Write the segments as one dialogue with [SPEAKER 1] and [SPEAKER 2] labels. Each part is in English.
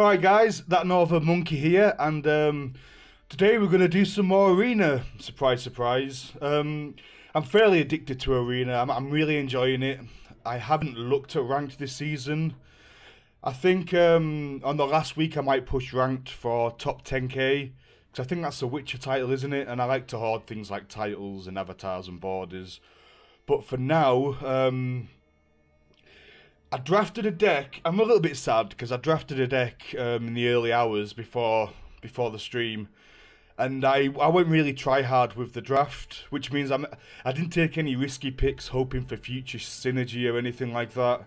[SPEAKER 1] Alright guys, that Northern Monkey here, and today we're going to do some more Arena. Surprise, surprise. I'm fairly addicted to Arena. I'm really enjoying it. I haven't looked at Ranked this season. I think on the last week I might push Ranked for top 10k, because I think that's a Witcher title, isn't it? And I like to hoard things like titles and avatars and borders. But for now, I drafted a deck. I'm a little bit sad because I drafted a deck in the early hours before the stream, and I went really try hard with the draft, which means I didn't take any risky picks hoping for future synergy or anything like that,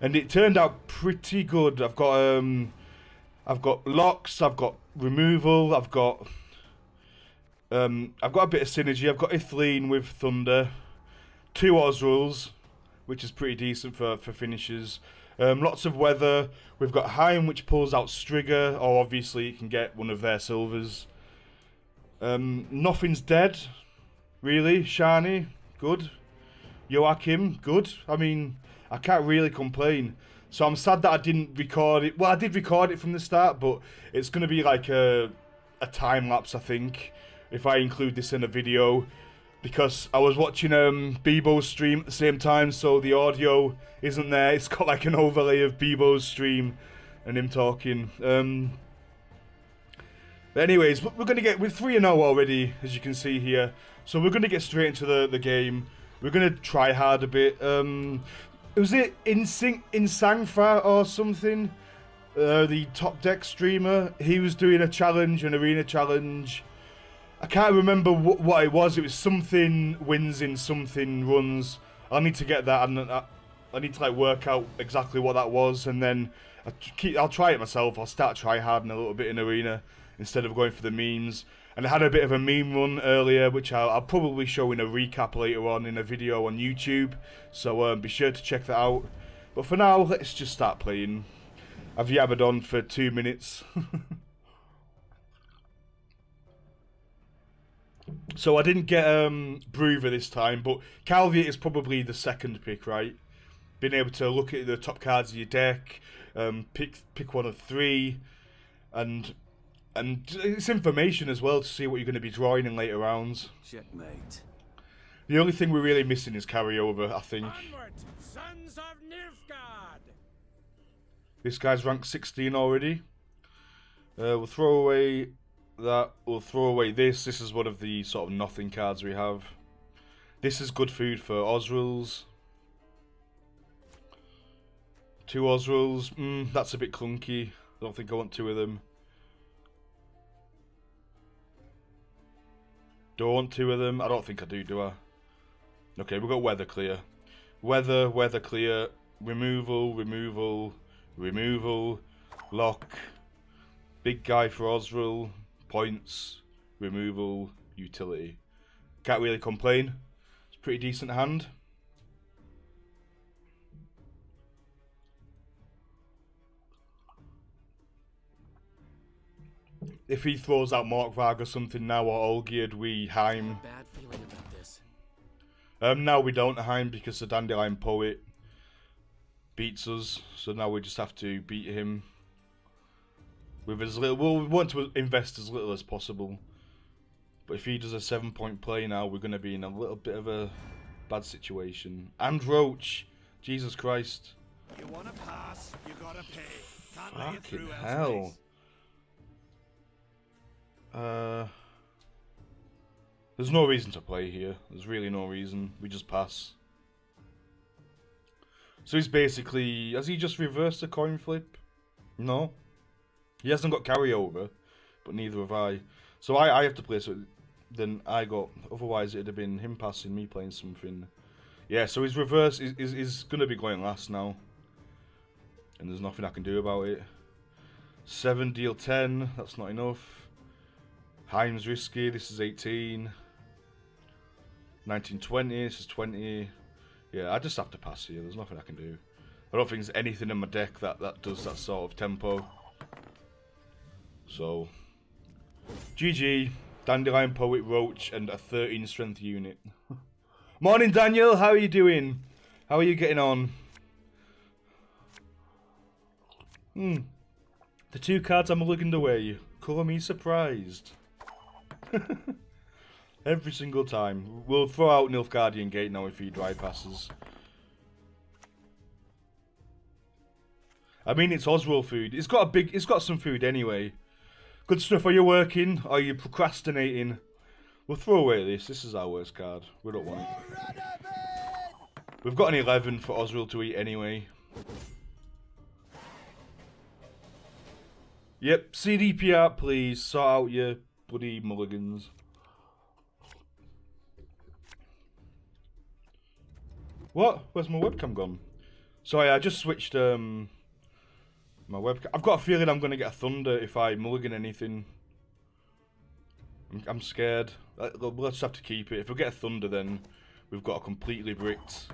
[SPEAKER 1] and it turned out pretty good. I've got locks, I've got removal, I've got a bit of synergy. I've got Ithleen with Thunder, 2 Osrils, which is pretty decent for finishers. Lots of weather. We've got Heim, which pulls out Striga, or obviously you can get one of their silvers. Nothing's dead, really. Shani, good. Joachim, good. I mean, I can't really complain. So I'm sad that I didn't record it. Well, I did record it from the start, but it's going to be like a time lapse, I think, if I include this in a video. Because I was watching Bebo's stream at the same time, so the audio isn't there. It's got like an overlay of Bebo's stream and him talking. But anyways, we're we're 3-0 already, as you can see here. So we're gonna get straight into the game. We're gonna try hard a bit. Was it Insangfa or something? The top deck streamer. He was doing a challenge, an arena challenge. I can't remember what it was. It was something wins in something runs. I need to get that, and I need to like work out exactly what that was, and then I'll try it myself. I'll start try harding a little bit in Arena instead of going for the memes. And I had a bit of a meme run earlier, which I'll probably show in a recap later on in a video on YouTube. So be sure to check that out. But for now, let's just start playing. I've yabbered on for 2 minutes. So I didn't get Bruiser this time, but Calviet is probably the second pick, right? Being able to look at the top cards of your deck, pick one of 3, and it's information as well to see what you're going to be drawing in later rounds.
[SPEAKER 2] Checkmate.
[SPEAKER 1] The only thing we're really missing is carryover, I think.
[SPEAKER 3] Onward, sons of Nilfgaard!
[SPEAKER 1] This guy's ranked 16 already. We'll throw away that. We'll throw away this. This is one of the sort of nothing cards we have. This is good food for Osrils. 2 Osrils. That's a bit clunky. I don't think I want 2 of them. Do I want 2 of them? I don't think I do I? Okay, we've got weather clear. Weather clear. Removal, removal, removal. Lock. Big guy for Osril. Points, removal, utility. Can't really complain. It's a pretty decent hand. If he throws out Morkvarg or something now, or Olgierd, we Heim.
[SPEAKER 2] Bad feeling about this.
[SPEAKER 1] Now we don't Heim because the Dandelion Poet beats us, so now we just have to beat him. With as little, we want to invest as little as possible. But if he does a 7-point play now, we're going to be in a little bit of a bad situation. And Roach, Jesus Christ!
[SPEAKER 3] You wanna pass? You gotta pay. Can't lay it
[SPEAKER 1] Fucking
[SPEAKER 3] through
[SPEAKER 1] hell! There's no reason to play here. There's really no reason. We just pass. So he's basically, has he just reversed the coin flip? No. He hasn't got carryover, but neither have I. So I have to play, so then I got, otherwise it'd have been him passing, me playing something. Yeah, so his reverse is going to be going last now. And there's nothing I can do about it. 7 deal 10, that's not enough. Heim's risky, this is 18. 1920, this is 20. Yeah, I just have to pass here, there's nothing I can do. I don't think there's anything in my deck that does that sort of tempo. So, GG, Dandelion Poet, Roach, and a 13 strength unit. Morning, Daniel, how are you doing? How are you getting on? The 2 cards I mulliganed away. Colour me surprised. Every single time. We'll throw out Nilfgaardian Gate now if he dry passes. I mean, it's Oswald food. It's got some food anyway. Good stuff. Are you working? Are you procrastinating? We'll throw away this. This is our worst card. We don't want it. We've got an 11 for Oswald to eat anyway. Yep, CDPR, please. Sort out your bloody mulligans. What? Where's my webcam gone? Sorry, I just switched my webcam. I've got a feeling I'm going to get a thunder if I mulligan anything. I'm scared. We'll just have to keep it. If we get a thunder, then we've got a completely bricked.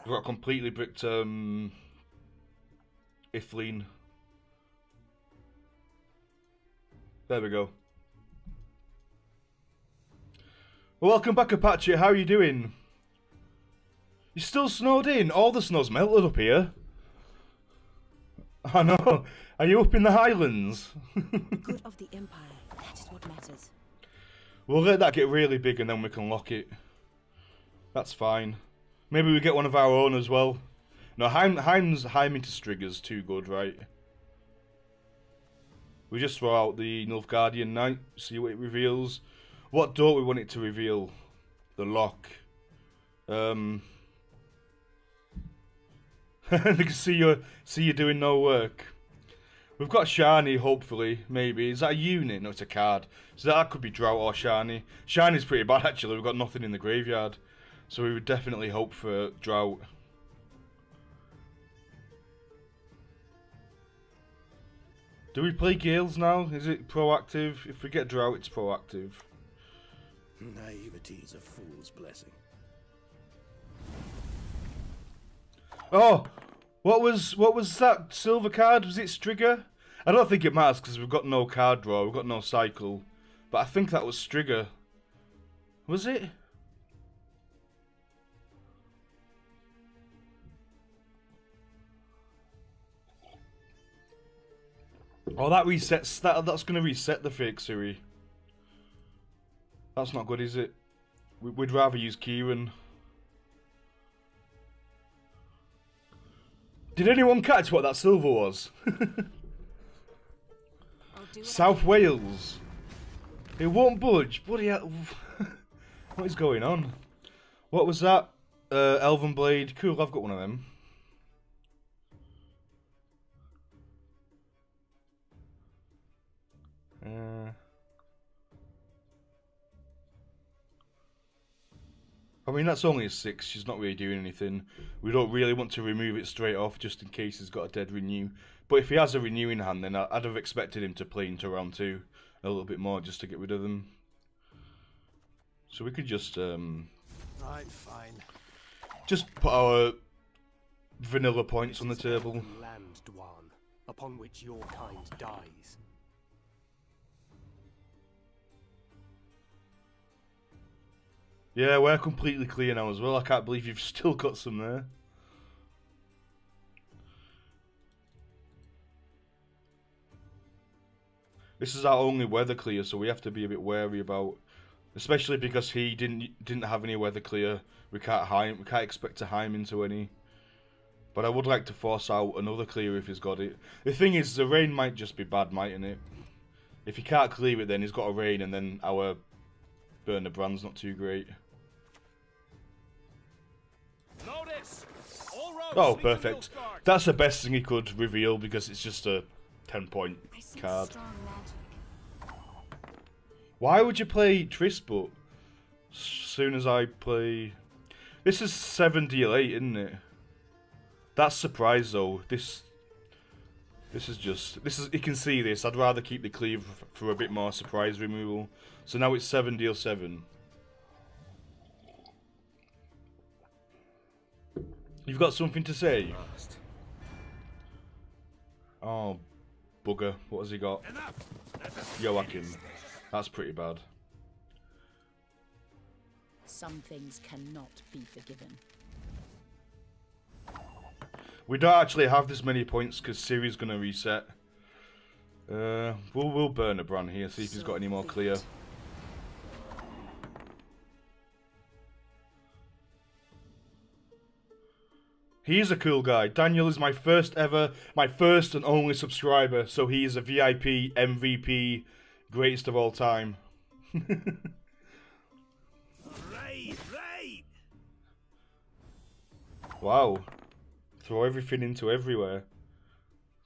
[SPEAKER 1] We've got a completely bricked Ithleen. There we go. Well, welcome back, Apache. How are you doing? You still snowed in? All the snow's melted up here. I know. Are you up in the Highlands?
[SPEAKER 4] The good of the Empire. That is what matters.
[SPEAKER 1] We'll let that get really big and then we can lock it. That's fine. Maybe we get one of our own as well. No, Heim into Strigger's too good, right? We just throw out the Nilfgaardian Knight, see what it reveals. What don't we want it to reveal? The lock. They can see you doing no work. We've got Shani, hopefully, maybe. Is that a unit? No, it's a card. So that could be Drought or Shani. Shani's pretty bad, actually. We've got nothing in the graveyard. So we would definitely hope for Drought. Do we play Gales now? Is it proactive? If we get Drought, it's proactive.
[SPEAKER 3] Naivety is a fool's blessing.
[SPEAKER 1] Oh! What was that silver card? Was it Strigger? I don't think it matters because we've got no card draw. We've got no cycle. But I think that was Strigger. Was it? Oh, that resets. That's going to reset the fake Siri. That's not good, is it? We'd rather use Kieran. Did anyone catch what that silver was? South Wales. It won't budge. Bloody hell. What is going on? What was that? Elven Blade. Cool, I've got one of them. I mean, that's only a 6. She's not really doing anything. We don't really want to remove it straight off, just in case he's got a dead renew. But if he has a renew in hand, then I'd have expected him to play into round 2 a little bit more, just to get rid of them. So we could just
[SPEAKER 3] Right, fine.
[SPEAKER 1] just put our vanilla points on the table.
[SPEAKER 2] Land, Dwan, upon which your kind dies.
[SPEAKER 1] Yeah, we're completely clear now as well. I can't believe you've still got some there. This is our only weather clear, so we have to be a bit wary about, especially because he didn't have any weather clear. We can't expect to Heim into any. But I would like to force out another clear if he's got it. The thing is, the rain might just be bad, mightn't it? If he can't clear it, then he's got a rain, and then our Burn the Brand's not too great.
[SPEAKER 3] Notice! All roads
[SPEAKER 1] Oh,
[SPEAKER 3] lead to
[SPEAKER 1] perfect.
[SPEAKER 3] Nilfgaard.
[SPEAKER 1] That's the best thing he could reveal because it's just a 10-point
[SPEAKER 4] I sense
[SPEAKER 1] card.
[SPEAKER 4] strong magic.
[SPEAKER 1] Why would you play Triss, but as soon as I play... This is 7 deal 8, isn't it? That's surprise though. This is just... You can see this. I'd rather keep the cleave for a bit more surprise removal. So now it's 7 deal 7. You've got something to say? Oh, bugger. What has he got? Joachim. That's pretty bad.
[SPEAKER 4] Some things cannot be forgiven.
[SPEAKER 1] We don't actually have this many points because Ciri's gonna reset. We'll burn a Bran here, see if he's got any more clear. He is a cool guy. Daniel is my first and only subscriber, so he is a VIP, MVP, greatest of all time.
[SPEAKER 3] Right, right.
[SPEAKER 1] Wow. Throw everything into everywhere.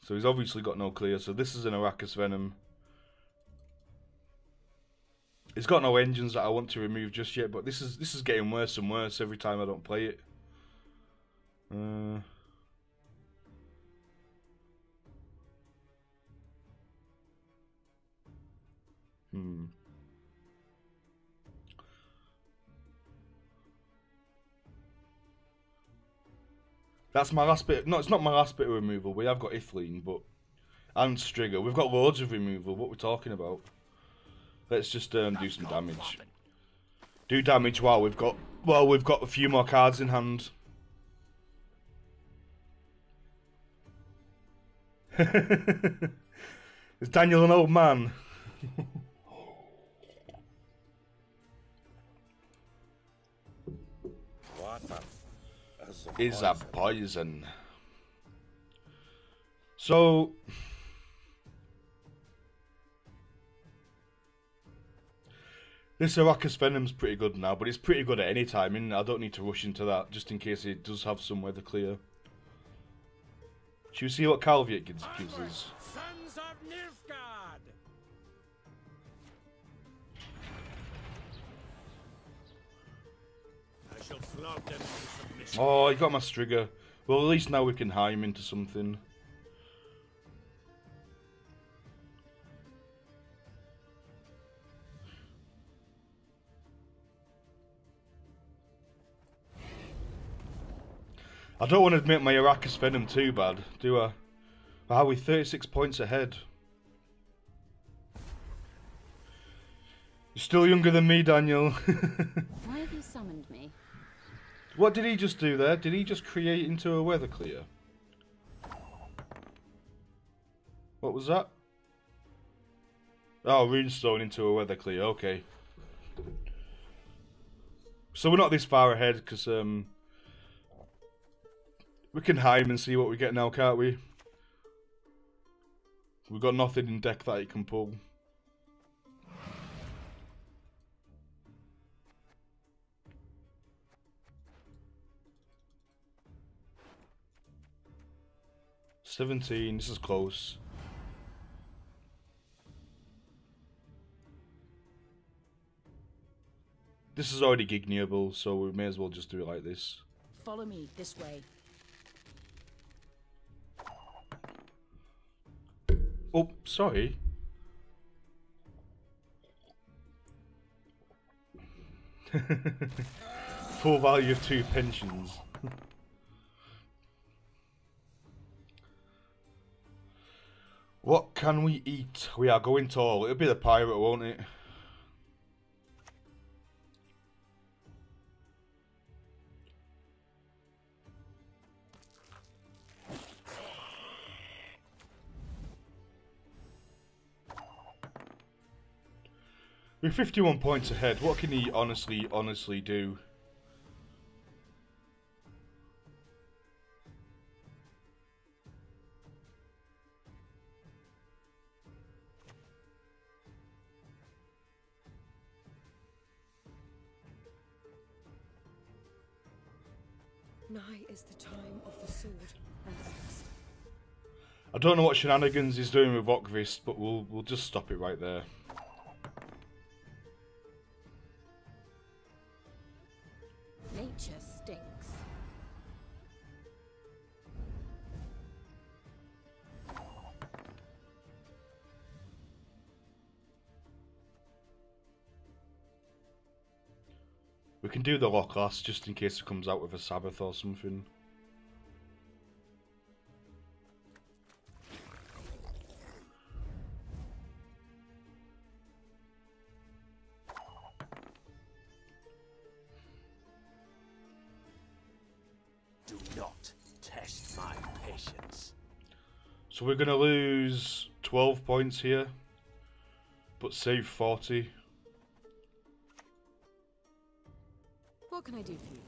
[SPEAKER 1] So he's obviously got no clear, so this is an Arrakis Venom. It's got no engines that I want to remove just yet, but this is getting worse and worse every time I don't play it. That's my last bit. No, it's not my last bit of removal. We have got Ithleen, but and Striga. We've got loads of removal. What we're talking about? Let's just do some damage. Do damage while we've got a few more cards in hand. Is Daniel an old man? Is a poison. So this Arrakis Venom's pretty good now, but it's pretty good at any time, and I don't need to rush into that just in case it does have some weather clear. Should we see what Calviet gives us?
[SPEAKER 3] Sons of Nilfgaard. I shall flog them into submission.
[SPEAKER 1] Oh, he got my Striga. Well, at least now we can hire him into something. I don't want to make my Arrakis Venom too bad, do I? Wow, we're 36 points ahead. You're still younger than me, Daniel.
[SPEAKER 4] Why have you summoned me?
[SPEAKER 1] What did he just do there? Did he just create into a weather clear? What was that? Oh, Runestone into a weather clear, okay. So we're not this far ahead, because we can hide and see what we get now, can't we? We've got nothing in deck that he can pull. $17, this is close. This is already Gigneable, so we may as well just do it like this.
[SPEAKER 4] Follow me this way.
[SPEAKER 1] Oh, sorry. Full value of 2 pensions. What can we eat? We are going tall. It'll be the pirate, won't it? We're 51 points ahead. What can he honestly do?
[SPEAKER 4] Nigh is the time of the sword and the thrust.
[SPEAKER 1] I don't know what shenanigans he's doing with Okvist, but we'll just stop it right there.
[SPEAKER 4] Nature stinks.
[SPEAKER 1] We can do the lock last just in case it comes out with a Sabbath or something.
[SPEAKER 3] Do not test my
[SPEAKER 2] patience.
[SPEAKER 1] So we're going to lose 12 points here, but save 40.
[SPEAKER 4] What can I do for you?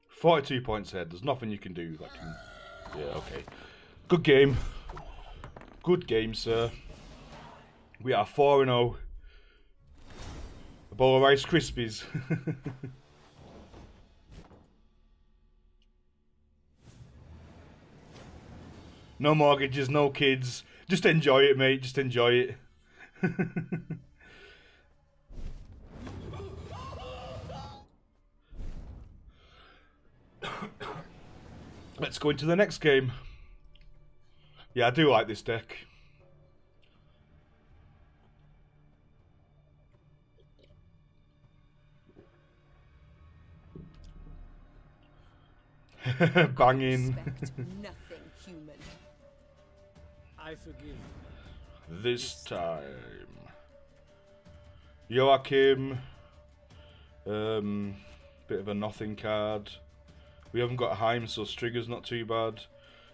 [SPEAKER 1] 42 points ahead. There's nothing you can do that can... Yeah, okay. Good game. Good game, sir. We are 4-0. A bowl of Rice Krispies. No mortgages, no kids. Just enjoy it, mate. Just enjoy it. Let's go into the next game. Yeah, I do like this deck. Banging.
[SPEAKER 4] Expect nothing human.
[SPEAKER 3] I forgive.
[SPEAKER 1] This time. Joachim. Bit of a nothing card. We haven't got Heim, so Strigger's not too bad.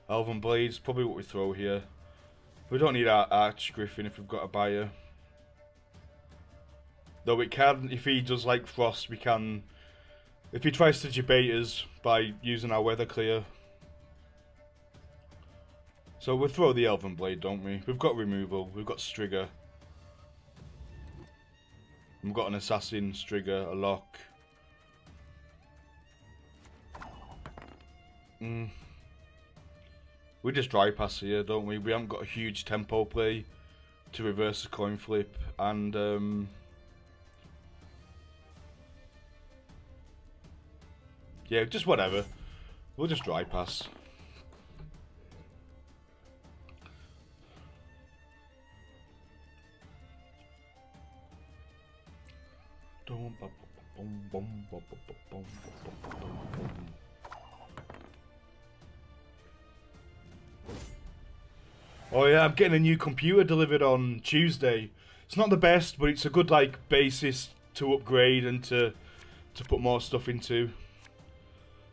[SPEAKER 1] Elven Blade's probably what we throw here. We don't need our Arch Griffin if we've got a buyer. Though it can, if he does like Frost, we can... If he tries to debate us by using our Weather Clear. So we'll throw the Elven Blade, don't we? We've got removal, we've got Strigger. We've got an Assassin, Strigger, a Lock. We just dry pass here, don't we? We haven't got a huge tempo play to reverse a coin flip, and yeah, just whatever. We'll just dry pass. Oh yeah, I'm getting a new computer delivered on Tuesday. It's not the best, but it's a good like basis to upgrade and to put more stuff into.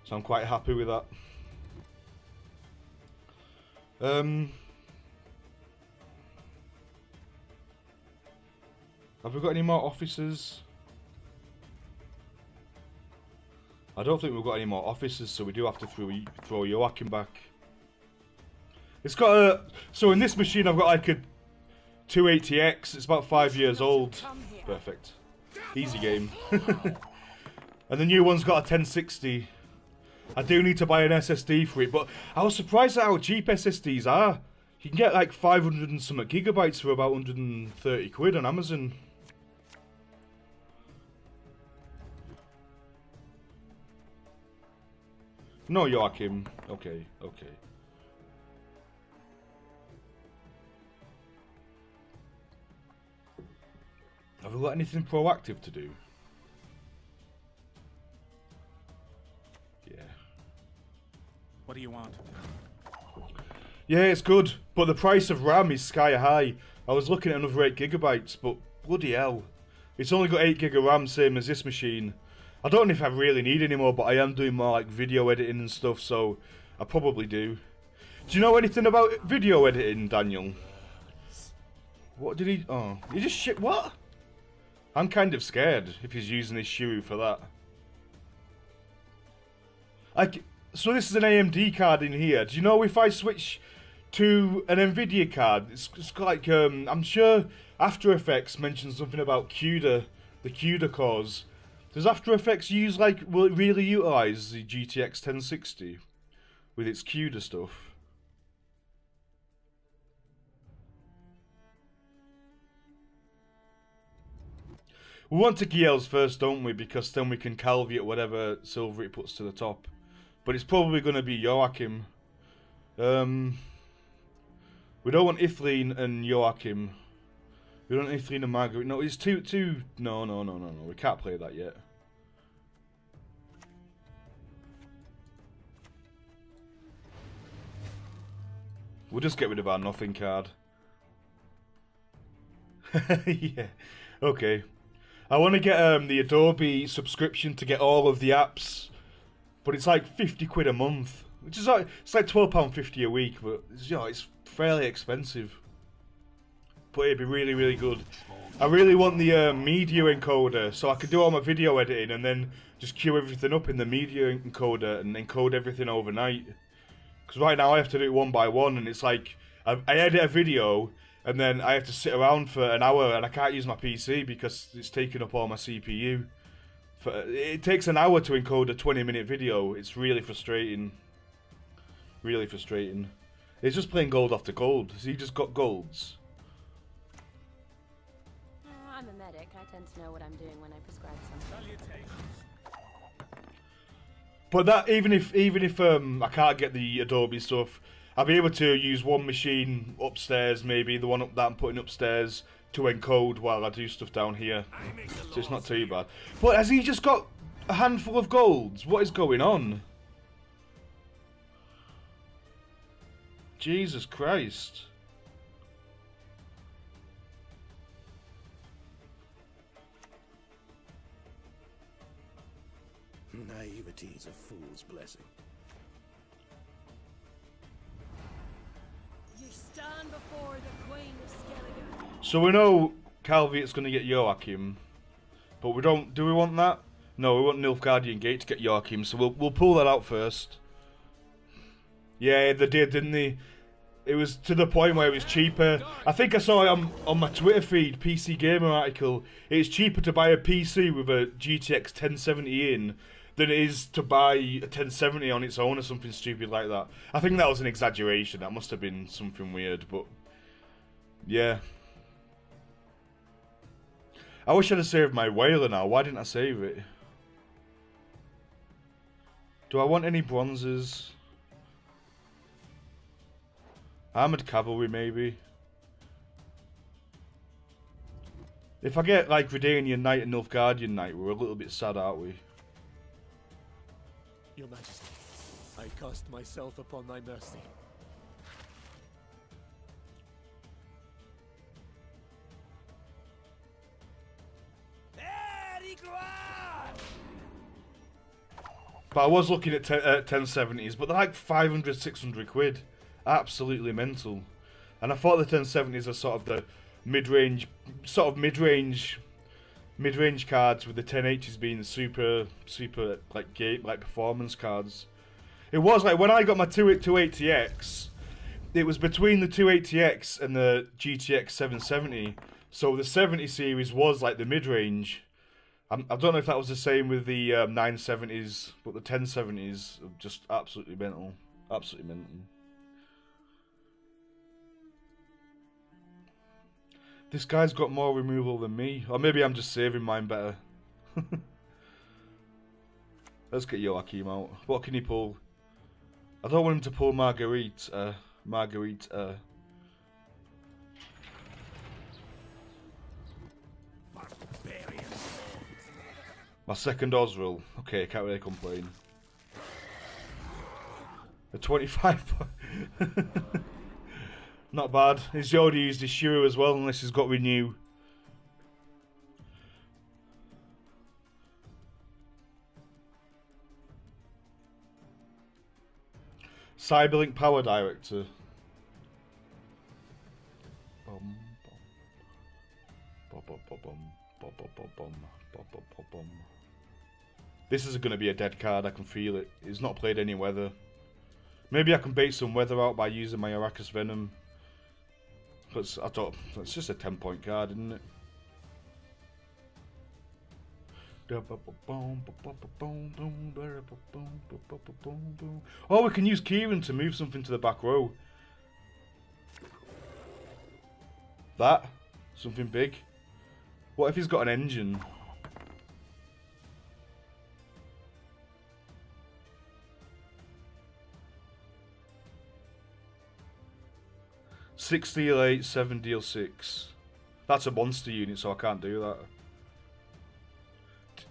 [SPEAKER 1] So I'm quite happy with that. Have we got any more officers? I don't think we've got any more officers, so we do have to throw Joachim back. It's got a... So in this machine I've got like a 280X. It's about 5 years old. Perfect. Easy game. And the new one's got a 1060. I do need to buy an SSD for it, but I was surprised at how cheap SSDs are. You can get like 500 and something gigabytes for about 130 quid on Amazon. No, Joachim. Okay, okay. Have we got anything proactive to do? Yeah.
[SPEAKER 3] What do you want?
[SPEAKER 1] Yeah, it's good, but the price of RAM is sky high. I was looking at another 8 gigabytes, but bloody hell. It's only got 8 gig of RAM, same as this machine. I don't know if I really need any more, but I am doing more like video editing and stuff, so I probably do. Do you know anything about video editing, Daniel? What did he... Oh, he just shit... What? I'm kind of scared if he's using his Shuru for that. So this is an AMD card in here. Do you know if I switch to an Nvidia card, it's like, I'm sure After Effects mentions something about CUDA, the CUDA cores. Does After Effects use, like, will it really utilise the GTX 1060 with its CUDA stuff? We want to Giel's first, don't we? Because then we can Calviate whatever silver it puts to the top. But it's probably going to be Joachim. We don't want Ithleen and Joachim. We don't want Ithleen and Margaret. No, it's two. No. We can't play that yet. We'll just get rid of our nothing card. Yeah. Okay. I want to get the Adobe subscription to get all of the apps, but it's like 50 quid a month. which is like it's like £12.50 a week, but it's fairly expensive. But it'd be really, really good. I really want the media encoder, so I could do all my video editing and then just queue everything up in the media encoder and encode everything overnight. Because right now I have to do it one by one, and it's like I edit a video and then I have to sit around for an hour, and I can't use my PC because it's taking up all my CPU. It takes an hour to encode a 20-minute video. It's really frustrating. Really frustrating. It's just playing gold after gold. So you just got golds.
[SPEAKER 5] I'm a medic. I tend to know what I'm doing when I prescribe something.
[SPEAKER 1] But that even if I can't get the Adobe stuff, I'll be able to use one machine upstairs, maybe the one that I'm putting upstairs, to encode while I do stuff down here. So it's not too bad. But has he just got a handful of golds? What is going on? Jesus Christ.
[SPEAKER 3] Naivety is a fool's blessing.
[SPEAKER 4] You stand before the Queen of Skellige.
[SPEAKER 1] So we know Calviet's going to get Joachim, but we don't. Do we want that? No, we want Nilfgaardian Gate to get Joachim. So we'll pull that out first. Yeah, they did, didn't they? It was to the point where it was cheaper. I think I saw it on my Twitter feed, PC Gamer article. It's cheaper to buy a PC with a GTX 1070 in than it is to buy a 1070 on its own or something stupid like that. I think that was an exaggeration. That must have been something weird, but yeah. I wish I'd have saved my whaler now. Why didn't I save it? Do I want any bronzes? Armoured cavalry, maybe. If I get like Redanian Knight and Nilfgaardian Knight, we're a little bit sad, aren't we?
[SPEAKER 2] Your Majesty, I cast myself upon thy mercy.
[SPEAKER 1] But I was looking at 1070s, but they're like 500, 600 quid. Absolutely mental. And I thought the 1070s are sort of the mid-range cards, with the 1080s being the super like performance cards. It was like when I got my 280X, it was between the 280X and the GTX 770. So the 70 series was like the mid-range. I don't know if that was the same with the 970s, but the 1070s are just absolutely mental. Absolutely mental. This guy's got more removal than me. Or maybe I'm just saving mine better. Let's get Joachim out. What can he pull? I don't want him to pull Marguerite. My second Osrill. Okay, can't really complain. A 25. Not bad. He's already used his Shiro as well, unless he's got Renew. Cyberlink Power Director. This is going to be a dead card, I can feel it. He's not played any weather. Maybe I can bait some weather out by using my Arrakis Venom. But I thought it's just a 10-point card, isn't it? Oh, we can use Kieran to move something to the back row. That? Something big? What if he's got an engine? Six deal 8, 7 deal 6. That's a monster unit, so I can't do that.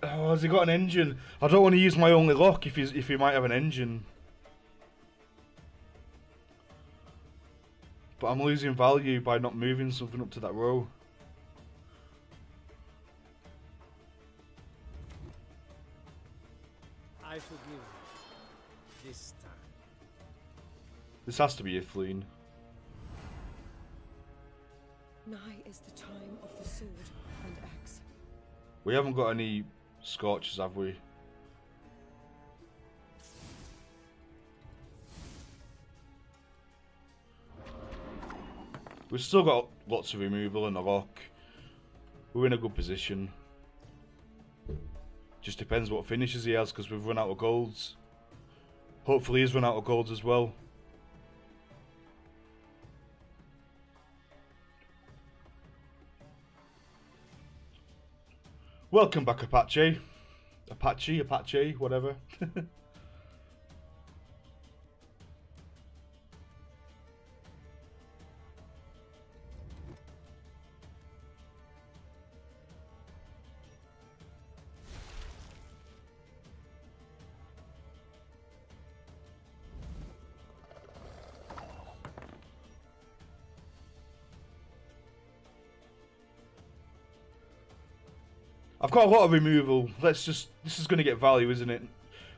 [SPEAKER 1] Oh, has he got an engine? I don't want to use my only lock if he might have an engine. But I'm losing value by not moving something up to that row.
[SPEAKER 2] I forgive you. This time.
[SPEAKER 1] This has to be Ithleen.
[SPEAKER 4] Nigh is the time of the sword and axe.
[SPEAKER 1] We haven't got any Scorches, have we? We've still got lots of removal and a lock. We're in a good position. Just depends what finishes he has, because we've run out of golds. Hopefully he's run out of golds as well. Welcome back, Apache. Apache, whatever. I've got a lot of removal. Let's just... This is going to get value, isn't it?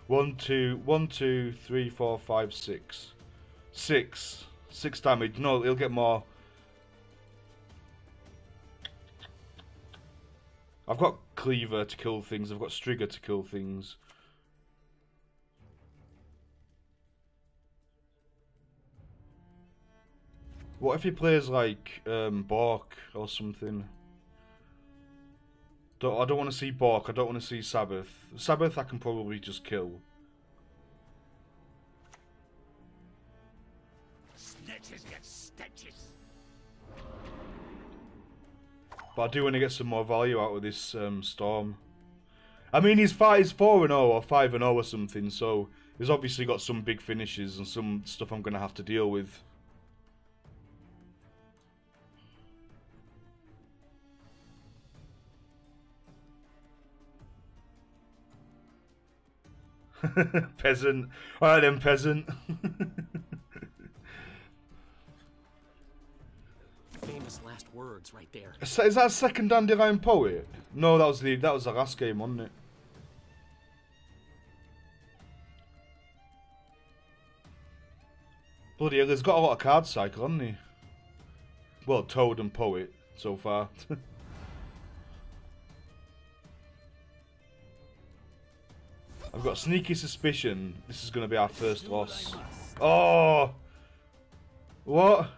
[SPEAKER 1] 1, 2, 3, 4, 5, 6. 6. 6 damage. No, he'll get more. I've got Cleaver to kill things. I've got Strigger to kill things. What if he plays like Bork or something? I don't want to see Bork, I don't want to see Sabbath. Sabbath I can probably just kill.
[SPEAKER 3] Snitches get stitches.
[SPEAKER 1] But I do want to get some more value out of this Storm. I mean, he's 4-0 or 5-0 or something, so he's obviously got some big finishes and some stuff I'm going to have to deal with. Peasant. Alright then, peasant.
[SPEAKER 2] Famous last words right there.
[SPEAKER 1] Is that second Dandelion Poet? No, that was the last game, wasn't it? Bloody hell, he's got a lot of card cycle, hasn't he? Well, Toad and Poet so far. I've got a sneaky suspicion this is going to be our first loss. Oh! What?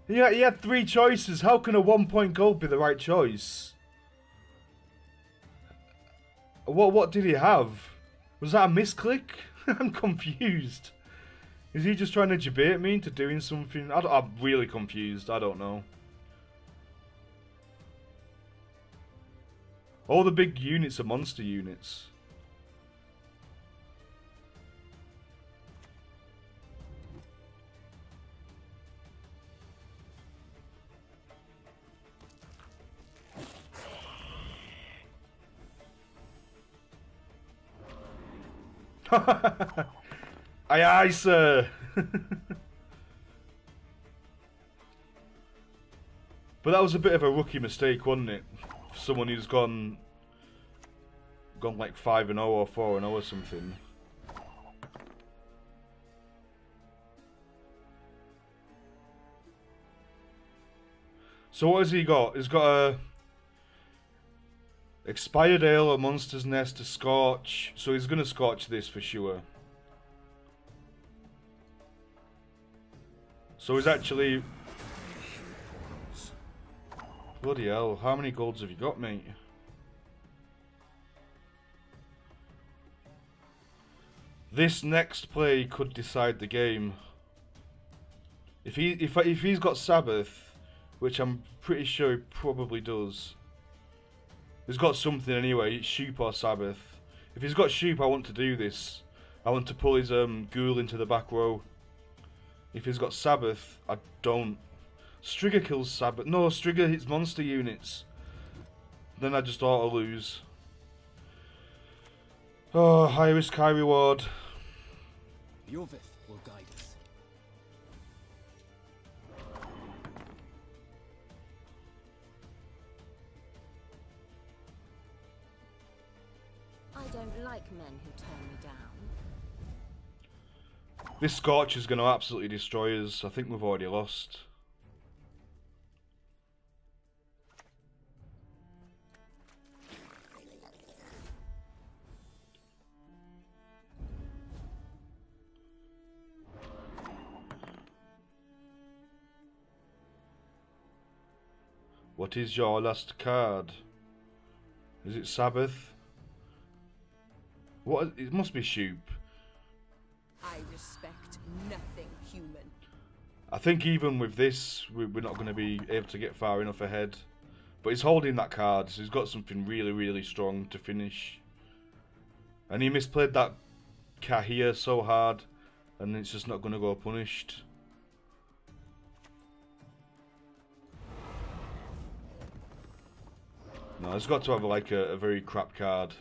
[SPEAKER 1] Yeah, he had 3 choices. How can a 1-point goal be the right choice? What did he have? Was that a misclick? I'm confused. Is he just trying to debate me into doing something? I'm really confused. I don't know. All the big units are monster units. Aye aye, sir. But that was a bit of a rookie mistake, wasn't it? For someone who's gone like 5-0 or 4-0 or something. So what has he got? He's got a Expired Ale, a Monster's Nest, a Scorch. So he's going to Scorch this for sure. So he's actually... Bloody hell, how many golds have you got, mate? This next play could decide the game. If he's got Sabbath, which I'm pretty sure he probably does. He's got something anyway, it's Shoop or Sabbath. If he's got Shoop, I want to do this. I want to pull his Ghoul into the back row. If he's got Sabbath, I don't. Strigger kills Sabbath. No, Strigger hits monster units. Then I just auto lose. Oh, high risk, high reward.
[SPEAKER 2] Yovith will guide us.
[SPEAKER 5] I don't like men who turn me down.
[SPEAKER 1] This Scorch is going to absolutely destroy us. I think we've already lost. What is your last card? Is it Sabbath? What? It must be Shoop.
[SPEAKER 4] I respect nothing human.
[SPEAKER 1] I think even with this, we're not going to be able to get far enough ahead. But he's holding that card, so he's got something really, really strong to finish. And he misplayed that Kahir so hard, and it's just not going to go punished. No, it's got to have like a very crap card.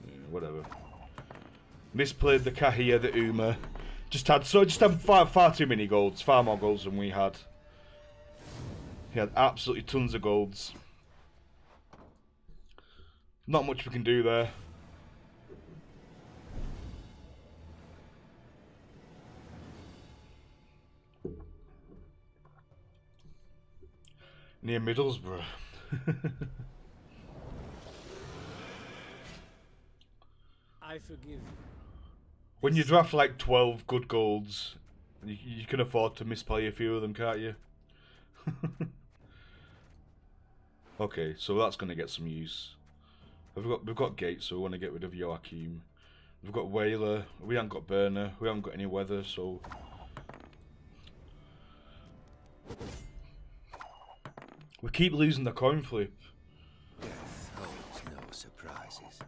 [SPEAKER 1] Yeah, whatever. Misplayed the Kahir, the Uma. Just had far too many golds, far more golds than we had. He had absolutely tons of golds. Not much we can do there. Near Middlesbrough.
[SPEAKER 6] I forgive you.
[SPEAKER 1] When you draft like 12 good golds, you can afford to misplay a few of them, can't you? Okay, so that's going to get some use. We've got Gate, so we want to get rid of Joachim. We've got Whaler. We haven't got Burner. We haven't got any weather, so... We keep losing the coin flip.
[SPEAKER 3] Death holds no surprises.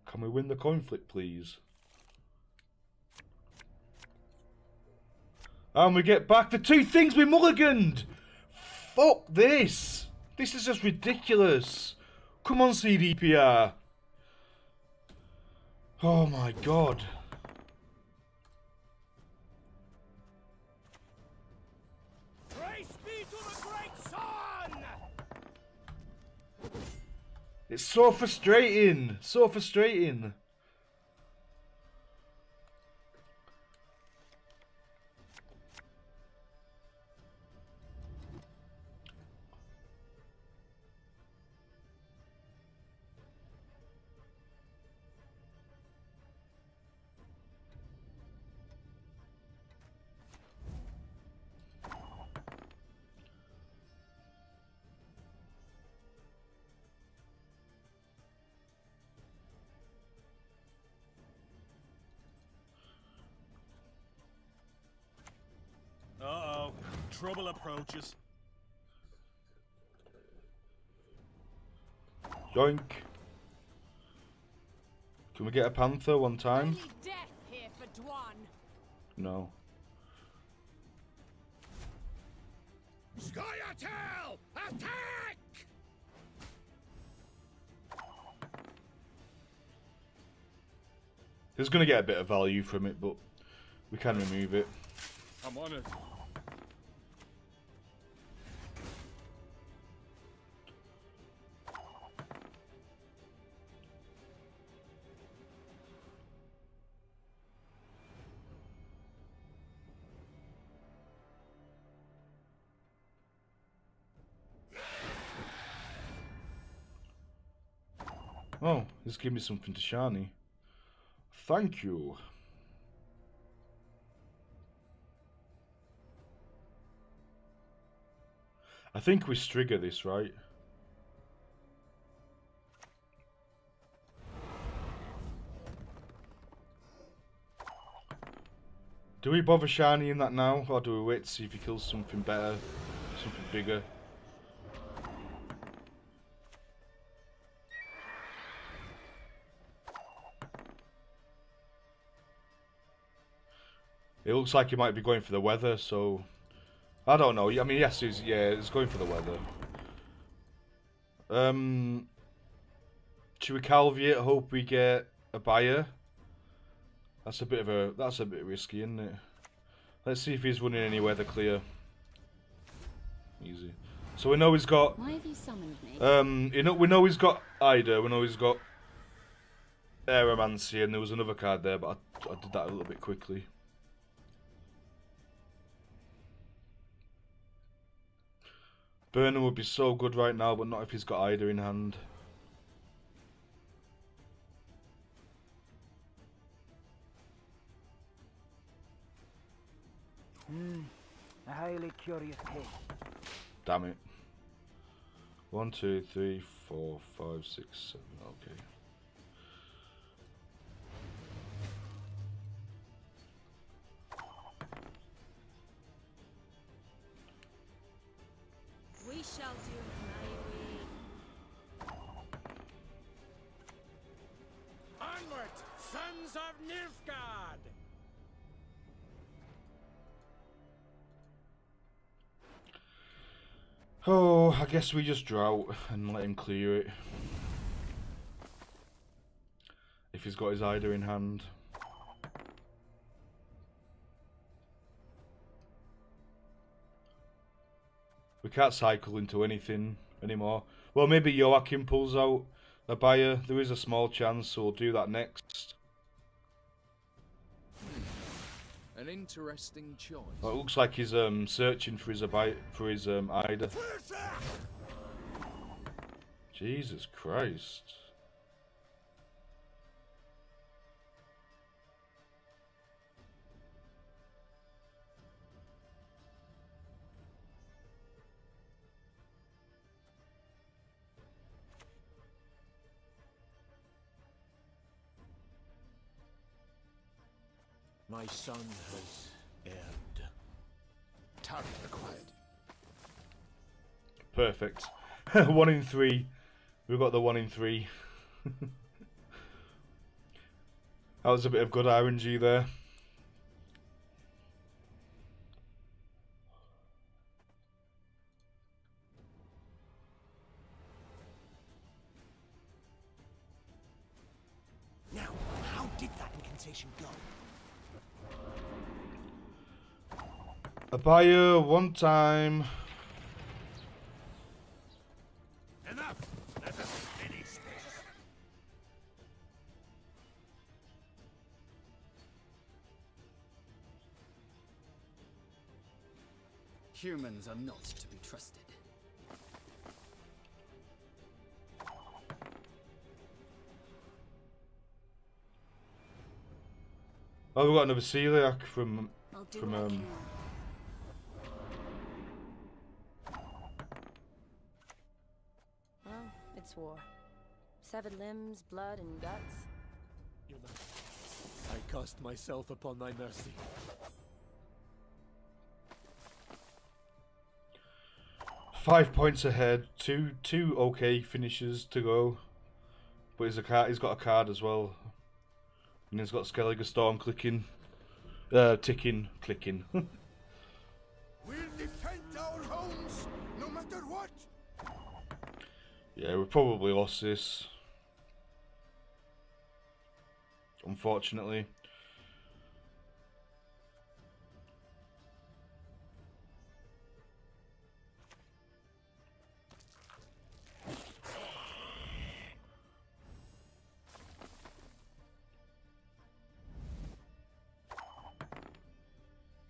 [SPEAKER 1] Can we win the coin flip, please? And we get back the two things we mulliganed! Fuck this! This is just ridiculous. Come on, CDPR. Oh my god.
[SPEAKER 3] Praise be to the great sun!
[SPEAKER 1] It's so frustrating. So frustrating.
[SPEAKER 7] Uh-oh. Trouble approaches.
[SPEAKER 1] Yoink. Can we get a Panther one time?
[SPEAKER 4] Only death here for Dwan.
[SPEAKER 1] No.
[SPEAKER 3] Scoia'tael! Attack!
[SPEAKER 1] There's going to get a bit of value from it, but we can remove it.
[SPEAKER 7] I'm on it.
[SPEAKER 1] Oh, he's giving me something to shiny. Thank you. I think we Strigger this, right? Do we bother shiny in that now, or do we wait to see if he kills something better, something bigger? It looks like he might be going for the weather, so I don't know. I mean, yes, he's going for the weather. Should we Calviate? Hope we get a buyer. That's a bit risky, isn't it? Let's see if he's running any weather clear. Easy. So we know he's got.
[SPEAKER 5] Why have you summoned me?
[SPEAKER 1] We know he's got Ida. We know he's got Aeromancy, and there was another card there, but I did that a little bit quickly. Burner would be so good right now, but not if he's got Ida in hand.
[SPEAKER 8] A highly curious case.
[SPEAKER 1] Damn it. 1, 2, 3, 4, 5, 6, 7. Okay.
[SPEAKER 4] We shall do it my way.
[SPEAKER 6] Onward, sons of Nilfgaard!
[SPEAKER 1] Oh, I guess we just drought and let him clear it. If he's got his Ida in hand. We can't cycle into anything anymore. Well, maybe Joachim pulls out a buyer. There is a small chance, so we'll do that next.
[SPEAKER 9] An interesting choice.
[SPEAKER 1] Well, it looks like he's searching for his Ida. Jesus Christ.
[SPEAKER 3] My son has erred. Target acquired.
[SPEAKER 1] Perfect. 1 in 3. We've got the 1 in 3. That was a bit of good RNG there.
[SPEAKER 3] Now, how did that incantation go?
[SPEAKER 1] A buyer 1 time.
[SPEAKER 3] Enough! Let us finish this.
[SPEAKER 10] Humans are not to be trusted.
[SPEAKER 1] Oh, we've got another celiac from
[SPEAKER 5] I'll do what I can. Well, it's war. Severed limbs, blood, and guts.
[SPEAKER 2] Your Majesty, I cast myself upon thy mercy.
[SPEAKER 1] 5 points ahead. Two okay finishes to go. But he's got a card as well. And he's got Skellige Storm clicking. Ticking, clicking.
[SPEAKER 3] We'll defend our homes, no matter what.
[SPEAKER 1] Yeah, we probably lost this. Unfortunately.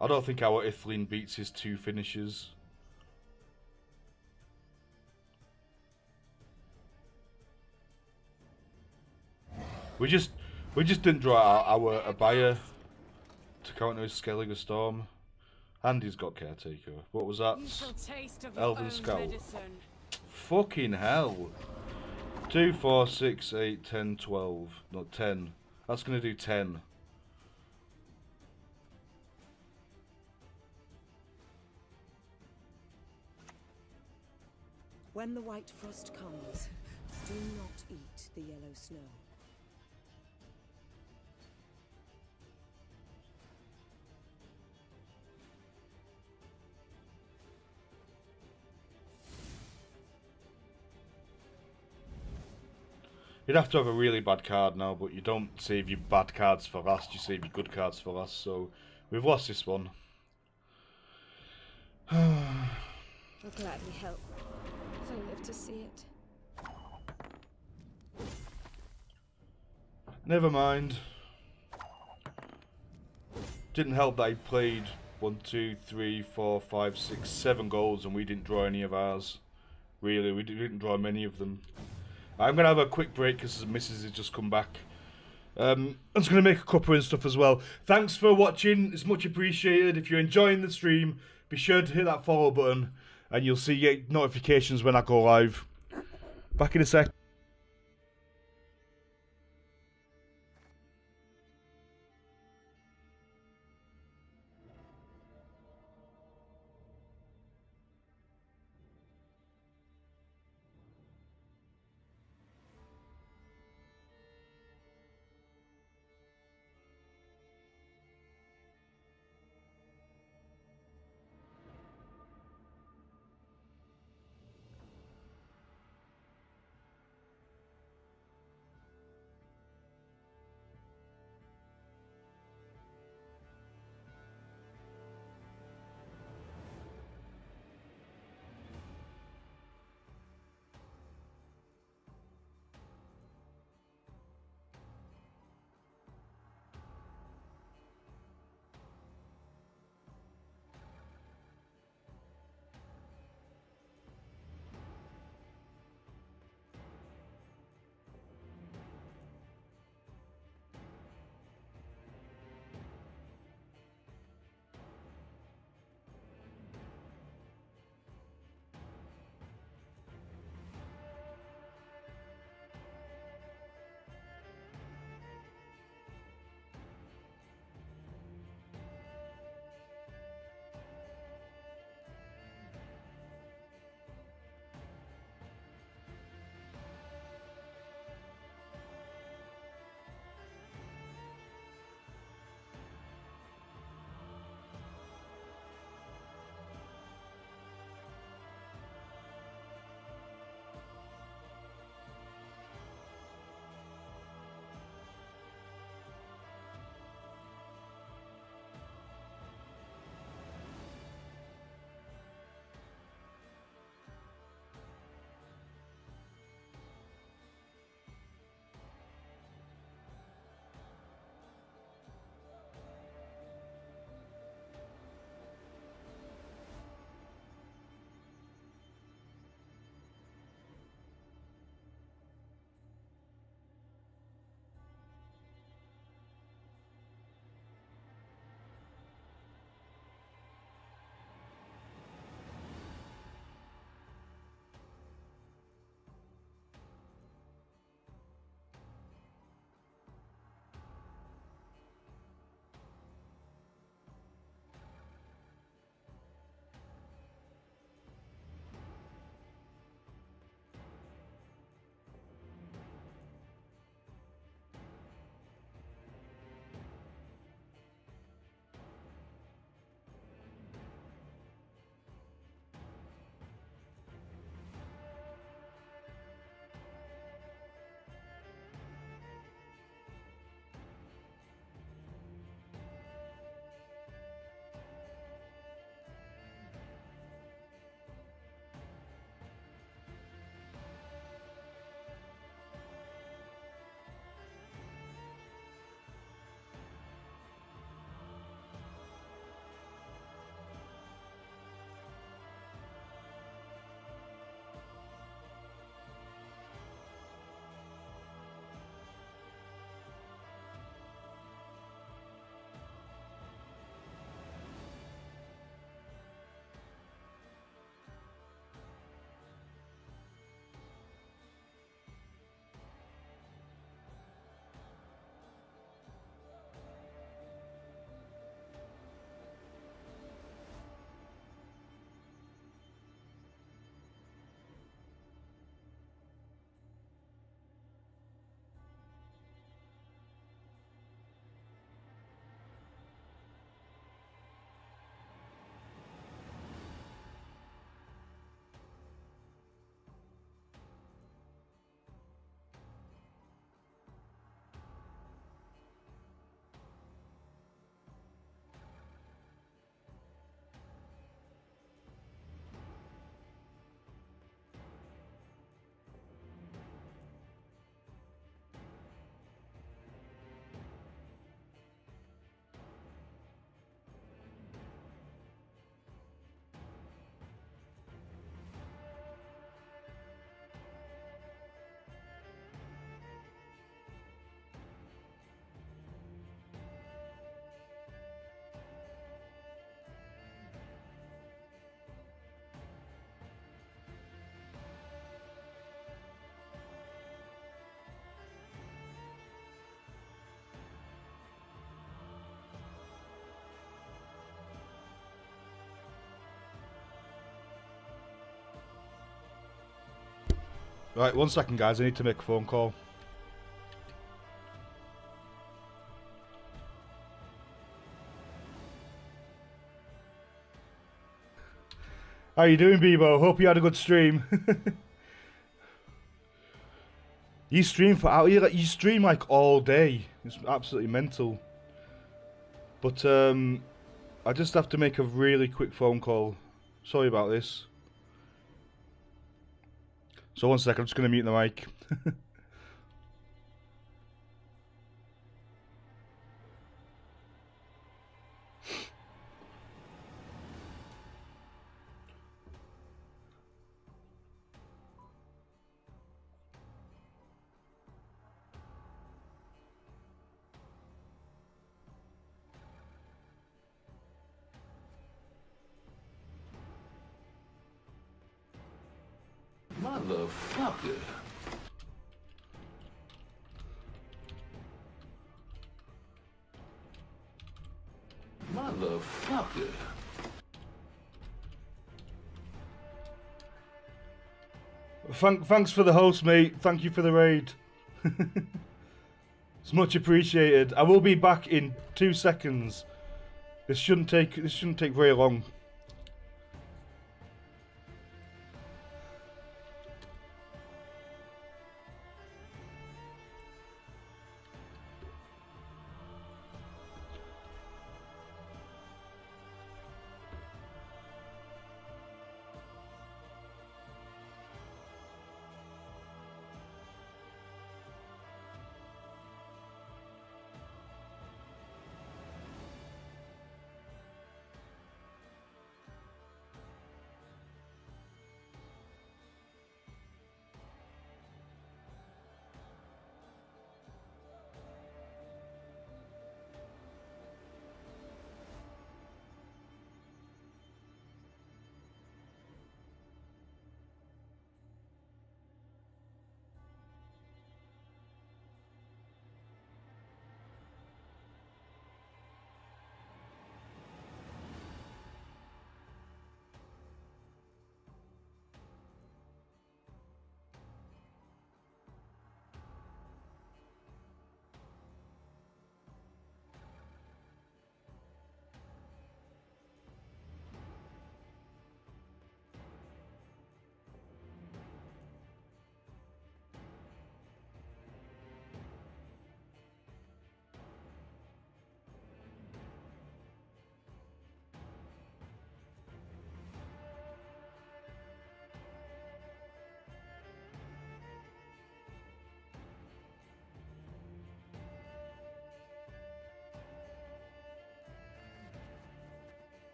[SPEAKER 1] I don't think our Ithlinne beats his 2 finishes. We just didn't draw our Abaya to counter his Skellige Storm. And he's got Caretaker. What was that? Elven Scout. Fucking hell. 2, 4, 6, 8, 10, 12. No, 10. That's gonna do 10.
[SPEAKER 4] When the white frost comes, do not eat the yellow snow.
[SPEAKER 1] You'd have to have a really bad card now, but you don't save your bad cards for last, you save your good cards for last, so we've lost this one.
[SPEAKER 5] Let's
[SPEAKER 4] gladly help if I live to see it.
[SPEAKER 1] Never mind. Didn't help that I played 1, 2, 3, 4, 5, 6, 7 goals and we didn't draw any of ours. Really, we didn't draw many of them. I'm going to have a quick break because the missus has just come back. I'm just going to make a cuppa and stuff as well. Thanks for watching. It's much appreciated. If you're enjoying the stream, be sure to hit that follow button and you'll see notifications when I go live. Back in a sec. Right, 1 second, guys. I need to make a phone call. How you doing, Bebo? Hope you had a good stream. You stream for hours. You stream like all day. It's absolutely mental. But I just have to make a really quick phone call. Sorry about this. So 1 second, I'm just going to mute the mic.
[SPEAKER 11] Motherfucker. Motherfucker.
[SPEAKER 1] Thanks for the host, mate. Thank you for the raid. It's much appreciated. I will be back in 2 seconds. This shouldn't take very long.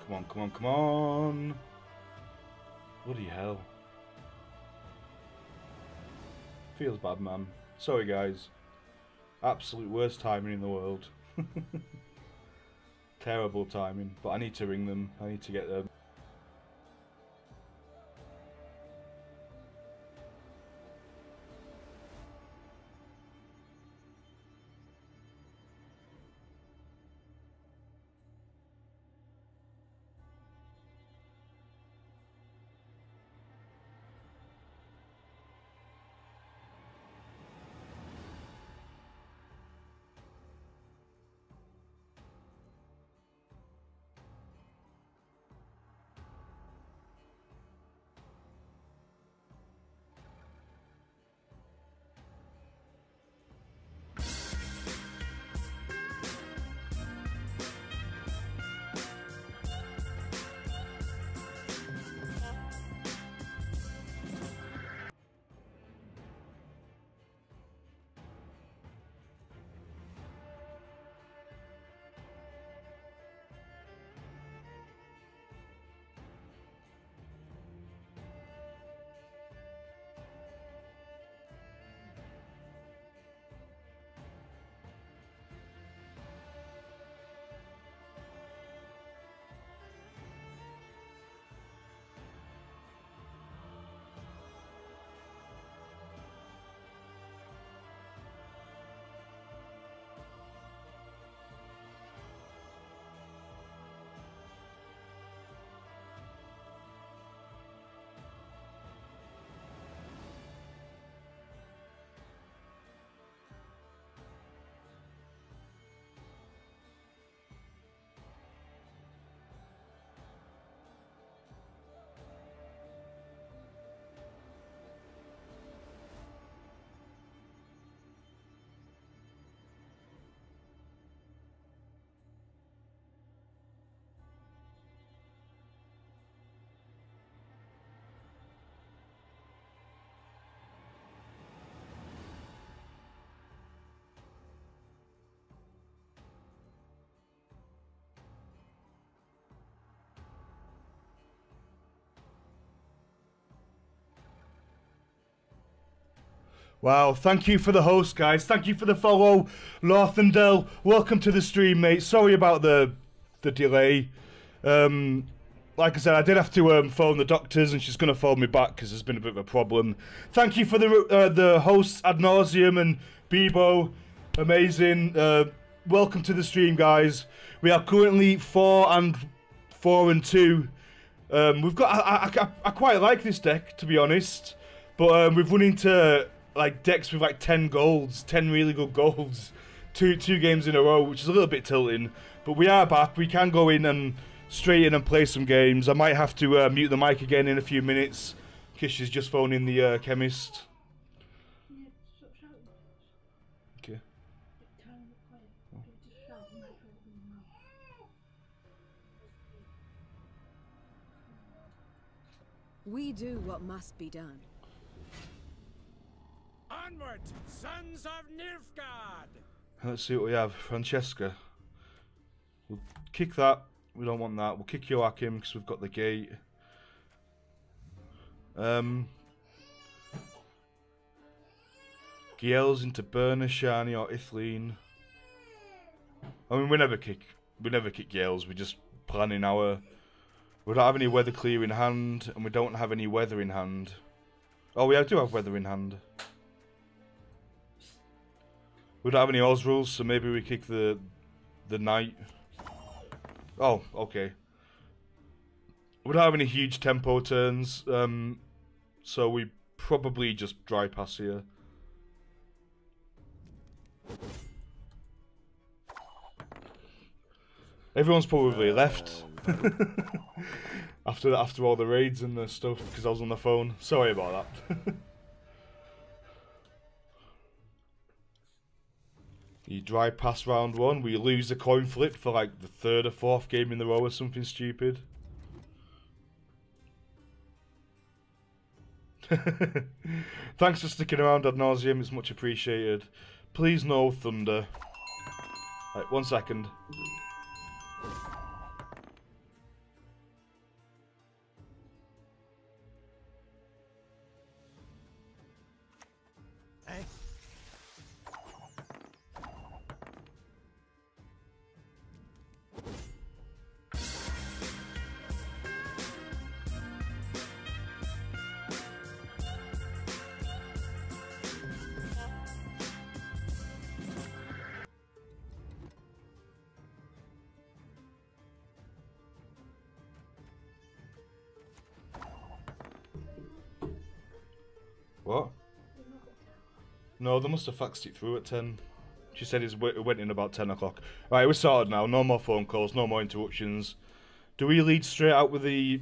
[SPEAKER 1] Come on, come on, come on. Bloody hell. Feels bad, man. Sorry, guys. Absolute worst timing in the world. Terrible timing. But I need to ring them. I need to get them. Wow, thank you for the host, guys. Thank you for the follow, Lorthendel. Welcome to the stream, mate. Sorry about the delay. Like I said, I did have to phone the doctors, and she's going to phone me back because there's been a bit of a problem. Thank you for the hosts ad nauseum and Bebo. Amazing. Welcome to the stream, guys. We are currently 4 and 2. We've got. I quite like this deck, to be honest, but we've run into like decks with like 10 golds, 10 really good golds, two games in a row, which is a little bit tilting. But we are back. We can go in and straight in and play some games. I might have to mute the mic again in a few minutes because she's just phoning the chemist. Okay.
[SPEAKER 4] We do what must be done.
[SPEAKER 6] Onward, sons of Nilfgaard!
[SPEAKER 1] Let's see what we have. Francesca. We'll kick that. We don't want that. We'll kick Joachim because we've got the gate. Giel's into Berna, Shani, or Ithleen. I mean, we never kick Giel's. We're just planning our. We don't have any weather clear in hand, and we don't have any weather in hand. Oh, we do have weather in hand. We don't have any Osrils, so maybe we kick the knight. Oh, okay. We don't have any huge tempo turns, so we probably just dry pass here. Everyone's probably left after all the raids and the stuff because I was on the phone. Sorry about that. You dry pass round 1. We lose the coin flip for like the 3rd or 4th game in the row or something stupid. Thanks for sticking around ad nauseum. It's much appreciated. Please no thunder. Right, 1 second. What? No, they must have faxed it through at 10. She said it went in about 10 o'clock. Right, we're sorted now. No more phone calls, no more interruptions. Do we lead straight out with the...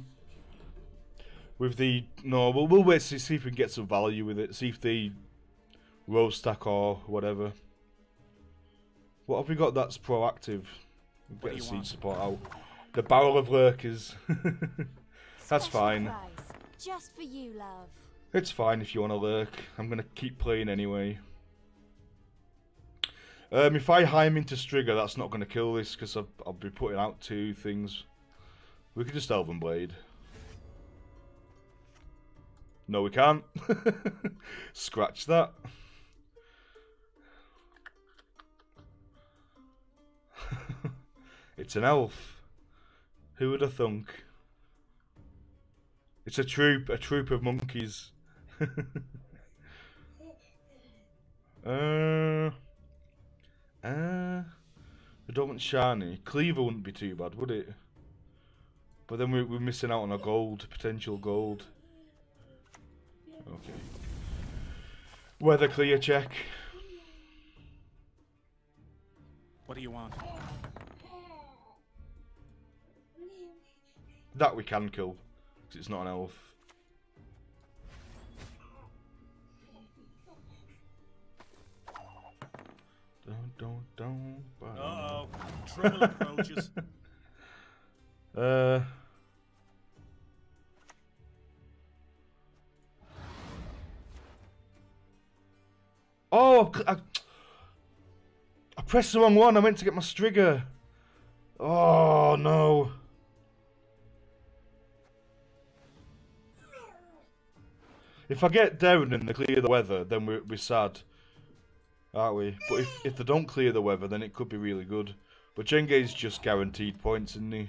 [SPEAKER 1] No, we'll wait to see if we can get some value with it. See if the rose stack or whatever. What have we got that's proactive? We'll get a seed support out. The Barrel of Lurkers. That's fine.
[SPEAKER 5] Prize. Just for you, love.
[SPEAKER 1] It's fine if you want to lurk. I'm going to keep playing anyway. If I Heim into Strigger, that's not going to kill this because I'll be putting out 2 things. We could just Elven Blade. No, we can't. Scratch that. It's an elf. Who would have thunk? It's a troop of monkeys. I don't want Shani. Cleaver wouldn't be too bad, would it? But then we're missing out on a gold, potential gold. Okay. Weather clear check.
[SPEAKER 7] What do you want?
[SPEAKER 1] That we can kill, because it's not an elf. Don't.
[SPEAKER 7] Uh-oh. Trouble approaches.
[SPEAKER 1] Oh, I pressed the wrong one. I meant to get my Strigger. Oh, no. If I get Darren and they clear the weather, then we're sad, aren't we? But if they don't clear the weather, then it could be really good. But Jenge's just guaranteed points, isn't he?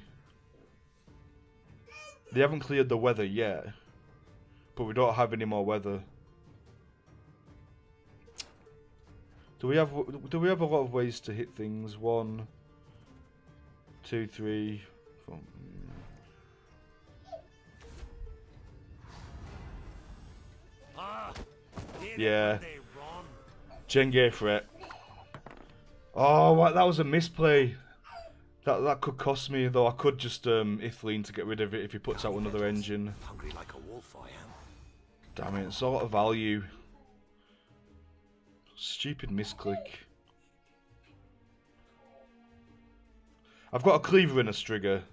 [SPEAKER 1] They haven't cleared the weather yet, but we don't have any more weather. Do we have a lot of ways to hit things? 1, 2, 3, 4. Yeah. Jenge threat. Oh, what? That was a misplay. That could cost me, though. I could just Ithleen to get rid of it if he puts out another engine.
[SPEAKER 3] Hungry like a wolf, I am.
[SPEAKER 1] Damn it, it's a lot of value. Stupid misclick. I've got a cleaver and a strigger.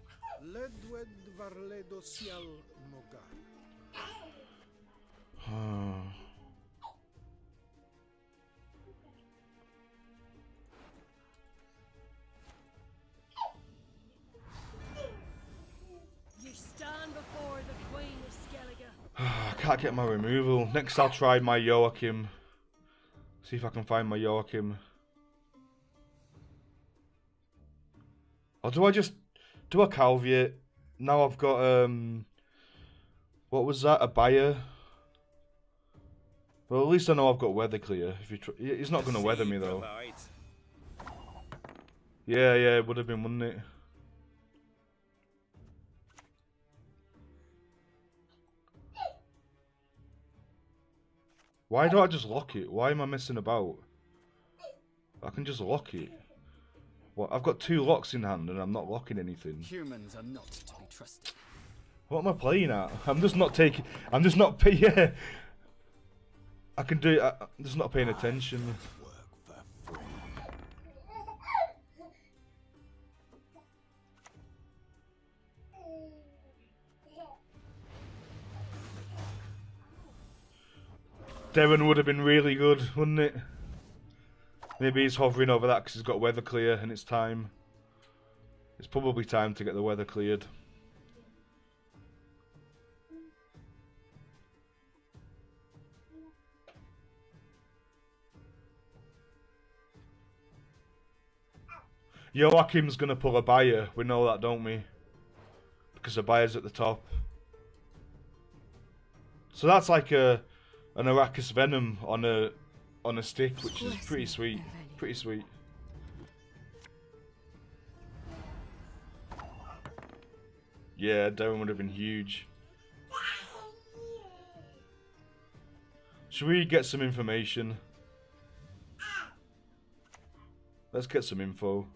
[SPEAKER 1] I can't get my removal. Next I'll try my Joachim. See if I can find my Joachim. Or do I just do a Calviate? Now I've got what was that? A buyer? Well, at least I know I've got weather clear. If he's not going to weather me though. Yeah, it would have been, wouldn't it? Why do I just lock it? Why am I messing about? I can just lock it. What? I've got 2 locks in hand and I'm not locking anything.
[SPEAKER 10] Humans are not to be trusted.
[SPEAKER 1] What am I playing at? I'm just not taking. I'm just not pay. Yeah. I can do it. I'm just not paying attention. Darren would have been really good, wouldn't it? Maybe he's hovering over that because he's got weather clear and it's time. It's probably time to get the weather cleared. Joachim's gonna pull a buyer. We know that, don't we? Because the buyer's at the top. So that's like an Arrakis Venom on a stick, which is pretty sweet. Pretty sweet. Yeah, Darren would have been huge. Should we get some information? Let's get some info.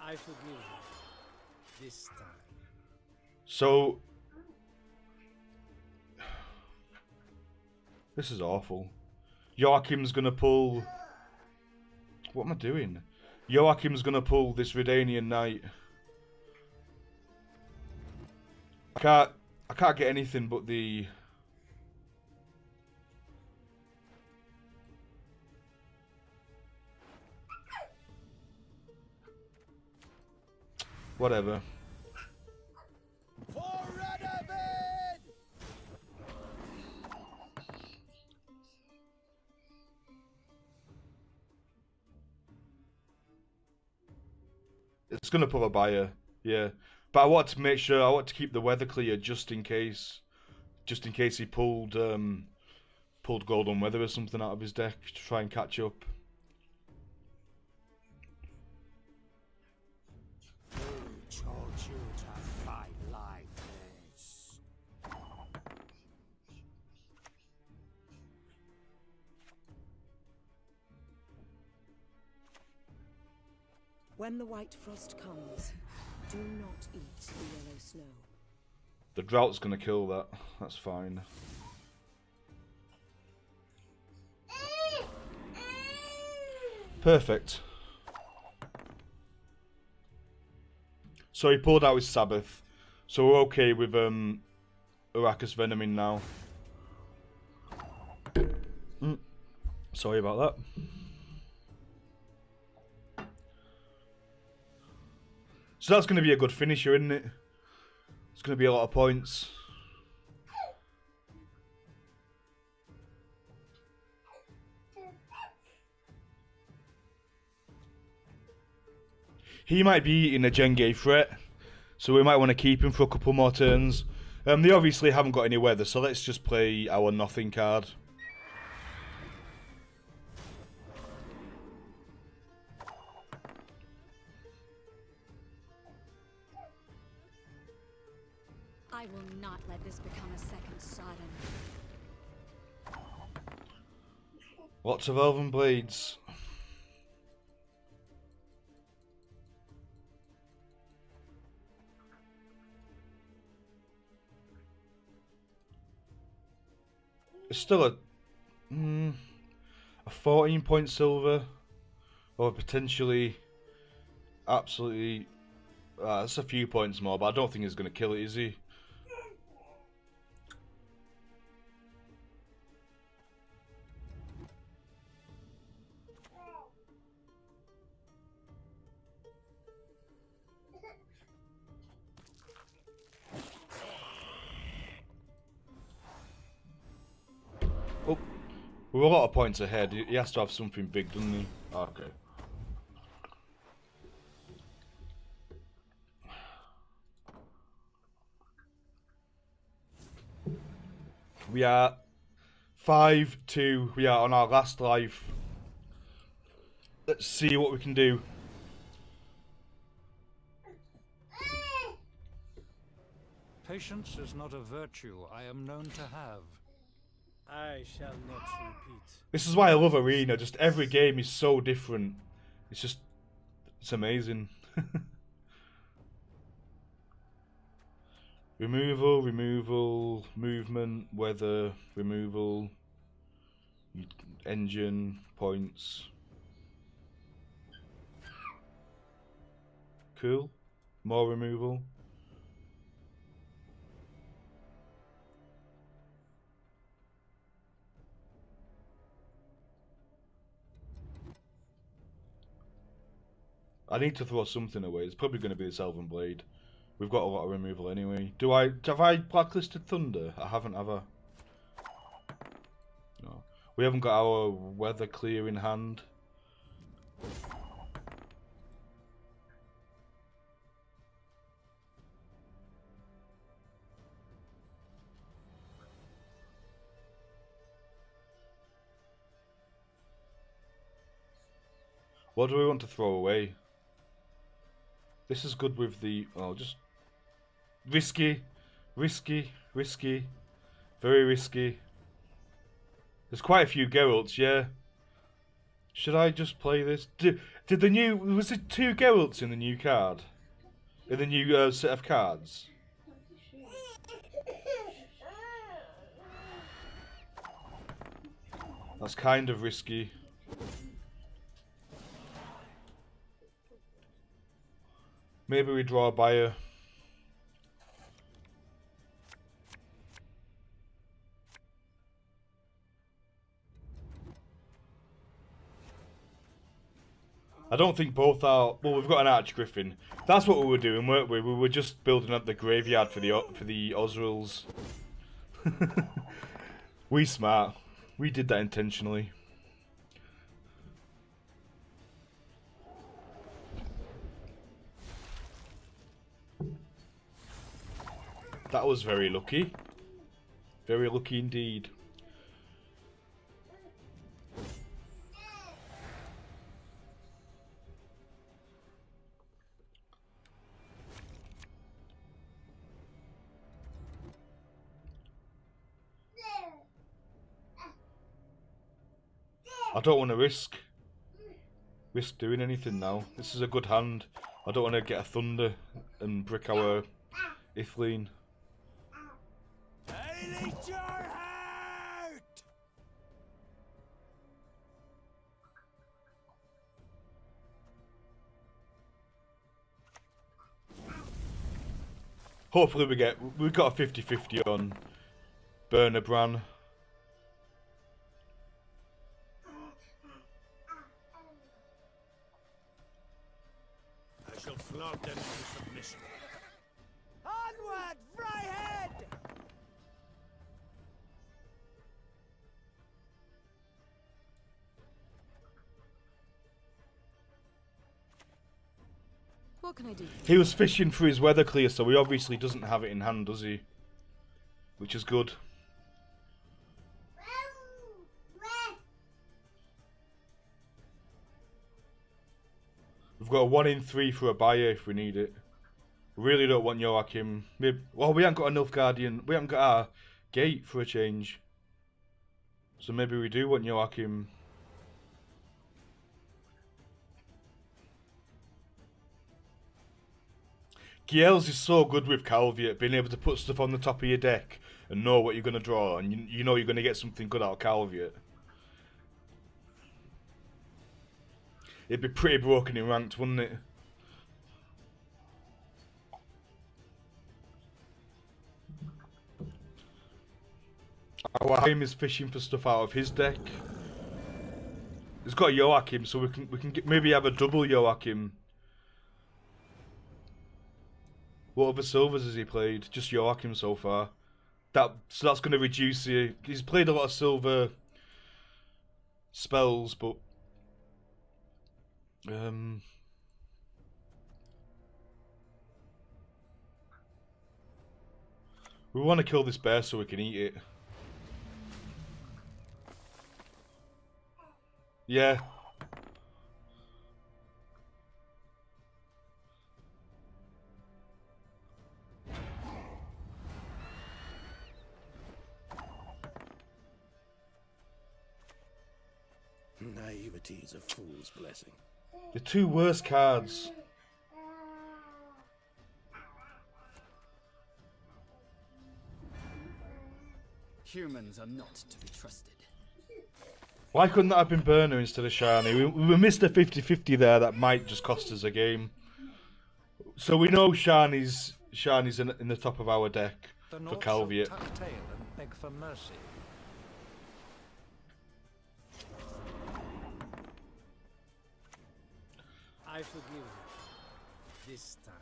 [SPEAKER 6] I forgive you. This time.
[SPEAKER 1] So this is awful. Joachim's gonna pull. What am I doing? Joachim's gonna pull this Redanian Knight. I can't get anything but the. Whatever. It's gonna pull a buyer, yeah. But I want to make sure. I want to keep the weather clear just in case he pulled Golden Weather or something out of his deck to try and catch up.
[SPEAKER 6] Who taught you to fight like this?
[SPEAKER 4] When the white frost comes, do not eat the yellow snow.
[SPEAKER 1] The drought's gonna kill that. That's fine. Perfect. So he pulled out his Sabbath. So we're okay with Arrakis Venoming now. Sorry about that. So that's going to be a good finisher, isn't it? It's going to be a lot of points. he might be eating a Jenge threat, so we might want to keep him for a couple more turns. They obviously haven't got any weather, so let's just play our nothing card.
[SPEAKER 11] I will not let this become a second Sodom.
[SPEAKER 1] Lots of Elven Blades. It's still a 14-point silver, or potentially absolutely. That's a few points more, but I don't think he's going to kill it, is he? Oh, we're a lot of points ahead. He has to have something big, doesn't he? Okay. We are 5-2. We are on our last life. Let's see what we can do.
[SPEAKER 12] Patience is not a virtue I am known to have.
[SPEAKER 2] I shall not repeat.
[SPEAKER 1] This is why I love Arena. Just every game is so different. It's amazing. Removal, removal, movement, weather, removal, engine, points. Cool. More removal. I need to throw something away. It's probably going to be this Elven Blade. We've got a lot of removal anyway. Have I blacklisted Thunder? I haven't, have I? No. We haven't got our weather clear in hand. What do we want to throw away? This is good with the... Oh, just... Risky. Risky. Risky. Very risky. There's quite a few Geralts, yeah. Should I just play this? Did the new... Was it 2 Geralts in the new card? In the new set of cards? That's kind of risky. Maybe we draw a buyer. I don't think both are... Well, we've got an Archgriffin. That's what we were doing, weren't we? We were just building up the graveyard for the Osrils. We smart. We did that intentionally. That was very lucky. Very lucky indeed. I don't want to risk doing anything now. This is a good hand. I don't want to get a Thunder and brick our Ithleen.
[SPEAKER 6] I need your heart!
[SPEAKER 1] Hopefully we've got a 50-50 on Burner Bran.
[SPEAKER 6] I shall flog them into submission.
[SPEAKER 3] Onward, Fryhead!
[SPEAKER 4] can I do?
[SPEAKER 1] He was fishing for his weather clear, so he obviously doesn't have it in hand, does he? Which is good. We've got a 1 in 3 for a buyer if we need it. We really don't want Joachim. Maybe, well, we haven't got enough Guardian. We haven't got our gate for a change. So maybe we do want Joachim. Giels is so good with Calviet, being able to put stuff on the top of your deck and know what you're going to draw, and you know you're going to get something good out of Calviet. It'd be pretty broken in ranked, wouldn't it? Our aim is fishing for stuff out of his deck. He's got Joachim, so we can maybe have a double Joachim. What other silvers has he played? Just Joachim so far. So that's going to reduce the... He's played a lot of silver spells, but... we want to kill this bear so we can eat it. Yeah.
[SPEAKER 3] Naivety is a fool's blessing.
[SPEAKER 1] The two worst cards.
[SPEAKER 10] Humans are not to be trusted.
[SPEAKER 1] Why couldn't that have been Burner instead of Shani? We missed a 50-50 there that might just cost us a game. So we know Shani's in the top of our deck
[SPEAKER 12] The
[SPEAKER 1] for
[SPEAKER 12] North
[SPEAKER 1] Calviet.
[SPEAKER 12] shall tuck tail and beg for mercy.
[SPEAKER 6] I forgive you. This time.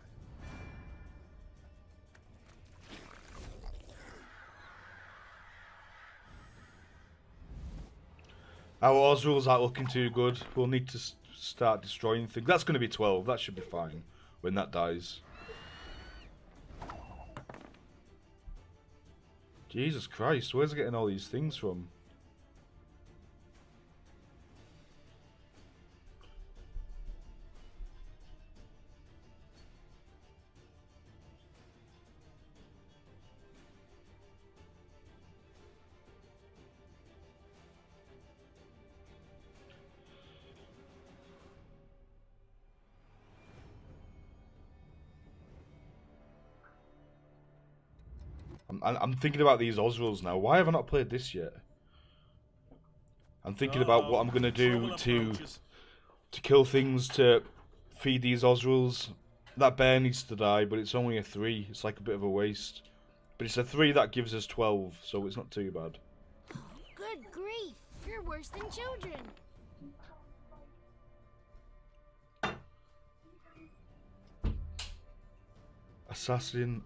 [SPEAKER 1] Our Osrul's aren't looking too good. We'll need to start destroying things. That's going to be 12. That should be fine when that dies. Jesus Christ, where's he getting all these things from? I'm thinking about these Osruls now. Why have I not played this yet? I'm thinking about what I'm going to do to kill things to feed these Osruls. That bear needs to die, but it's only a 3. It's like a bit of a waste. But it's a 3 that gives us 12, so it's not too bad.
[SPEAKER 11] Good grief! You're worse than children.
[SPEAKER 1] Assassin.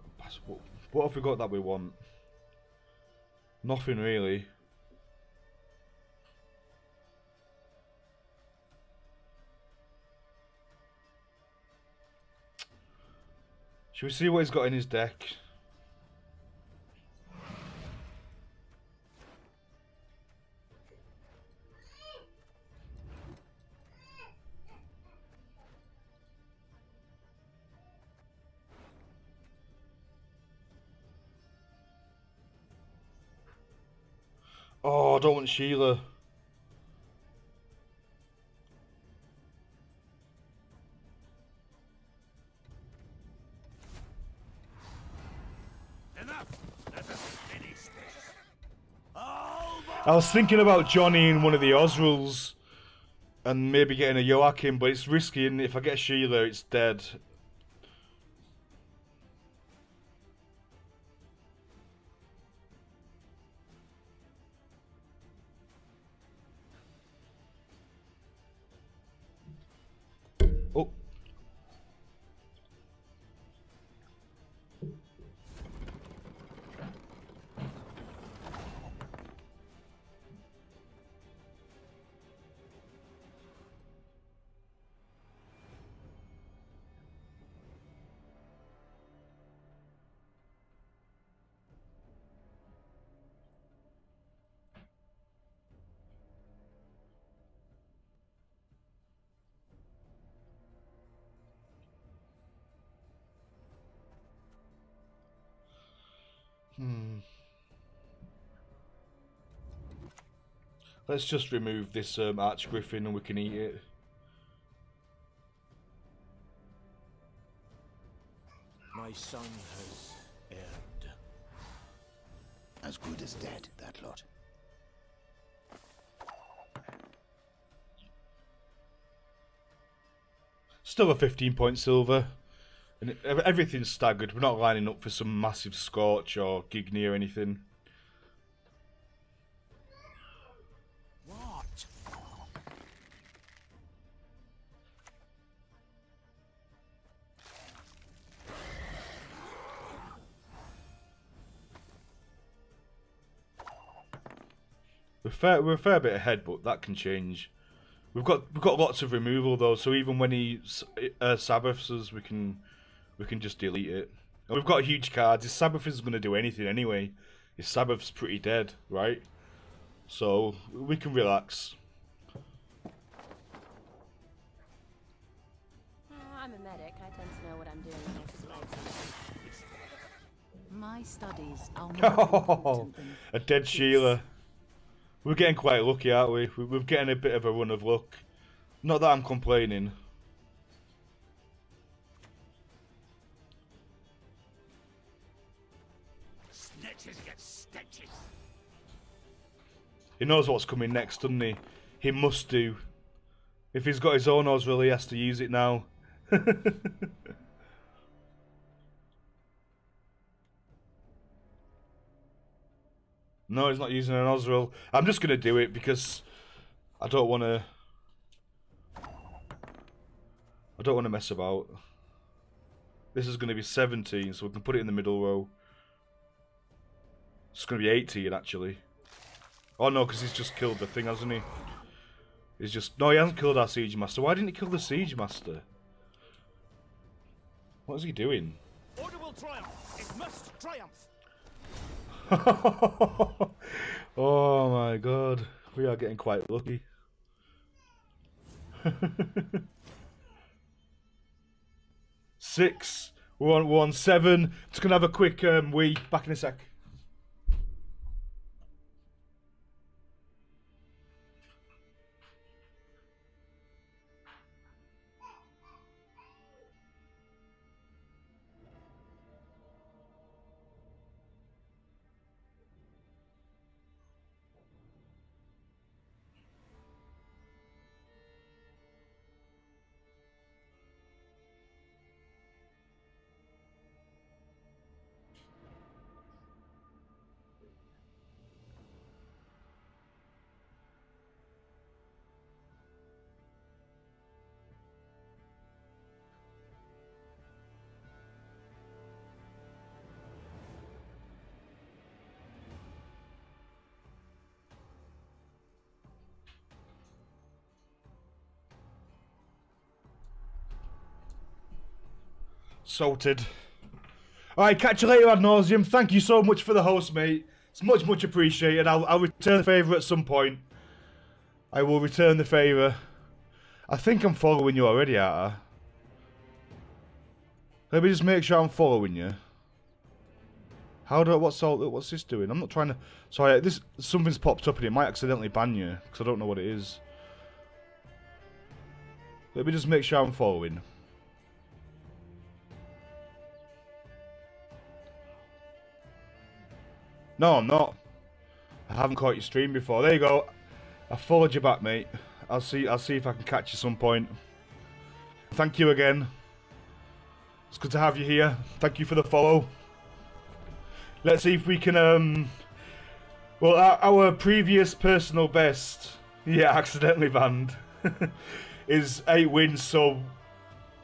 [SPEAKER 1] What have we got that we want? Nothing really. Should we see what he's got in his deck? Oh, I don't want Sheila. I was thinking about Johnny in one of the Osruls and maybe getting a Joachim, but it's risky, and if I get Sheila, it's dead. Oh. Let's just remove this Archgriffin and we can eat it.
[SPEAKER 2] My son has erred.
[SPEAKER 3] As good as dead, that lot.
[SPEAKER 1] Still a 15-point silver. And everything's staggered. We're not lining up for some massive Scorch or Gigny or anything.
[SPEAKER 3] What?
[SPEAKER 1] We're a fair bit ahead, but that can change. We've got lots of removal though, so even when he Sabbaths us, we can just delete it. And we've got huge cards. His Sabbath isn't going to do anything anyway. His Sabbath's pretty dead, right? So we can relax.
[SPEAKER 5] I'm a medic. I tend to know what I'm doing when I prescribe something.
[SPEAKER 11] My studies are more important than
[SPEAKER 1] A dead Sheila. We're getting quite lucky, aren't we? We're getting a bit of a run of luck. Not that I'm complaining.
[SPEAKER 6] Snitches get stitches.
[SPEAKER 1] He knows what's coming next, doesn't he? He must do. If he's got his own Osrill, he has to use it now. No, he's not using an Osrill. I'm just going to do it because I don't want to... I don't want to mess about. This is going to be 17, so we can put it in the middle row. It's going to be 18, actually. Oh, no, because he's just killed the thing, hasn't he? He's just... No, he hasn't killed our Siege Master. Why didn't he kill the Siege Master? What is he doing?
[SPEAKER 6] Order will triumph. It must triumph.
[SPEAKER 1] Oh my god, we are getting quite lucky. 6, we're on 7. Just gonna have a quick wee. Back in a sec. Salted. Alright, catch you later ad nauseum. Thank you so much for the host, mate. It's much appreciated. I'll return the favour at some point. I will return the favour. I think I'm following you already, aren't I? Let me just make sure I'm following you. How do I, what's this doing? I'm not trying to... Sorry, something's popped up and it might accidentally ban you, because I don't know what it is. Let me just make sure I'm following. No, I'm not. I haven't caught your stream before. There you go. I followed you back, mate. I'll see if I can catch you some point. Thank you again. It's good to have you here. Thank you for the follow. Let's see if we can well, our previous personal best, yeah, accidentally banned, is 8 wins, so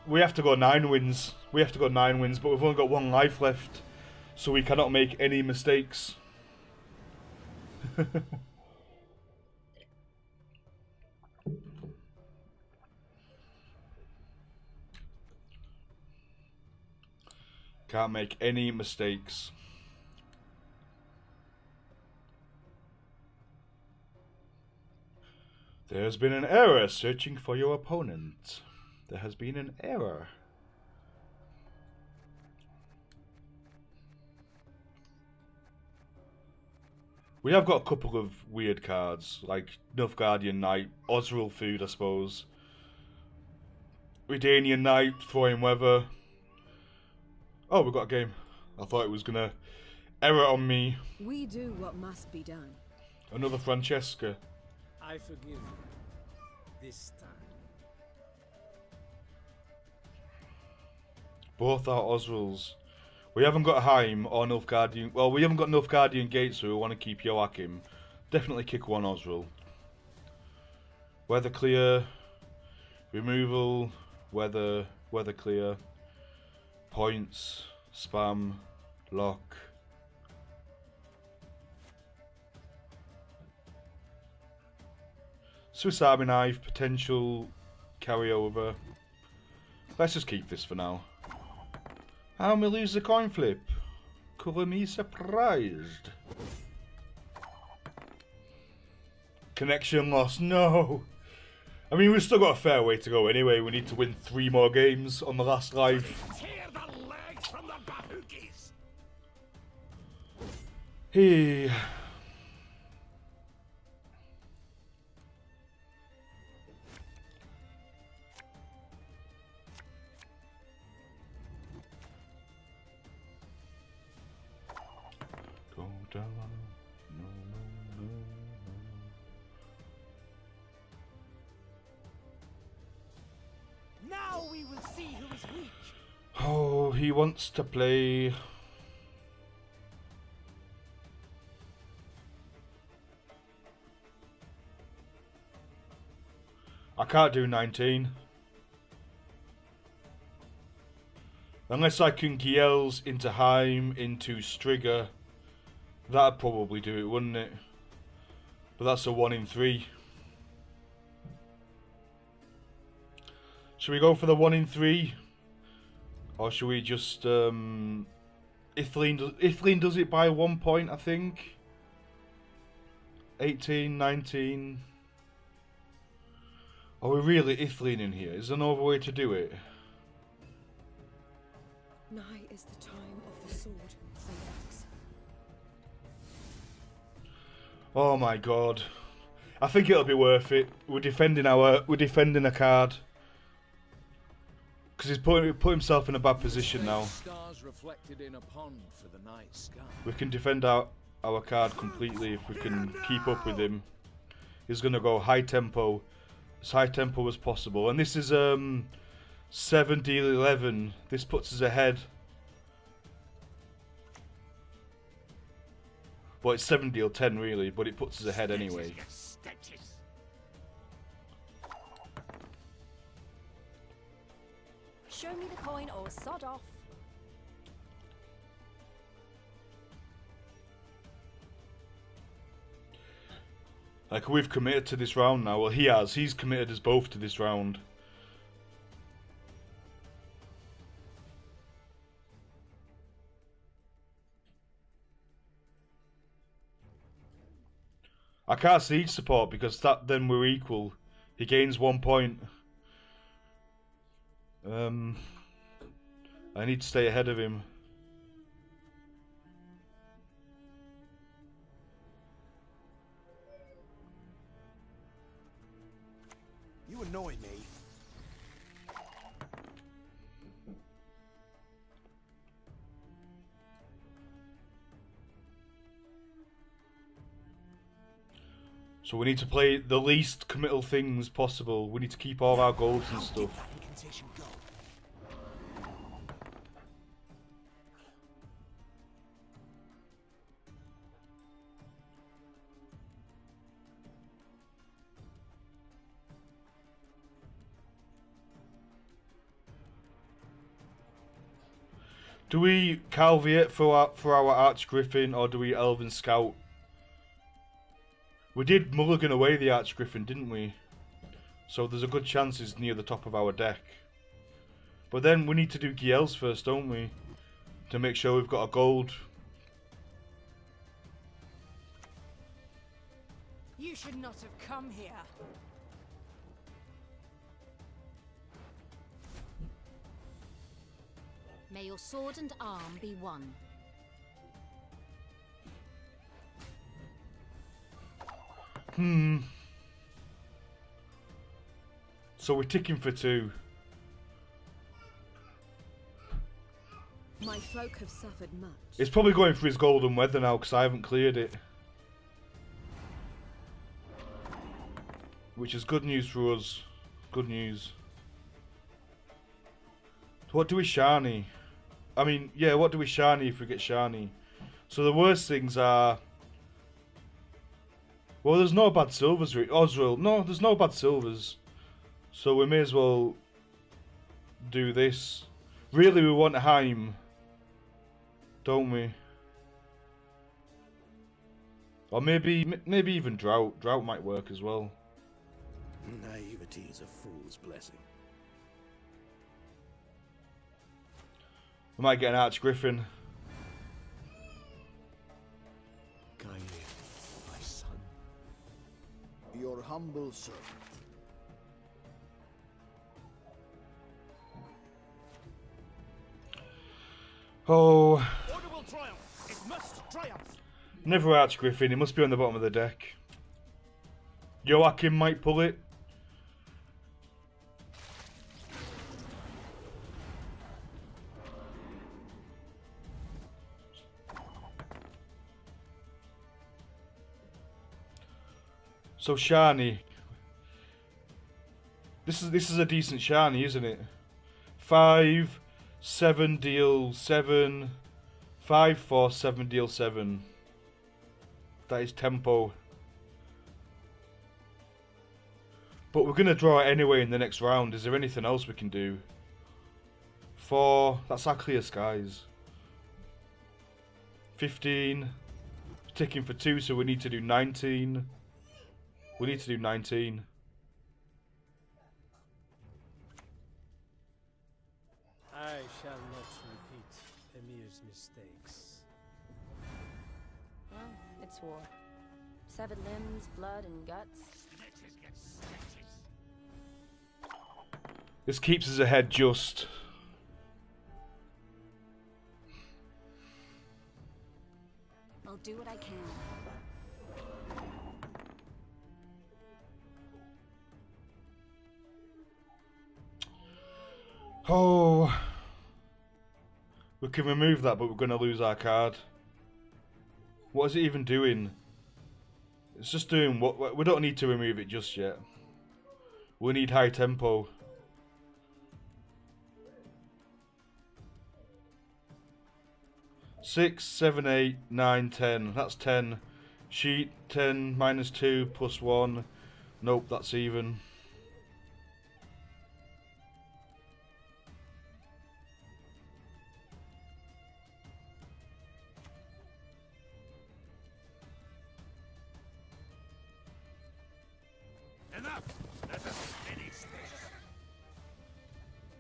[SPEAKER 1] we have to go 9 wins. We have to go 9 wins, but we've only got 1 life left, so we cannot make any mistakes. Can't make any mistakes. There has been an error searching for your opponent. There has been an error. We have got a couple of weird cards, like Nilfgaardian Knight, Osriel Food, I suppose. Redanian Knight, Throwing Weather. Oh, we've got a game. I thought it was gonna error on me.
[SPEAKER 4] We do what must be done.
[SPEAKER 1] Another Francesca.
[SPEAKER 6] I forgive you. This time.
[SPEAKER 1] Both are Osriels. We haven't got Heim or Nilfgaardian. Well, we haven't got Nilfgaardian Gate, so we want to keep Joachim. Definitely kick one Osriel. Weather clear. Removal. Weather clear. Points. Spam. Lock. Swiss Army Knife. Potential carryover. Let's just keep this for now. How we lose the coin flip? Colour me surprised. Connection lost. No. I mean, we've still got a fair way to go anyway. We need to win 3 more games on the last live.
[SPEAKER 6] Tear the legs from the Bahukis.
[SPEAKER 1] Hey. Go down. No, no, no, no.
[SPEAKER 6] Now we will see who is weak.
[SPEAKER 1] Oh, he wants to play. I can't do 19. Unless I can Giels into Heim, into Strigger. That'd probably do it, wouldn't it? But that's a 1 in 3. Should we go for the 1 in 3? Or should we just... Ithleen does it by 1 point, I think. 18, 19... Are we really Ithleen in here? Is there no other way to do it?
[SPEAKER 4] Nigh is the time of the sword, Saint.
[SPEAKER 1] Oh my god. I think it'll be worth it. We're defending a card. Because he's put himself in a bad position now.
[SPEAKER 9] Stars reflected in a pond for the night sky.
[SPEAKER 1] We can defend our card completely if we can keep up with him. He's gonna go high tempo. As high tempo as possible. And this is 7 deal 11. This puts us ahead. Well, it's 7 deal 10 really, but it puts us ahead anyway.
[SPEAKER 5] Show me the coin or sod off.
[SPEAKER 1] Like, we've committed to this round now. Well, he has. He's committed us both to this round. I can't siege support because then we're equal. He gains 1 point. I need to stay ahead of him.
[SPEAKER 3] You annoy me.
[SPEAKER 1] So we need to play the least committal things possible. We need to keep all our goals and stuff. Do we Calviate for our Archgriffin or do we Elven Scout? We did mulligan away the Archgriffin, didn't we? So there's a good chance it's near the top of our deck. But then we need to do Giels first, don't we? To make sure we've got a gold.
[SPEAKER 11] You should not have come here.
[SPEAKER 5] May your sword and arm be one.
[SPEAKER 1] So we're ticking for 2.
[SPEAKER 4] My folk have suffered much.
[SPEAKER 1] It's probably going for his golden weather now because I haven't cleared it. Which is good news for us. Good news. What do we shiny? I mean, yeah, what do we shiny if we get shiny? So the worst things are... Well, there's no bad silvers. Oswald. No, there's no bad silvers. So we may as well do this. Really, we want Heim. Don't we? Or maybe even Drought. Drought might work as well.
[SPEAKER 6] Naivety is a fool's blessing.
[SPEAKER 1] We might get an Archgriffin.
[SPEAKER 6] Kair, my son.
[SPEAKER 3] Your humble servant.
[SPEAKER 1] Oh.
[SPEAKER 7] Order will triumph. It must triumph.
[SPEAKER 1] Never Archgriffin. It must be on the bottom of the deck. Joachim might pull it. So Shani. This is a decent Shani, isn't it? 5, 7 deal 7. 5, 4, 7 deal 7. That is tempo. But we're going to draw it anyway in the next round. Is there anything else we can do? 4. That's our clear skies. 15. Ticking for 2, so we need to do 19. We need to do 19.
[SPEAKER 2] I shall not repeat Emir's mistakes.
[SPEAKER 5] Well, it's war. Severed limbs, blood, and guts.
[SPEAKER 1] This keeps us ahead just.
[SPEAKER 11] I'll do what I can.
[SPEAKER 1] Oh, we can remove that, but we're going to lose our card. What is it even doing? It's just doing what we don't need to remove it just yet. We need high tempo. Six, 7, 8, 9, 10. That's 10. Sheet 10 minus 2 plus 1. Nope, that's even.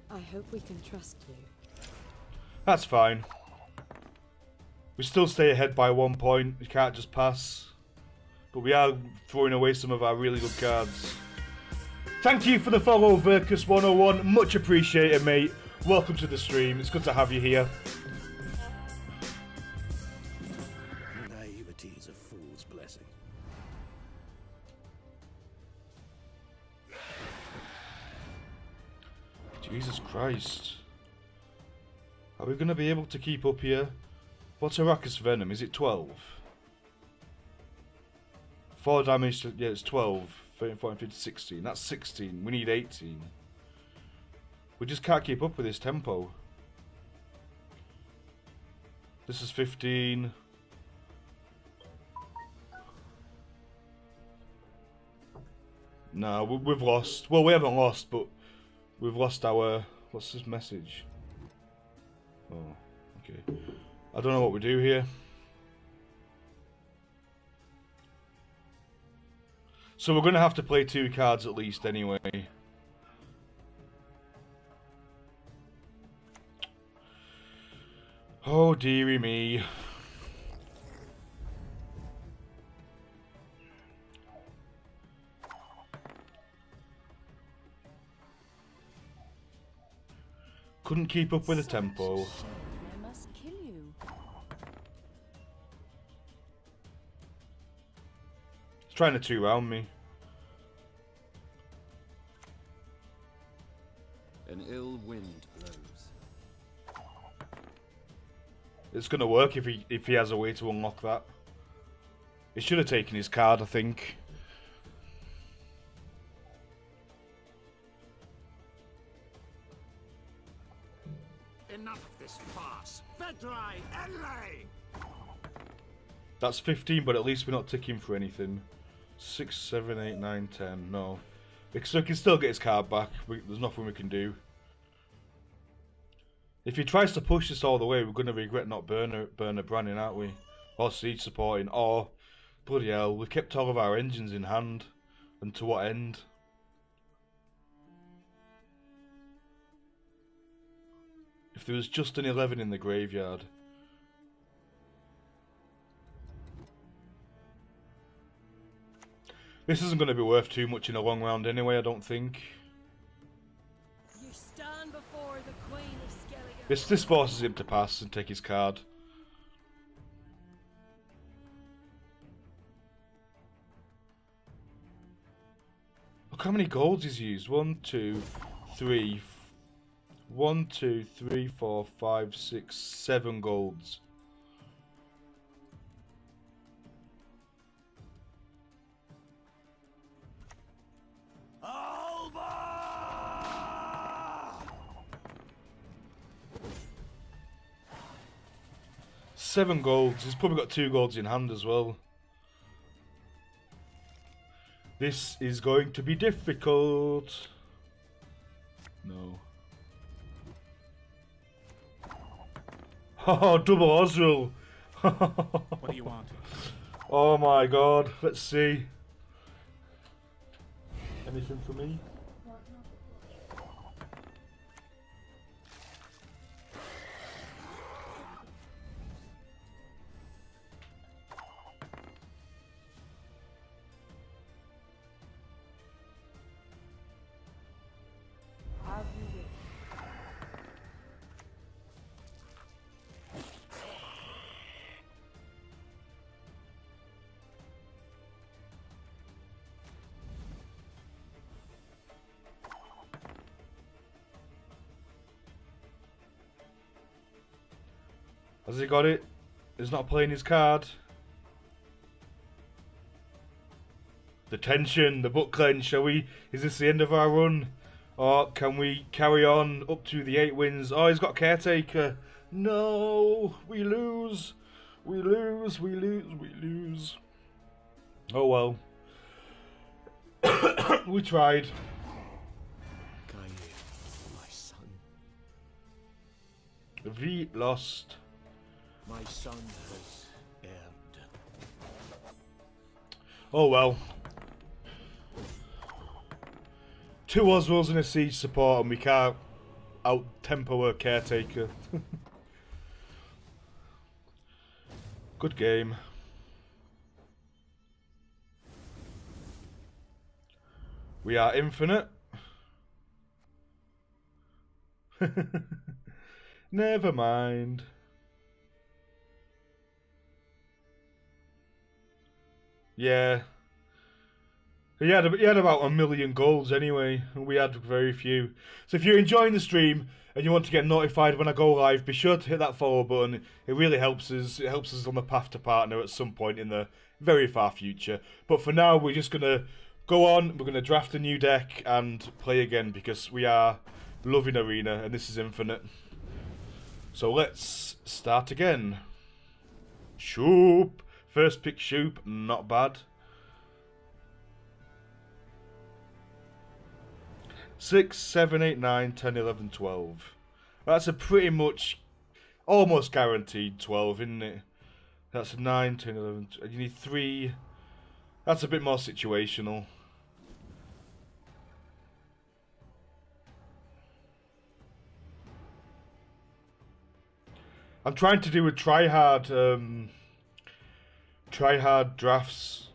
[SPEAKER 4] I hope we can trust you.
[SPEAKER 1] That's fine. We still stay ahead by 1 point. You can't just pass. But we are throwing away some of our really good cards. Thank you for the follow, Verkus101. Much appreciated, mate. Welcome to the stream. It's good to have you here.
[SPEAKER 6] Naivety is a fool's blessing.
[SPEAKER 1] Jesus Christ. Are we going to be able to keep up here? What's Arrakis Venom? Is it 12? 4 damage to... Yeah, it's 12. 13, 14, 15, 16. That's 16. We need 18. We just can't keep up with this tempo. This is 15. No, we've lost. Well, we haven't lost, but we've lost our... What's this message? Oh, okay. I don't know what we do here. So we're going to have to play 2 cards at least anyway. Oh, dearie me. Couldn't keep up with the tempo.
[SPEAKER 5] I must kill you.
[SPEAKER 1] Let's trying to two-round me.
[SPEAKER 10] An ill wind blows.
[SPEAKER 1] It's gonna work if he has a way to unlock that. He should have taken his card, I think.
[SPEAKER 6] Enough of this farce. Vedrai, Enlay!
[SPEAKER 1] That's 15, but at least we're not ticking for anything. 6, 7, 8, 9, 10. No. So he can still get his card back. There's nothing we can do. If he tries to push this all the way, we're going to regret not Burner Branning, aren't we? Or Siege supporting. Or, bloody hell, we've kept all of our engines in hand. And to what end? If there was just an 11 in the graveyard. This isn't going to be worth too much in a long round anyway, I don't think.
[SPEAKER 13] You stand before the Queen of Skellige.
[SPEAKER 1] This forces him to pass and take his card. Look how many golds he's used. 1, 2, 3. 1, 2, 3, 4, 5, 6, 7 golds. Seven golds. He's probably got 2 golds in hand as well. This is going to be difficult. No. Oh, double Oswald.
[SPEAKER 14] What do you want?
[SPEAKER 1] Oh my god. Let's see. Anything for me? Has he got it? He's not playing his card. The tension, the book clench, shall we? Is this the end of our run? Or can we carry on up to the 8 wins? Oh, he's got Caretaker. No, we lose. We lose, we lose, we lose. Oh well. We tried.
[SPEAKER 2] Gaia, my son.
[SPEAKER 1] We lost.
[SPEAKER 2] My son has erred.
[SPEAKER 1] Oh well. 2 Oswalds and a Siege support, and we can't out-tempo a Caretaker. Good game. We are infinite. Never mind. Yeah. He had about 1 million goals anyway, and we had very few. So if you're enjoying the stream and you want to get notified when I go live, be sure to hit that follow button. It really helps us. It helps us on the path to partner at some point in the very far future. But for now, we're just going to go on. We're going to draft a new deck and play again because we are loving Arena and this is infinite. So let's start again. Shoop. First pick Shoop, not bad. 6, 7, 8, 9, 10, 11, 12. That's a pretty much almost guaranteed 12, isn't it? That's 9, 10, 11, 12. You need 3. That's a bit more situational. I'm trying to do a try-hard drafts.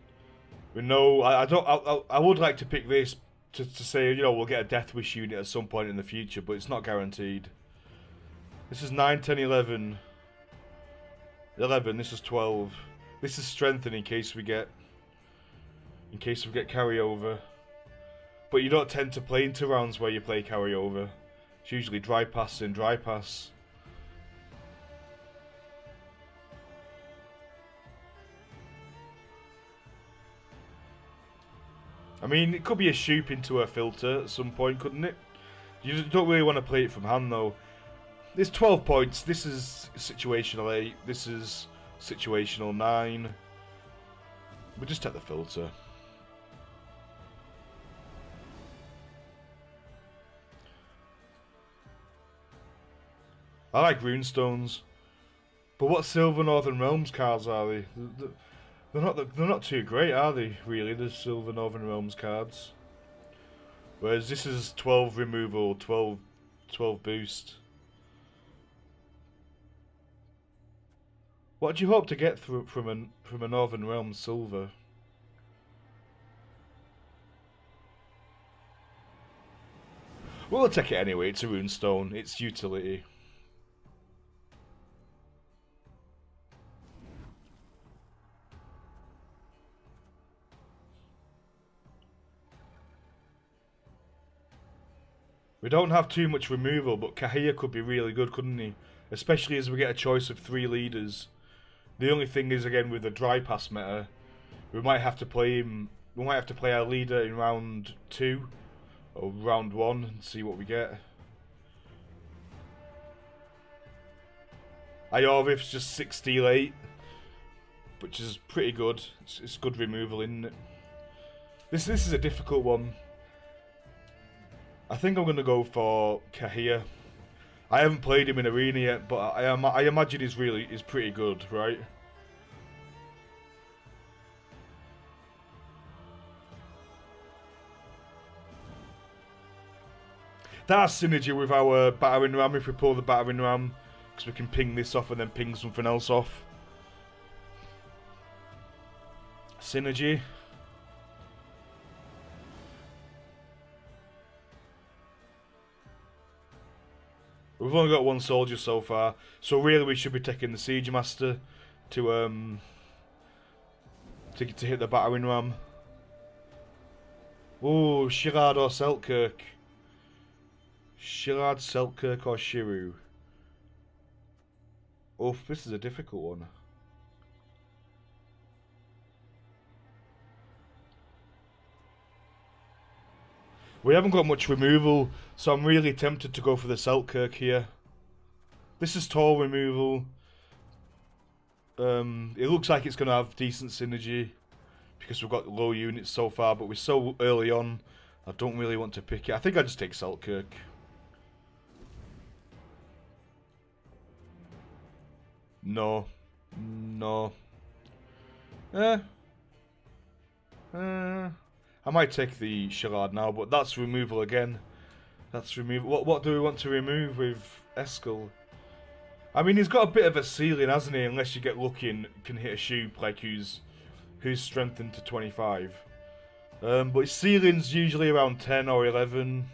[SPEAKER 1] But no, I would like to pick this to say, you know, we'll get a Death Wish unit at some point in the future, but it's not guaranteed. This is 9, 10, 11. 11, this is 12. This is strengthen in case we get in case we get carryover. But you don't tend to play into rounds where you play carryover. It's usually dry pass and dry pass. I mean, it could be a shoop into a filter at some point, couldn't it? You don't really want to play it from hand, though. There's 12 points. This is situational 8. This is situational 9. We'll just take the filter. I like runestones. But what Silver Northern Realms cards are they? They're not too great, are they, really, the Silver Northern Realms cards? Whereas this is 12 removal, 12 boost. What do you hope to get from a Northern Realms Silver? We'll take it anyway, it's a runestone, it's utility. We don't have too much removal, but Kahir could be really good, couldn't he? Especially as we get a choice of 3 leaders. The only thing is, again, with the dry pass meta, we might have to play him. We might have to play our leader in round 2 or round 1 and see what we get. Iorvith's just 6 steal 8, which is pretty good. It's good removal, isn't it? This is a difficult one. I think I'm going to go for Kahir. I haven't played him in Arena yet, but I imagine he's pretty good, right? That's synergy with our battering ram if we pull the battering ram, because we can ping this off and then ping something else off. Synergy. We've only got 1 soldier so far, so really we should be taking the Siege Master to hit the battering ram. Ooh, Shirad or Selkirk. Shirad, Selkirk or Shiru. Oh, this is a difficult one. We haven't got much removal, so I'm really tempted to go for the Selkirk here. This is tall removal. It looks like it's going to have decent synergy because we've got low units so far, but we're so early on, I don't really want to pick it. I think I'll just take Selkirk. No. No. I might take the Shirad now, but that's removal again. That's removal. What do we want to remove with Eskel? I mean, he's got a bit of a ceiling, hasn't he? Unless you get lucky and can hit a shoop like who's strengthened to 25. But his ceiling's usually around 10 or 11,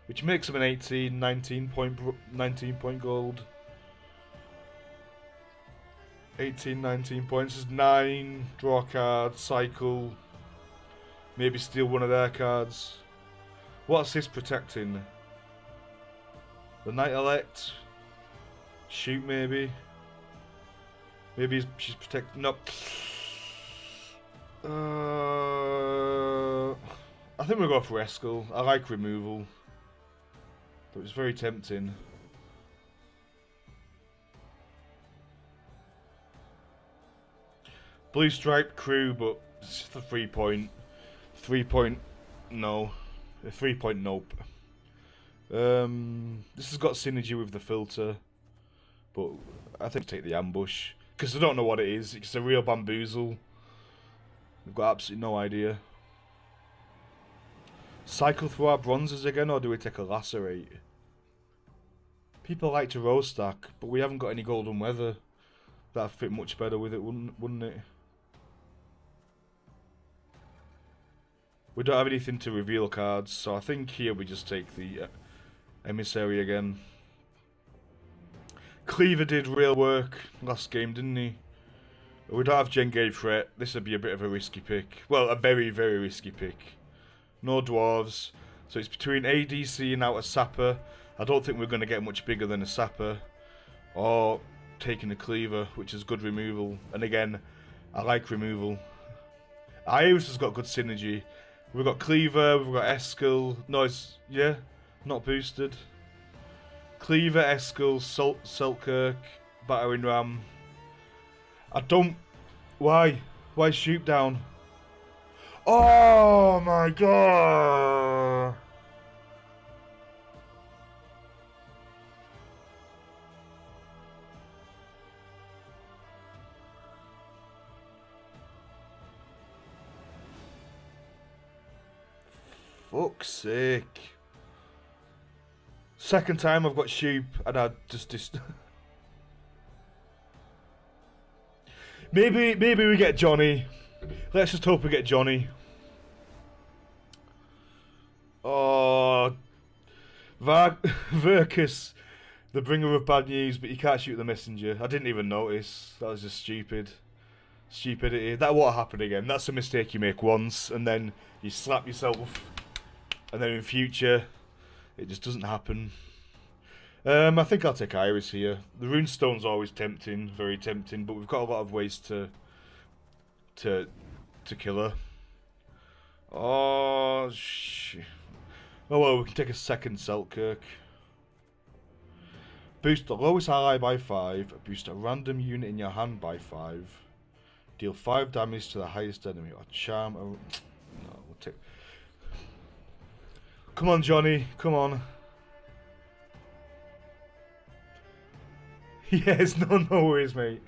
[SPEAKER 1] which makes him an 18, 19 point gold. 18, 19 points is 9. Draw a card, cycle. Maybe steal one of their cards. What's this protecting? The Knight Elect. Shoot, maybe. Maybe she's protecting. No. I think we'll go for Eskel. I like removal. But it's very tempting. Blue Stripe Crew, but it's the 3 point. 3 point. No. A 3 point nope. This has got synergy with the filter. But I think take the ambush. Because I don't know what it is. It's a real bamboozle. We've got absolutely no idea. Cycle through our bronzes again, or do we take a lacerate? People like to row stack, but we haven't got any golden weather. That'd fit much better with it, wouldn't it? We don't have anything to reveal cards, so I think here we just take the emissary again. Cleaver did real work last game, didn't he? We don't have Jengay threat. This would be a bit of a risky pick. Well, a very, very risky pick. No dwarves. So it's between ADC and out a sapper. I don't think we're going to get much bigger than a sapper. Or taking a cleaver, which is good removal. And again, I like removal. Iris has got good synergy. We've got cleaver, we've got Eskel. No, it's, yeah, not boosted. Cleaver, Eskel, Selkirk, Battering Ram. I don't... Why? Why shoot down? Oh my god! Fuck's sake. Second time I've got Shoop and I just maybe we get Johnny. Let's just hope we get Johnny. Oh, Verkus, the bringer of bad news, but you can't shoot the messenger. I didn't even notice. That was just stupid. Stupidity. That won't happen again. That's a mistake you make once, and then you slap yourself. And then in future, it just doesn't happen. I think I'll take Iris here. The Runestone's always tempting, very tempting, but we've got a lot of ways to kill her. Oh, oh well, we can take a second Selkirk. Boost the lowest ally by 5. Boost a random unit in your hand by 5. Deal 5 damage to the highest enemy. Or charm. No, we'll take. Come on, Johnny. Come on. Yes, no worries, mate.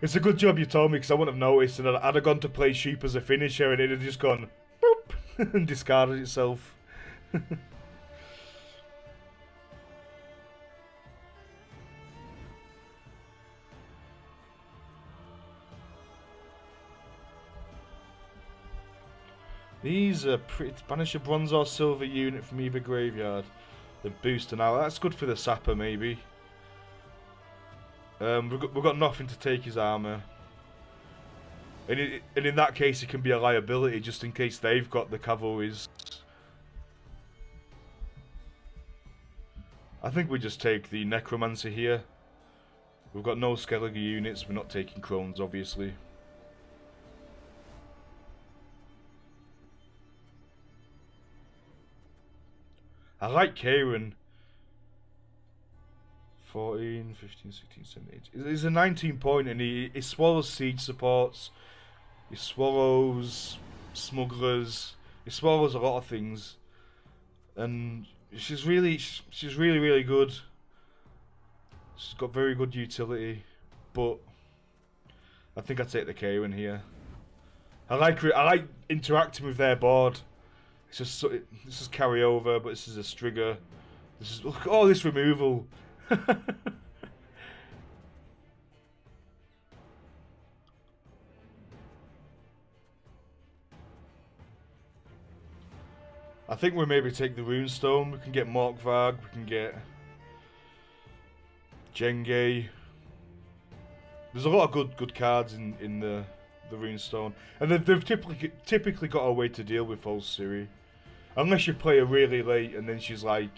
[SPEAKER 1] It's a good job you told me, because I wouldn't have noticed, and I'd have gone to play Sheep as a finisher, and it'd have just gone boop and discarded itself. These are pretty. Banish a bronze or silver unit from either graveyard. Then boost an ally. That's good for the sapper, maybe. We've got nothing to take his armor. And in that case, it can be a liability just in case they've got the cavalries. I think we just take the Necromancer here. We've got no Skellige units. We're not taking Crones, obviously. I like Kieran. 14, 15, 16, 17, 18. He's a 19 point and he swallows siege supports. He swallows smugglers. He swallows a lot of things. And she's really good. She's got very good utility. But I think I take the Kieran here. I like interacting with their board. It's just this is carryover, but this is a Strigger. This is oh, this removal. I think we maybe take the Runestone. We can get Morkvarg. We can get Jengay. There's a lot of good cards in the Runestone, and they've typically got a way to deal with False Ciri. Unless you play her really late and then she's like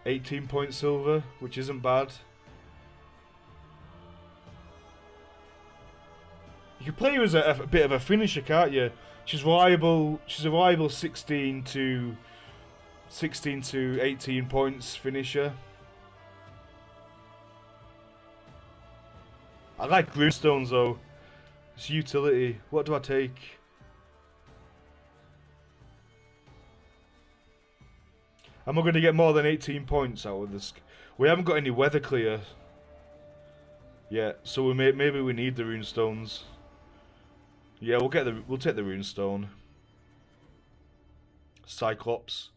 [SPEAKER 1] 18 point silver, which isn't bad. You can play her as a bit of a finisher, can't you? She's reliable. She's a reliable 16 to 18 points finisher. I like Runestones though. It's utility. What do I take? Am I going to get more than 18 points out of this? We haven't got any weather clear yet, so maybe we need the Runestones. Yeah, we'll take the Runestone. Cyclops.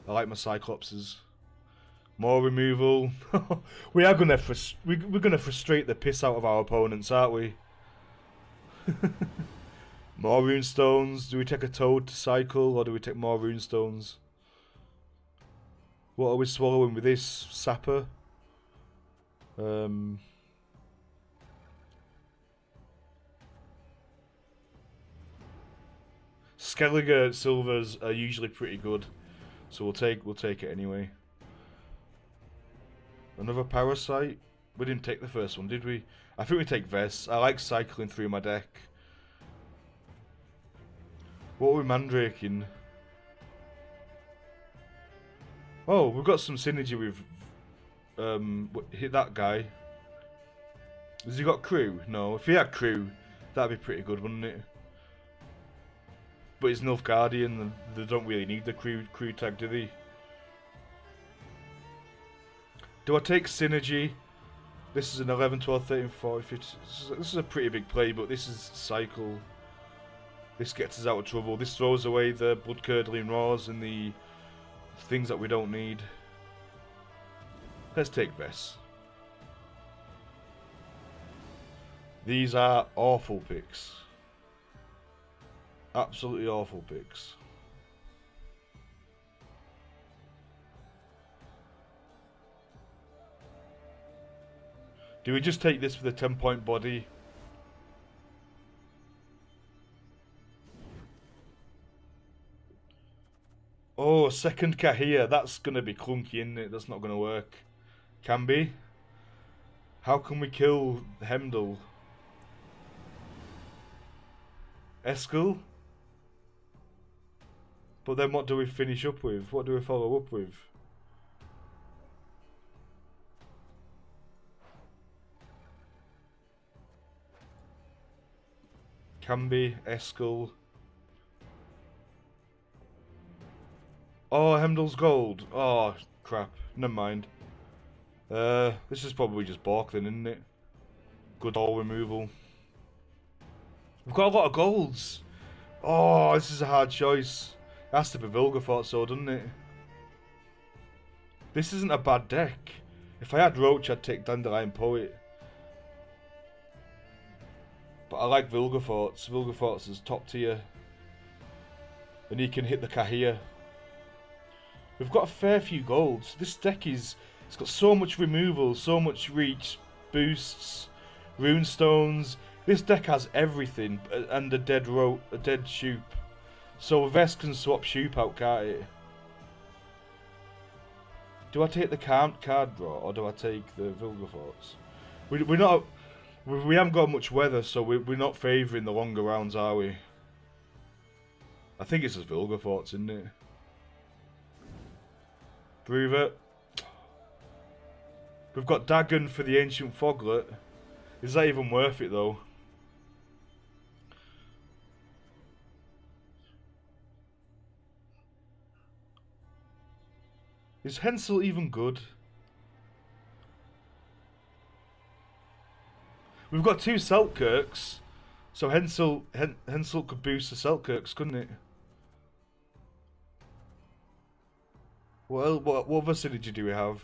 [SPEAKER 1] I like my Cyclopses. More removal. We're gonna frustrate the piss out of our opponents, aren't we? More Runestones. Do we take a Toad to cycle, or do we take more Runestones? What are we swallowing with this? Sapper? Skellige silvers are usually pretty good, so we'll take it anyway. Another parasite. We didn't take the first one, did we? I think we take Vess. I like cycling through my deck. What are we mandraking? Oh, we've got some synergy with hit that guy. Has he got crew? No. If he had crew, that'd be pretty good, wouldn't it? But it's Nilfgaardian, and they don't really need the crew tag, do they? Do I take synergy? This is an 11, 12, 13, 14, 15. This is a pretty big play, but this is cycle. This gets us out of trouble. This throws away the blood-curdling roars and the things that we don't need. Let's take Vess. These are awful picks. Absolutely awful picks. Do we just take this for the 10-point body? Oh, second Kahir. That's going to be clunky, isn't it? That's not going to work. Can be. How can we kill Heimdall? Eskel? But then what do we finish up with? What do we follow up with? Camby, Eskel. Oh, Heimdall's gold. Oh, crap. Never mind. This is probably just Bork then, isn't it? Good all removal. We've got a lot of golds. Oh, this is a hard choice. It has to be Vilgefortz, so doesn't it? This isn't a bad deck. If I had Roach, I'd take Dandelion Poet. But I like Vilgefortz. Vilgefortz is top tier. And he can hit the Kahir. We've got a fair few golds. This deck is... It's got so much removal, so much reach, boosts, runestones. This deck has everything and a dead Shoop. So Vess can swap Shoop out, can't it? Do I take the card draw or do I take the Vilgefortz? We haven't got much weather, so we're not favouring the longer rounds, are we? I think it's just Vilgefortz, isn't it? Prove it. We've got Dagon for the Ancient Foglet. Is that even worth it, though? Is Hensel even good? We've got two Selkirks, so Hensel could boost the Selkirks, couldn't it? What other synergy do we have?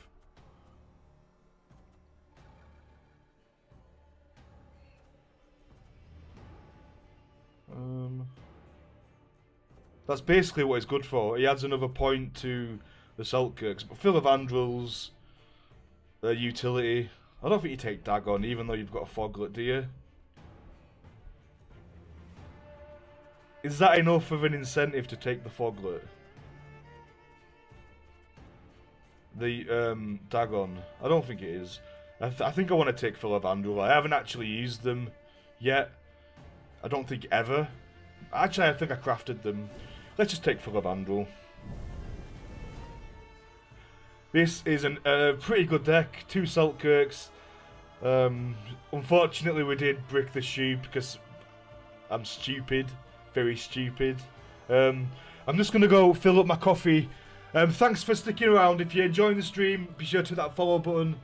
[SPEAKER 1] That's basically what it's good for. He adds another point to the Selkirks. But Filavandrel's utility. I don't think you take Dagon, even though you've got a Foglet, do you? Is that enough of an incentive to take the Foglet? The Dagon. I don't think it is. I think I want to take Filavandrel. I haven't actually used them yet. I don't think ever. Actually, I think I crafted them. Let's just take Filavandrel. This is a pretty good deck. Two Selkirks. Unfortunately, we did brick the Shoop because I'm stupid. Very stupid. I'm just going to go fill up my coffee. Thanks for sticking around. If you're enjoying the stream, be sure to hit that follow button.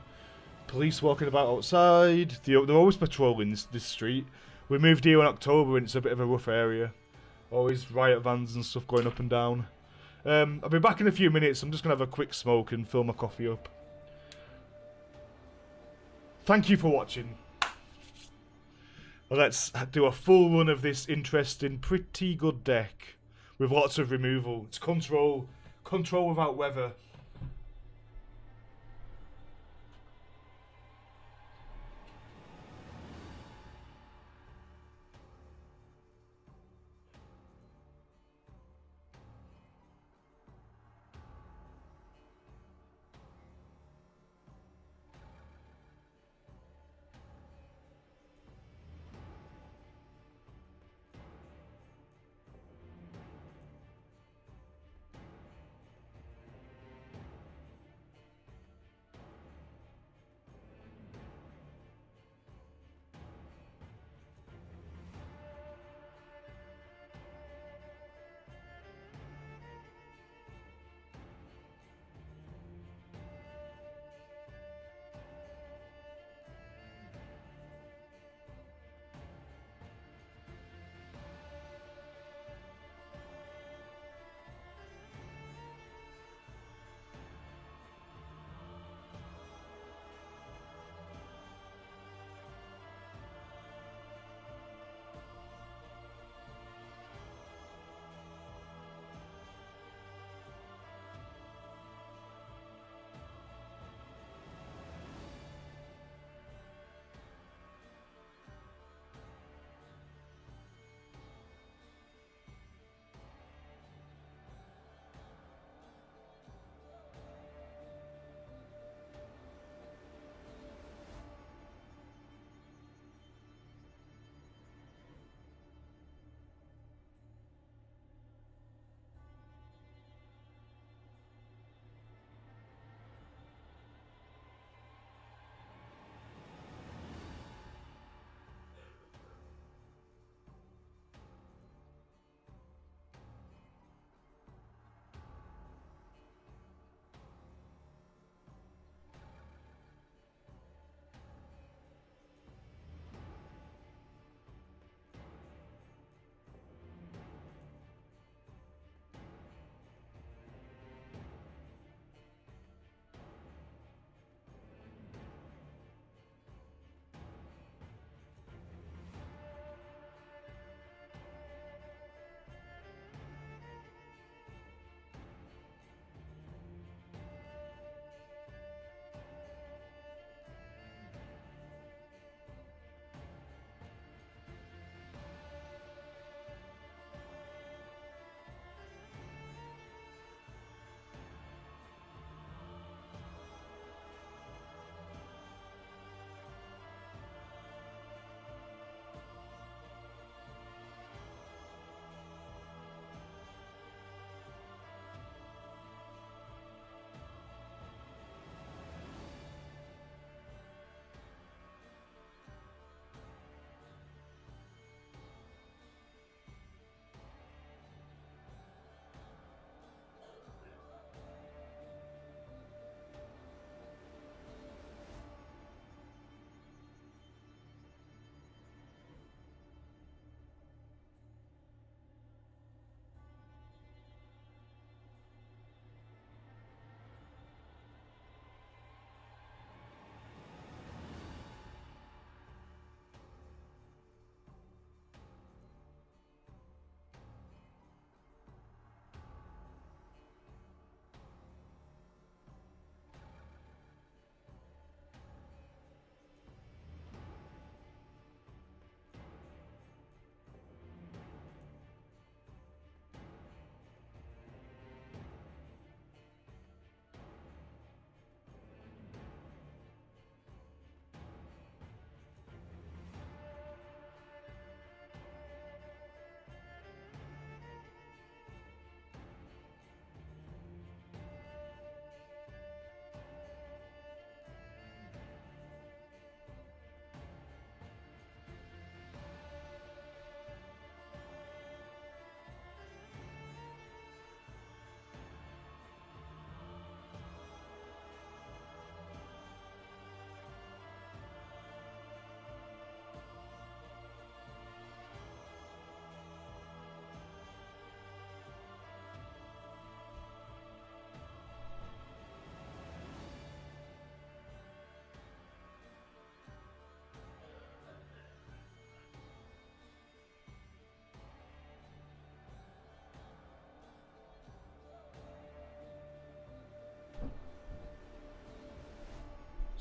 [SPEAKER 1] Police walking about outside. They're always patrolling this street. We moved here in October and it's a bit of a rough area. Always riot vans and stuff going up and down. I'll be back in a few minutes. I'm just going to have a quick smoke and fill my coffee up. Thank you for watching. Let's do a full run of this interesting, pretty good deck. With lots of removal. It's control. Control without weather.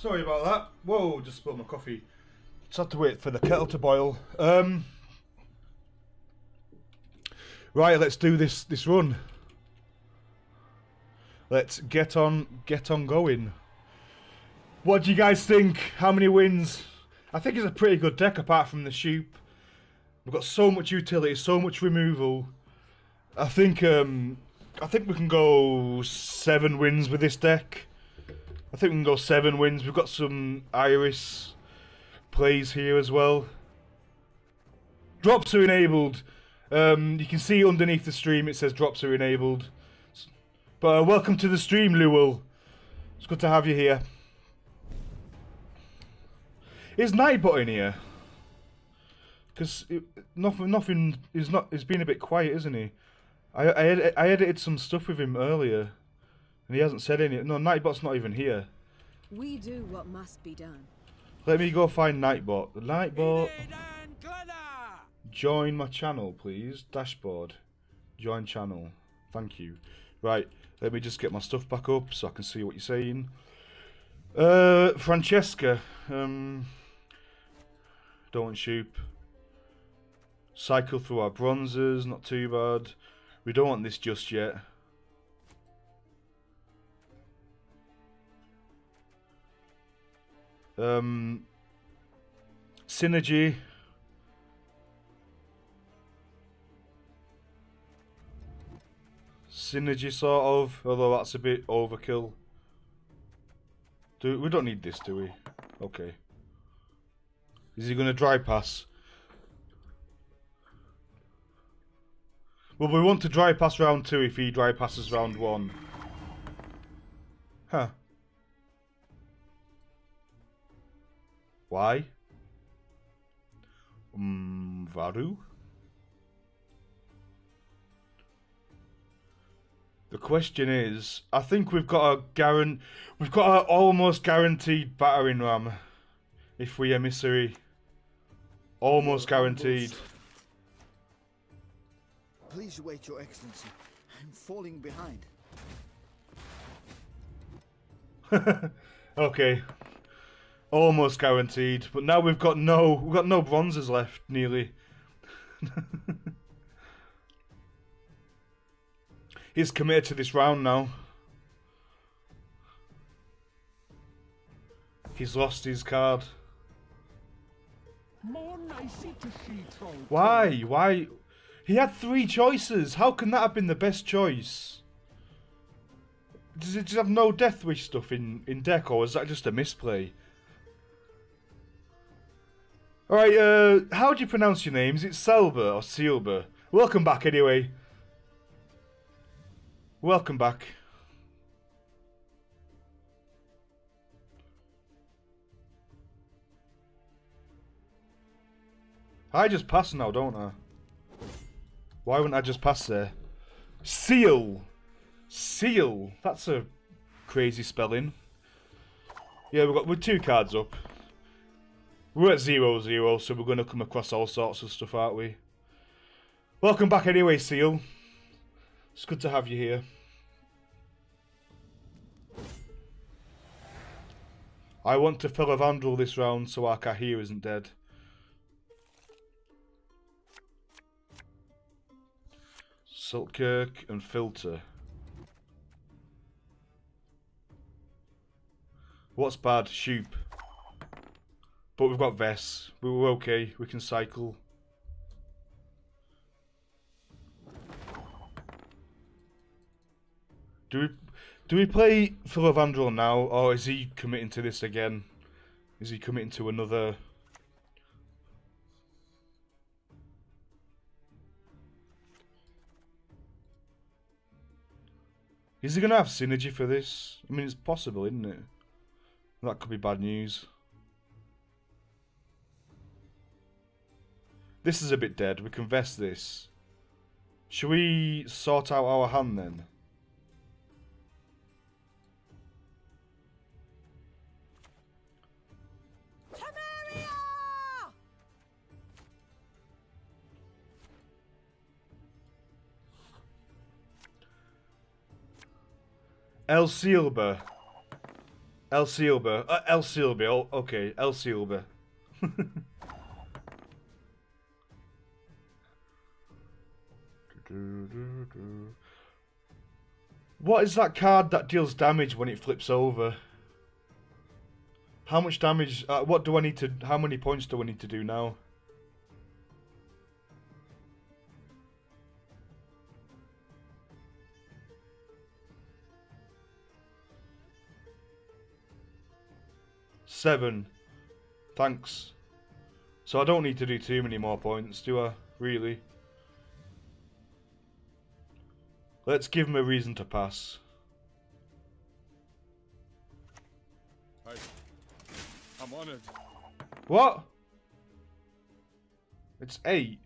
[SPEAKER 1] Sorry about that. Whoa, just spilled my coffee. Just had to wait for the kettle to boil. Right, let's do this run. Let's get on going. What do you guys think? How many wins? I think it's a pretty good deck apart from the Shoop. We've got so much utility, so much removal. I think we can go 7 wins with this deck. I think we can go 7 wins. We've got some Iris plays here as well. Drops are enabled. You can see underneath the stream it says drops are enabled. But welcome to the stream, Lewell. It's good to have you here. Is Nightbot in here? Because nothing is not. He's been a bit quiet, isn't he? I edited some stuff with him earlier, and he hasn't said any. No, Nightbot's not even here.
[SPEAKER 4] We do what must be done.
[SPEAKER 1] Let me go find Nightbot. Nightbot. Join my channel, please. Dashboard. Join channel. Thank you. Right. Let me just get my stuff back up so I can see what you're saying. Francesca. Don't shoot. Cycle through our bronzes. Not too bad. We don't want this just yet. Synergy. Synergy sort of, although that's a bit overkill. We don't need this, do we? Okay. Is he going to dry pass? Well, we want to dry pass round 2 if he dry passes round 1. Huh. Why? Varu? The question is, I think we've got a almost guaranteed battering ram if we emissary. Almost guaranteed.
[SPEAKER 15] Please wait, Your Excellency. I'm falling behind.
[SPEAKER 1] Okay. Almost guaranteed, but now we've got no bronzes left nearly. He's committed to this round now. He's lost his card. Why? Why? He had 3 choices. How can that have been the best choice? Does it just have no Death Wish stuff in deck, or is that just a misplay? Alright, how do you pronounce your name? Is it Selba or Sealba? Welcome back anyway. Welcome back. I just pass now, don't I? Why wouldn't I just pass there? Seal! Seal! That's a crazy spelling. Yeah, we're 2 cards up. We're at 0-0, so we're going to come across all sorts of stuff, aren't we? Welcome back anyway, Seal. It's good to have you here. I want to Felivandrel this round so our Kahir isn't dead. Siltkirk and Filter. What's bad? Shoop. But we've got Vess. We're okay. We can cycle. Do we play Felivandrel now, or is he committing to this again? Is he committing to another? Is he going to have synergy for this? I mean, it's possible, isn't it? That could be bad news. This is a bit dead. We can vest this. Should we sort out our hand then? El Silba. El Silber. El Silber. Oh, okay, El Silber. What is that card that deals damage when it flips over? How much damage? What do I need to? How many points do I need to do now? Seven. Thanks. So I don't need to do too many more points, do I? Really? Let's give him a reason to pass.
[SPEAKER 3] I'm honored.
[SPEAKER 1] What? It's 8.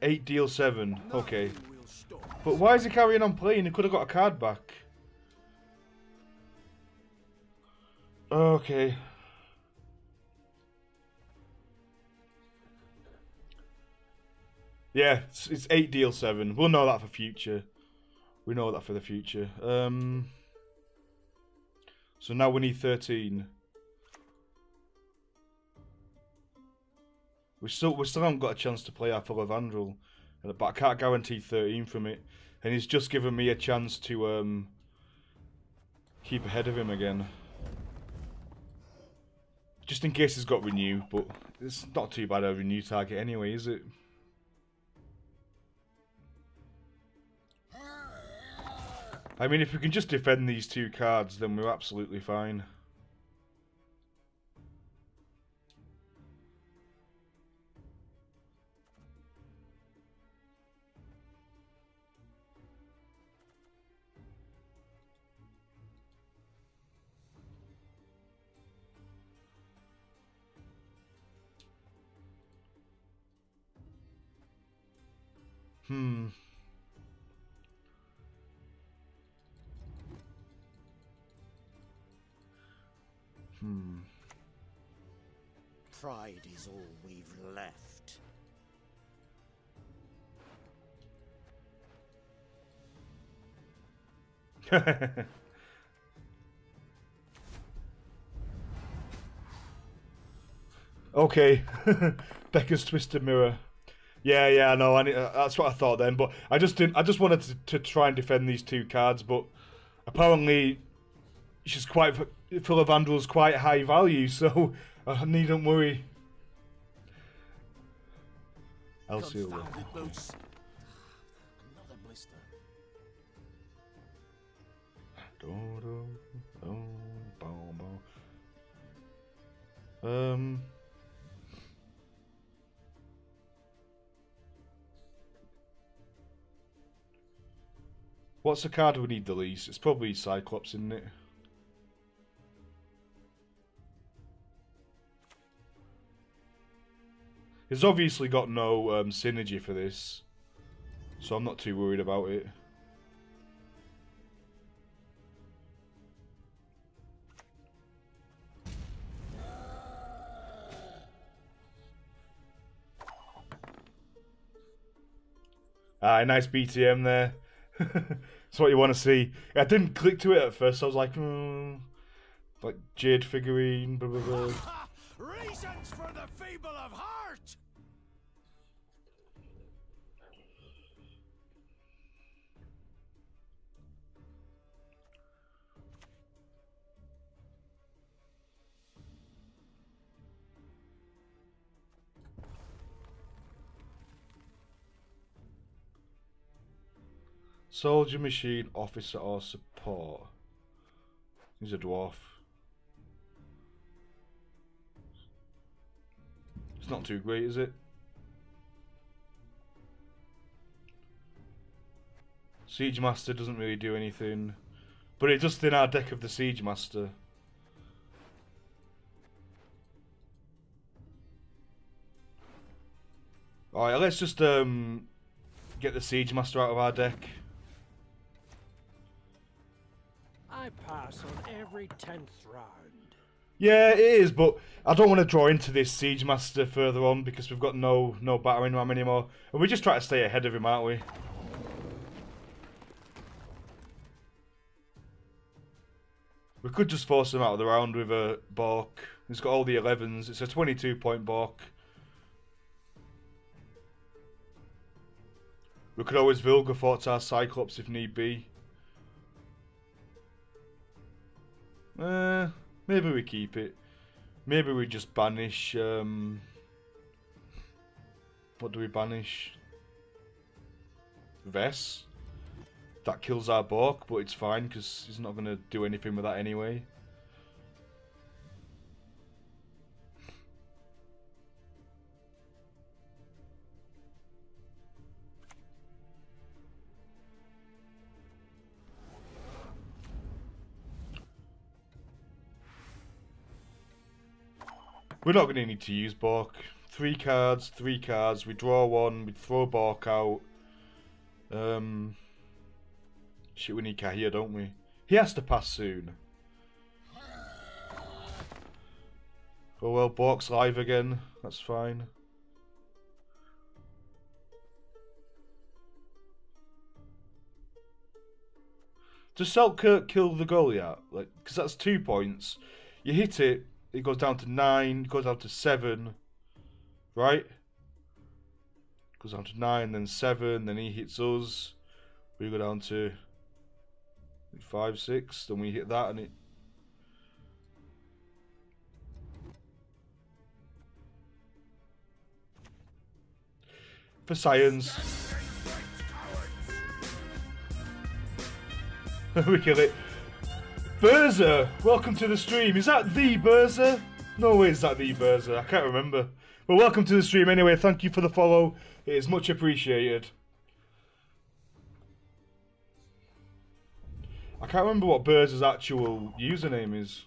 [SPEAKER 1] 8 deal 7. Okay. But why is he carrying on playing? He could have got a card back. Okay. Yeah, it's 8 deal 7. We'll know that for future. We know that for the future. So now we need 13. We still haven't got a chance to play our Full of Andral, but I can't guarantee 13 from it. And he's just given me a chance to keep ahead of him again. Just in case he's got renew, but it's not too bad a renew target anyway, is it? I mean, if we can just defend these 2 cards, then we're absolutely fine.
[SPEAKER 6] Pride is all we've left.
[SPEAKER 1] Okay. Becca's Twisted Mirror. Yeah, no, that's what I thought then. But I just wanted to try and defend these 2 cards, but apparently she's quite Full of Andral's quite high value, so I needn't worry. El Silver.
[SPEAKER 6] Another blister.
[SPEAKER 1] What's the card we need the least? It's probably Cyclops, isn't it? He's obviously got no synergy for this, so I'm not too worried about it. Ah, nice BTM there. That's what you want to see. I didn't click to it at first. I was like, like Jade figurine, blah blah blah.
[SPEAKER 3] Reasons for the feeble of heart.
[SPEAKER 1] Soldier, machine, officer, or support. He's a dwarf. It's not too great, is it? Siege Master doesn't really do anything, but it's just in our deck of the Siege Master. Alright, let's just get the Siege Master out of our deck.
[SPEAKER 6] I pass on every 10th round.
[SPEAKER 1] Yeah, it is, but I don't want to draw into this Siege Master further on because we've got no battering ram anymore. And we just try to stay ahead of him, aren't we? We could just force him out of the round with a Bork. He's got all the 11s. It's a 22-point Bork. We could always Vilgefortz our Cyclops if need be. Maybe we keep it. Maybe we just banish... what do we banish? Vess. That kills our Bork, but it's fine because he's not going to do anything with that anyway. We're not going to need to use Bork. 3 cards, 3 cards. We draw 1, we throw Bork out. Shit, we need Kahir, don't we? He has to pass soon. Oh well, Bork's live again. That's fine. Does Selkirk kill the Goliath? Like, because that's 2 points. You hit it, it goes down to 9, it goes down to 7. Right? Goes down to 9, then 7, then he hits us. We go down to 5, 6, then we hit that and it... For science. We kill it. Berza, welcome to the stream. Is that the Berza? No way is that the Berza. I can't remember. But welcome to the stream anyway. Thank you for the follow. It is much appreciated. I can't remember what Berza's actual username is.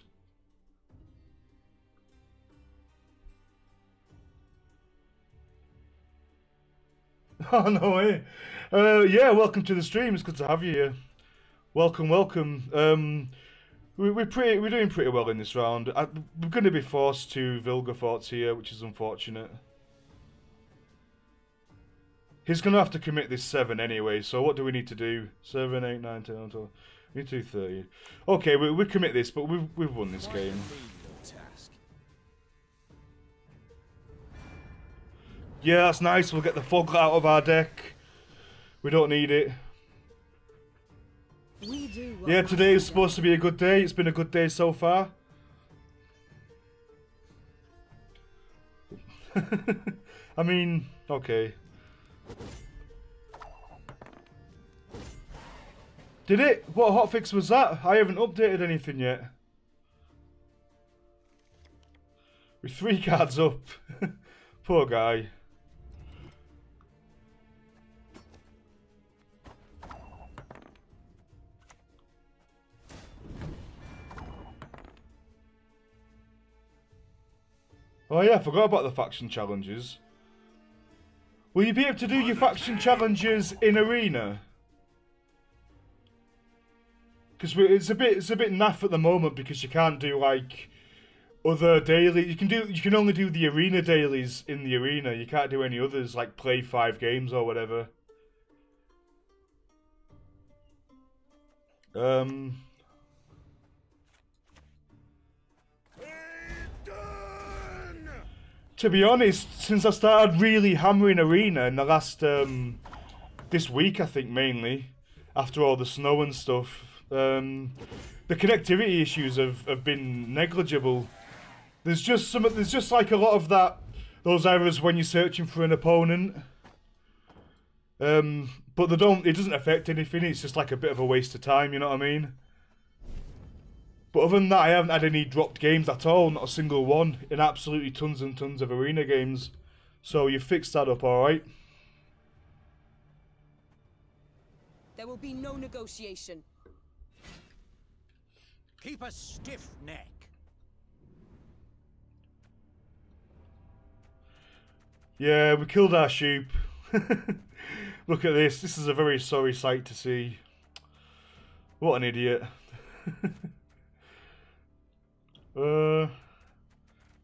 [SPEAKER 1] Oh, no way. Yeah, welcome to the stream. It's good to have you here. Welcome, welcome. We're doing pretty well in this round. We're going to be forced to Vilgefortz here, which is unfortunate. He's going to have to commit this 7 anyway, so what do we need to do? 7, 8, 9, 10, 12... We need to do 30. Okay, we commit this, but we've won this game. Yeah, that's nice. We'll get the fog out of our deck. We don't need it. Yeah, today is supposed to be a good day. It's been a good day so far. I mean, okay. Did it? What hotfix was that? I haven't updated anything yet. With 3 cards up. Poor guy. Oh yeah, I forgot about the faction challenges. Will you be able to do your faction challenges in Arena? Because it's a bit naff at the moment because you can't do like other daily. You can only do the Arena dailies in the Arena. You can't do any others like play 5 games or whatever. To be honest, since I started really hammering Arena in the last, this week I think mainly, after all the snow and stuff, the connectivity issues have been negligible. There's just like a lot of those errors when you're searching for an opponent. But it doesn't affect anything, it's just like a bit of a waste of time, you know what I mean? But other than that, I haven't had any dropped games at all, not a single one, in absolutely tons and tons of Arena games. So you fixed that up alright.
[SPEAKER 13] There will be no negotiation.
[SPEAKER 6] Keep a stiff neck.
[SPEAKER 1] Yeah, we killed our sheep. Look at this. This is a very sorry sight to see. What an idiot.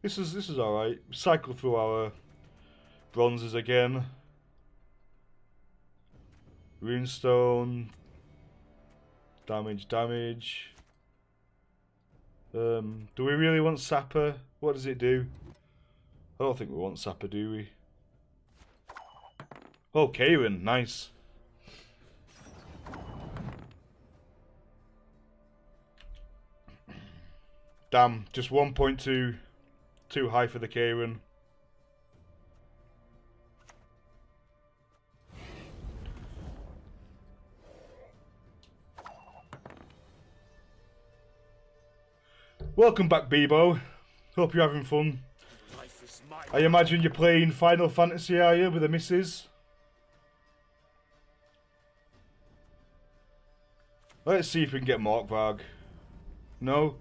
[SPEAKER 1] This is alright. Cycle through our bronzes again. Runestone. Damage. Do we really want Sapper? What does it do? I don't think we want Sapper, do we? Oh, Karen, nice. Damn, just 1.2 too high for the Karen. Welcome back, Bebo. Hope you're having fun. I imagine you're playing Final Fantasy, are you, with the missus? Let's see if we can get Morkvarg. No?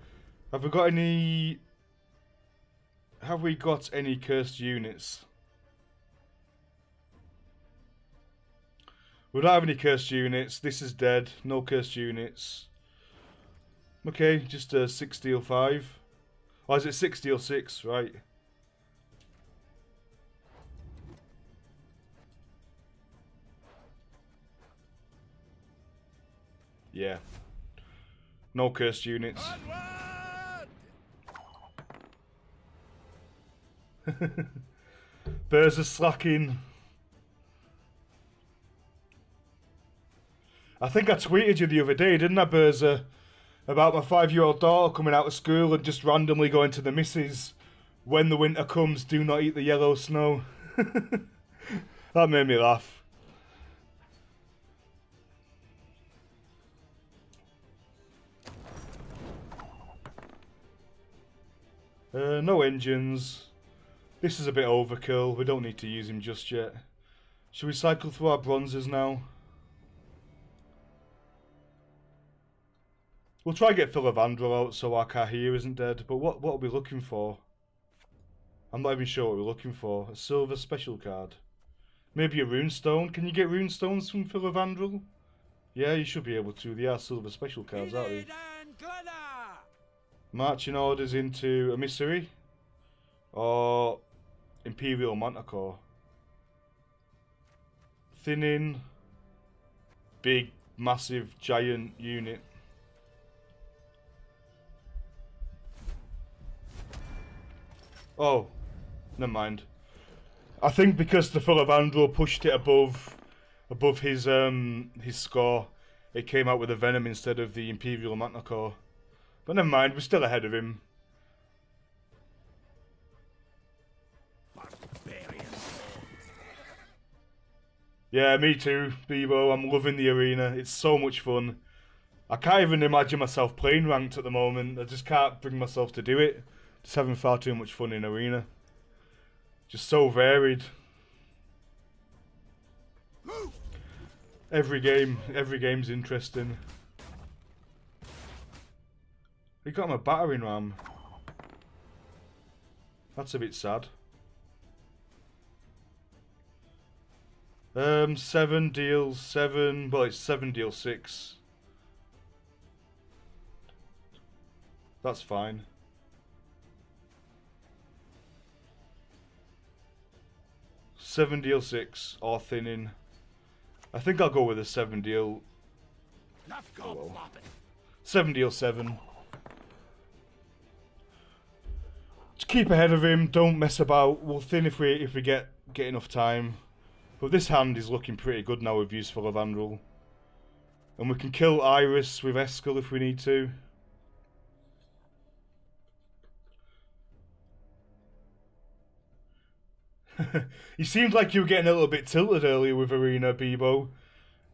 [SPEAKER 1] Have we got any... Have we got any cursed units? We don't have any cursed units. This is dead. No cursed units. Okay, just 6 steel 5. Or is it 6 steel 6? Right. Yeah. No cursed units. Bears are slacking. I think I tweeted you the other day, didn't I, Berza? About my 5-year-old daughter coming out of school and just randomly going to the missus. When the winter comes, do not eat the yellow snow. That made me laugh. No engines. This is a bit overkill. We don't need to use him just yet. Should we cycle through our bronzes now? We'll try and get Philavandrel out so our Kahir isn't dead. But what are we looking for? I'm not even sure what we're looking for. A silver special card. Maybe a runestone. Can you get runestones from Philavandrel? Yeah, you should be able to. They are silver special cards, aren't they? Marching orders into Emissary. Or Imperial Manticore. Thinning. Big, massive, giant unit. Oh, never mind. I think because the Philavandrel pushed it above his score, it came out with a Venom instead of the Imperial Manticore. But never mind, we're still ahead of him. Yeah, me too, Bebo. I'm loving the arena. It's so much fun. I can't even imagine myself playing ranked at the moment. I just can't bring myself to do it. Just having far too much fun in arena. Just so varied. Every game's interesting. He got him a battering ram. That's a bit sad. 7 deals 7. Well, it's 7 deals 6. That's fine. Seven deal 6 or thinning. I think I'll go with a 7 deal. Oh, well. 7 deal 7. Just keep ahead of him. Don't mess about. We'll thin if we get enough time. But this hand is looking pretty good now with use Philavandrel. And we can kill Iris with Eskel if we need to. You seemed like you were getting a little bit tilted earlier with Arena, Bebo.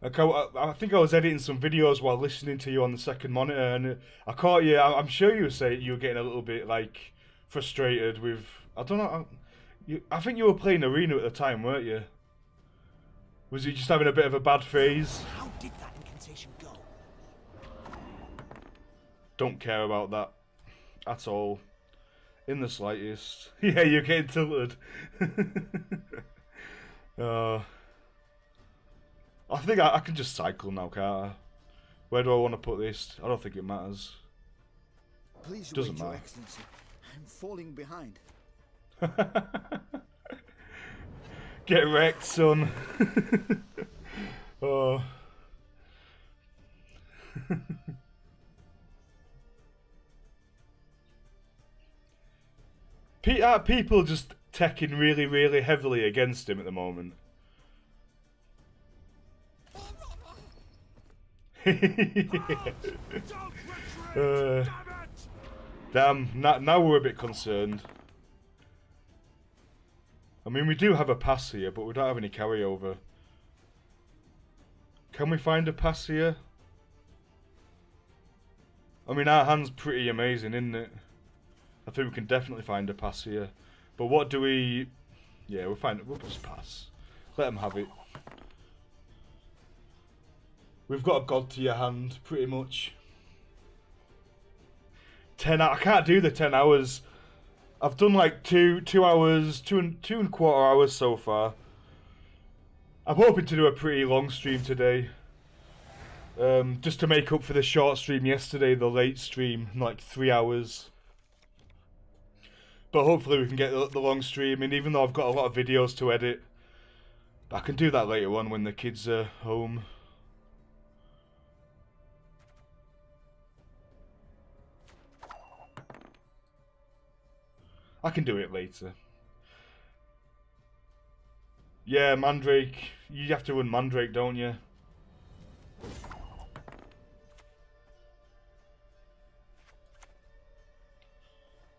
[SPEAKER 1] I think I was editing some videos while listening to you on the second monitor, and I caught you. I'm sure you were saying you were getting a little bit like frustrated with. I don't know. I think you were playing Arena at the time, weren't you? Was you just having a bit of a bad phase?
[SPEAKER 6] How did that incantation go?
[SPEAKER 1] Don't care about that at all. In the slightest. Yeah, you're getting tilted. I think I can just cycle now, can't I? Where do I want to put this? I don't think it matters.
[SPEAKER 15] Please
[SPEAKER 1] doesn't
[SPEAKER 15] wait, Your
[SPEAKER 1] matter.
[SPEAKER 15] Excellency. I'm falling behind.
[SPEAKER 1] Get wrecked, son. Oh. Are people just teching really, really heavily against him at the moment? Damn, now we're a bit concerned. I mean, we do have a pass here, but we don't have any carryover. Can we find a pass here? I mean, our hand's pretty amazing, isn't it? I think we can definitely find a pass here. But what do we... Yeah, we'll just pass. Let them have it. We've got a god tier hand, pretty much. 10 hours. I can't do the 10 hours. I've done like 2 hours, two and a quarter hours so far. I'm hoping to do a pretty long stream today. Just to make up for the short stream yesterday, the late stream, like 3 hours. But hopefully we can get the long stream, and even though I've got a lot of videos to edit, I can do that later on when the kids are home. I can do it later. Yeah, Mandrake. You have to run Mandrake, don't you?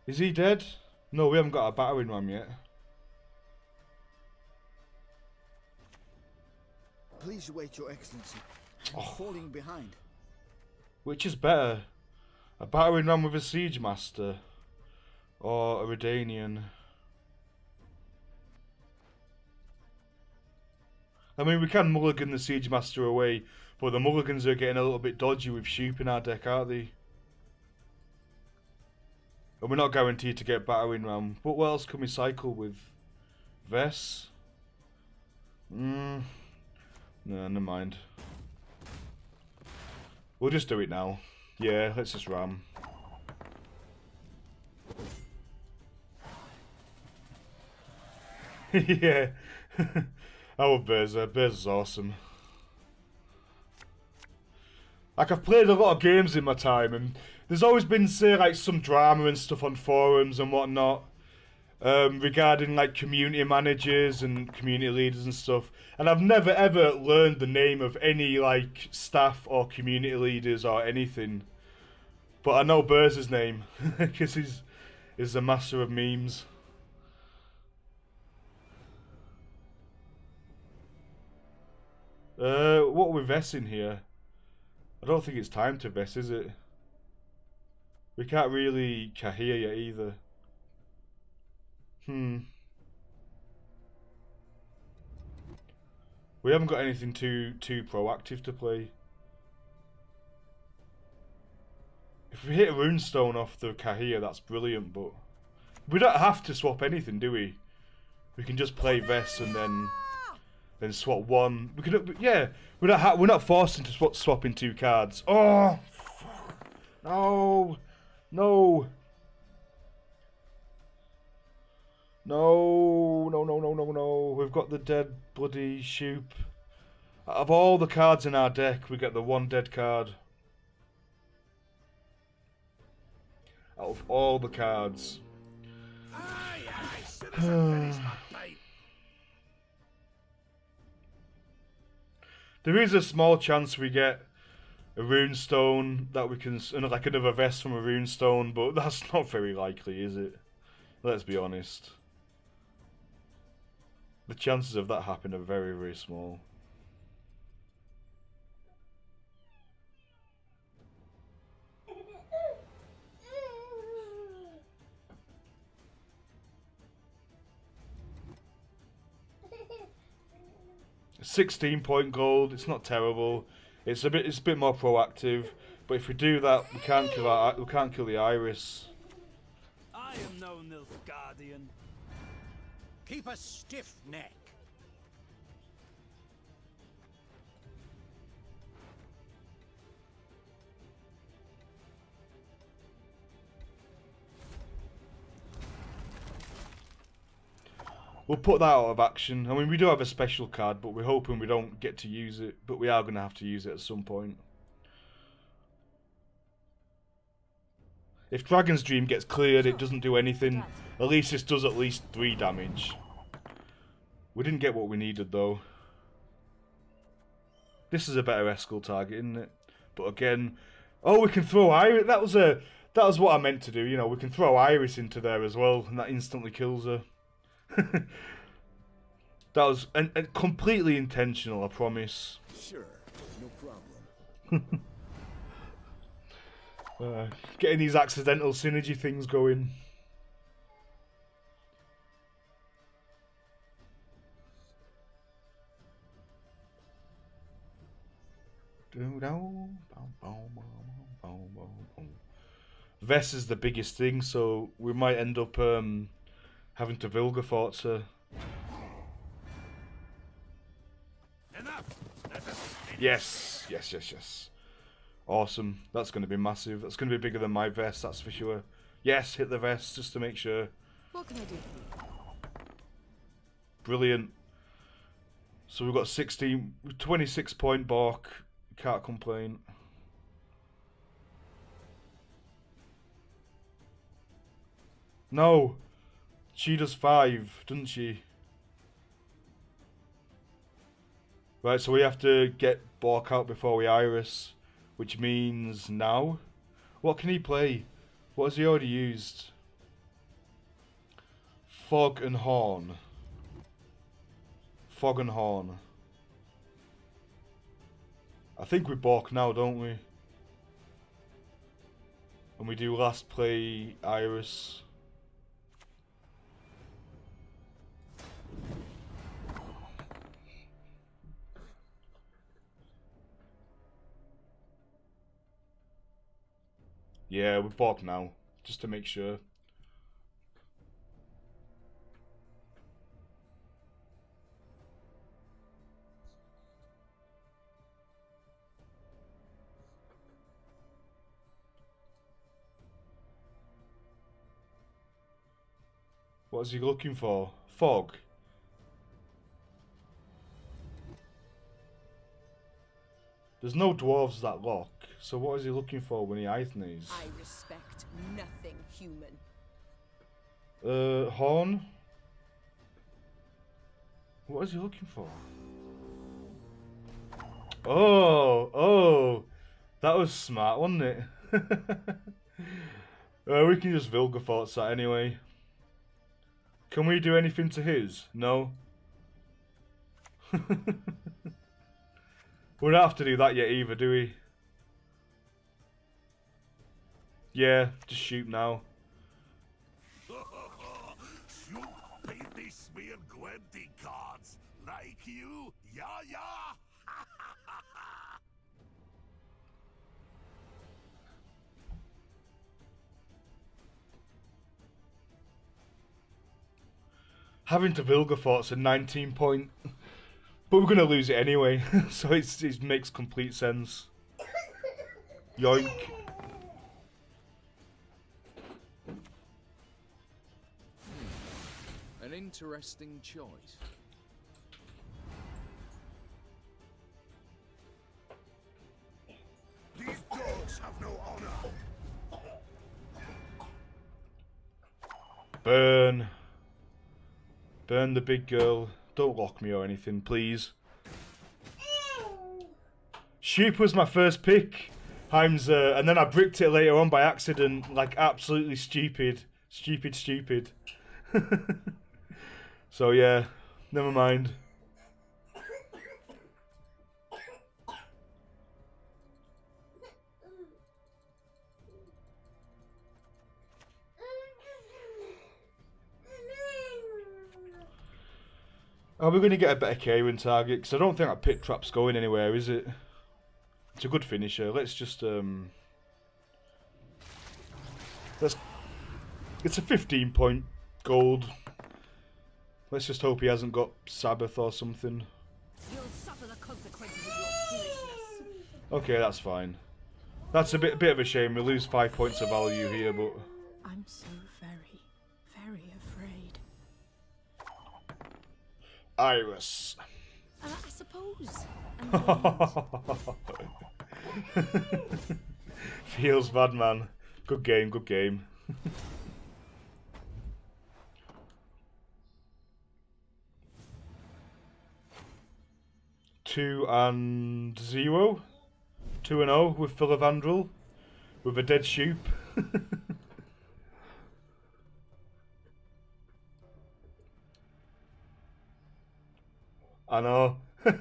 [SPEAKER 1] Is he dead? No, we haven't got a battering ram yet.
[SPEAKER 15] Please wait, Your Excellency. I'm falling behind.
[SPEAKER 1] Which is better? A battering ram with a siege master? Or a Redanian? I mean, we can mulligan the siege master away, but the mulligans are getting a little bit dodgy with Shoop in our deck, aren't they? And we're not guaranteed to get battering ram. But what else can we cycle with? Vess? No, never mind. We'll just do it now. Yeah, let's just ram. Yeah. Our Berza. Berza's awesome. Like, I've played a lot of games in my time, and there's always been, say, like, some drama and stuff on forums and whatnot, regarding, like, community managers and community leaders and stuff. And I've never, ever learned the name of any, like, staff or community leaders or anything. But I know Berza's name, because he's the master of memes. What are we vesting here? I don't think it's time to vest, is it? We can't really Kahir yet either. We haven't got anything too proactive to play. If we hit a runestone off the Kahir, that's brilliant, but we don't have to swap anything, do we? We can just play Vest and then swap one. We could, yeah. We're not forced into swapping 2 cards. Oh, fuck. No, no, no, no, no, no, no, no. We've got the dead bloody Shoop. Out of all the cards in our deck, we get the 1 dead card. Out of all the cards. There is a small chance we get a runestone that we can, like another vest from a runestone, but that's not very likely, is it? Let's be honest. The chances of that happening are very, very small. £16 gold. It's not terrible. It's a bit more proactive. But if we do that, we can't kill the Iris.
[SPEAKER 6] I am no Nilfgaardian. Keep a stiff neck.
[SPEAKER 1] We'll put that out of action. I mean, we do have a special card, but we're hoping we don't get to use it. But we are going to have to use it at some point. If Dragon's Dream gets cleared, it doesn't do anything. At least this does at least 3 damage. We didn't get what we needed though. This is a better Eskel target, isn't it? But again, oh, we can throw Iris. That was what I meant to do. You know, we can throw Iris into there as well, and that instantly kills her. That was completely intentional, I promise.
[SPEAKER 3] Sure, no problem.
[SPEAKER 1] Getting these accidental synergy things going. Vess is the biggest thing, so we might end up having to Vilgefortz. Yes, yes, yes, yes. Awesome. That's going to be massive. That's going to be bigger than my vest, that's for sure. Yes, hit the vest just to make sure.
[SPEAKER 13] What can I do?
[SPEAKER 1] Brilliant. So we've got 26 point Bork. Can't complain. No. She does 5, doesn't she? Right, so we have to get Bork out before we Iris. Which means now? What can he play? What has he already used? Fog and Horn. Fog and Horn. I think we Bork now, don't we? And we do last play Iris. Yeah, we Bork now, just to make sure. What is he looking for? Fog. There's no dwarves that lock, so what is he looking for when he Eithnes?
[SPEAKER 4] I respect nothing human.
[SPEAKER 1] Horn? What is he looking for? Oh, that was smart, wasn't it? We can just Vilgefortz that anyway. Can we do anything to his? No. We don't have to do that yet either, do we? Yeah, just shoot now.
[SPEAKER 3] Shoot baby smear Gwenti cards like you, yeah, yeah.
[SPEAKER 1] Having to Vilgefortz a 19 point, but we're gonna lose it anyway, so it makes complete sense. Yoink.
[SPEAKER 9] An interesting choice.
[SPEAKER 3] These dogs have no honor.
[SPEAKER 1] Burn. Burn the big girl. Don't lock me or anything, please. Sheep was my first pick, Heimzer, and then I bricked it later on by accident, like absolutely stupid. Stupid. So yeah, never mind. Are we going to get a better Karin target? Because I don't think that pit trap's going anywhere, is it? It's a good finisher. Let's just It's a 15 point gold. Let's just hope he hasn't got Sabbath or something.
[SPEAKER 13] You'll suffer the consequences of your foolishness.
[SPEAKER 1] Okay, that's fine. That's a bit of a shame. We lose 5 points of value here, but
[SPEAKER 13] I'm so very, very afraid.
[SPEAKER 1] Iris.
[SPEAKER 13] I suppose.
[SPEAKER 1] Feels bad, man. Good game, good game. 2-0. 2-0 with Philavandrel. With a dead Shoop. I know. It's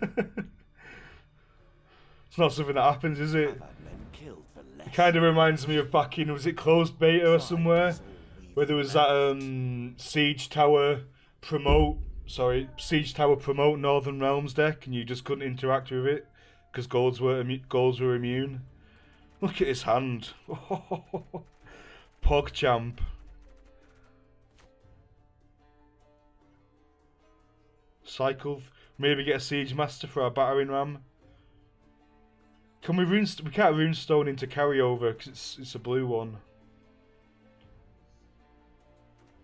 [SPEAKER 1] not something that happens, is it? It kind of reminds me of back in, was it Closed Beta or somewhere? Where there was that Siege Tower promote Northern Realms deck, and you just couldn't interact with it because goals were immune. Look at his hand. PogChamp. Cycle. Maybe get a Siege Master for our battering ram. Can we we can't runestone into carryover because it's a blue one.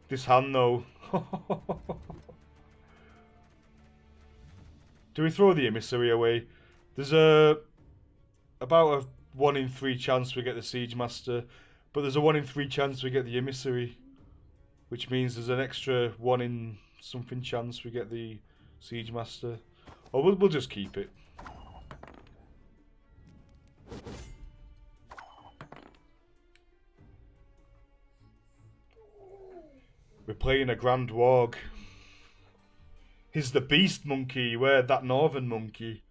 [SPEAKER 1] This hand though. Do we throw the emissary away? There's about a 1 in 3 chance we get the Siege Master, but there's a 1 in 3 chance we get the emissary, which means there's an extra 1 in something chance we get the Siege Master. Or we'll just keep it. We're playing a Grand Warg. He's the Beast Monkey, we're that Northern Monkey.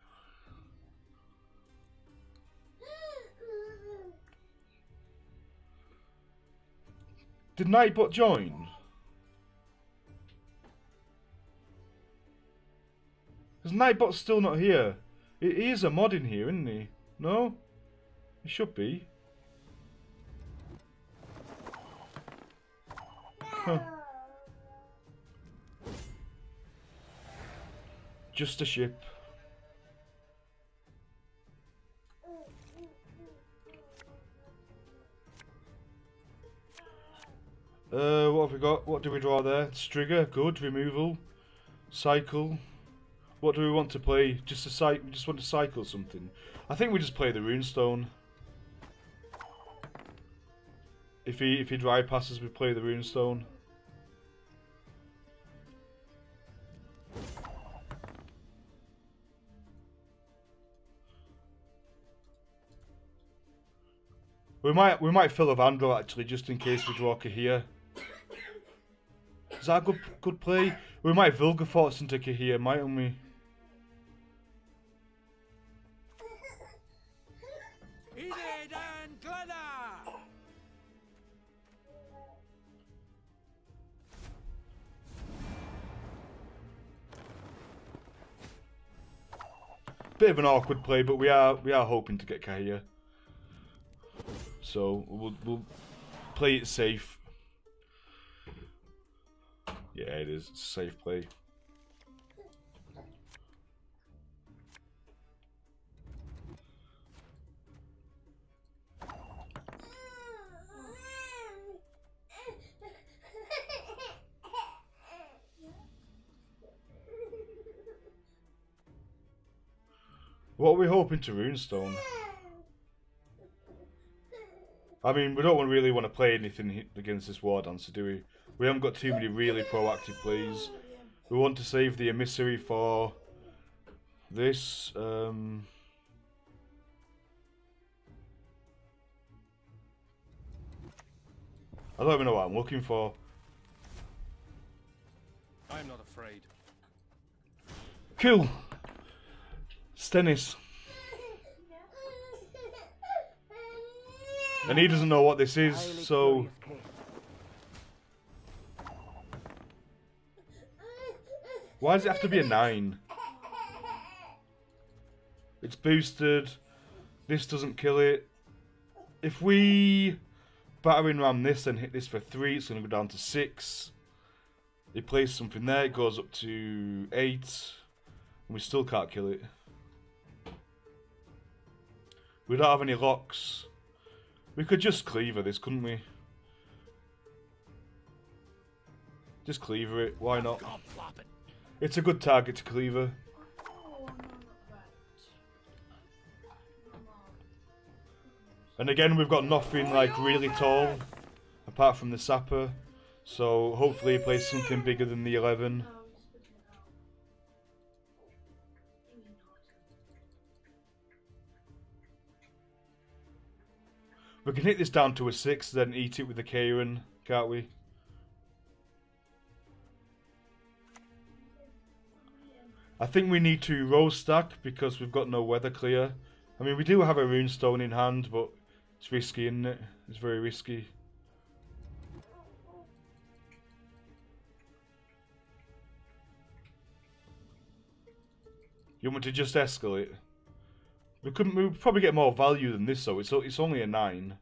[SPEAKER 1] Did Nightbot join? Is Nightbot still not here? He is a mod in here, isn't he? No? He should be. Huh. Just a ship. What have we got? What do we draw there? Strigger, good. Removal. Cycle. What do we want to play? Just we just want to cycle something. I think we just play the Runestone. If he dry passes, we play the Runestone. We might fill a Vandal actually, just in case we draw Kahir. Is that a good play? We might Vilgefortz into Kahir, mightn't we? Bit of an awkward play, but we are hoping to get Kahir. So we'll play it safe. Yeah, it is. It's a safe play. What are we hoping to Runestone? I mean, we don't really want to play anything against this War Dancer, do we? We haven't got too many really proactive plays. We want to save the emissary for this. I don't even know what I'm looking for.
[SPEAKER 7] I'm not afraid.
[SPEAKER 1] Cool. Stennis. And he doesn't know what this is, so... Why does it have to be a 9? It's boosted. This doesn't kill it. If we battering ram this and hit this for 3, it's going to go down to 6. He plays something there, it goes up to 8. And we still can't kill it. We don't have any locks. We could just cleaver this, couldn't we? Just cleaver it, why not? It's a good target to cleaver. And again, we've got nothing like really tall, apart from the sapper. So hopefully he plays something bigger than the 11. We can hit this down to a 6, then eat it with the Kieran, can't we? I think we need to roll stack because we've got no weather clear. I mean, we do have a runestone in hand, but it's risky, isn't it? It's very risky. You want me to just escalate? We would probably get more value than this, though. It's only a 9.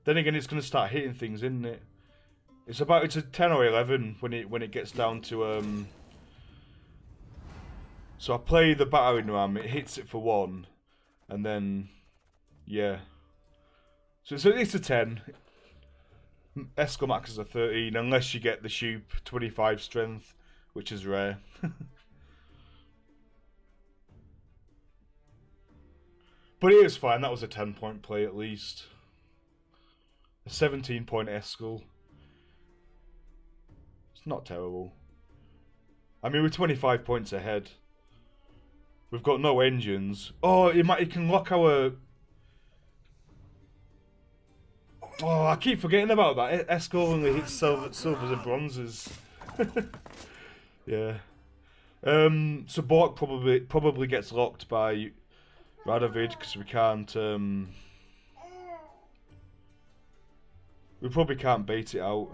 [SPEAKER 1] Then again, it's going to start hitting things, isn't it? It's a 10 or 11 when it gets down to So I play the battering ram. It hits it for 1, and then yeah. So it's a 10. Escalmax is a 13, unless you get the Shoop 25 strength, which is rare. But it is fine, that was a 10-point play at least. A 17-point Escal. It's not terrible. I mean, we're 25 points ahead. We've got no engines. Oh, it can lock our... Oh, I keep forgetting about that. Escal only hits silvers and bronzes. Yeah. So Bork probably gets locked by Radovid because we can't. We probably can't bait it out.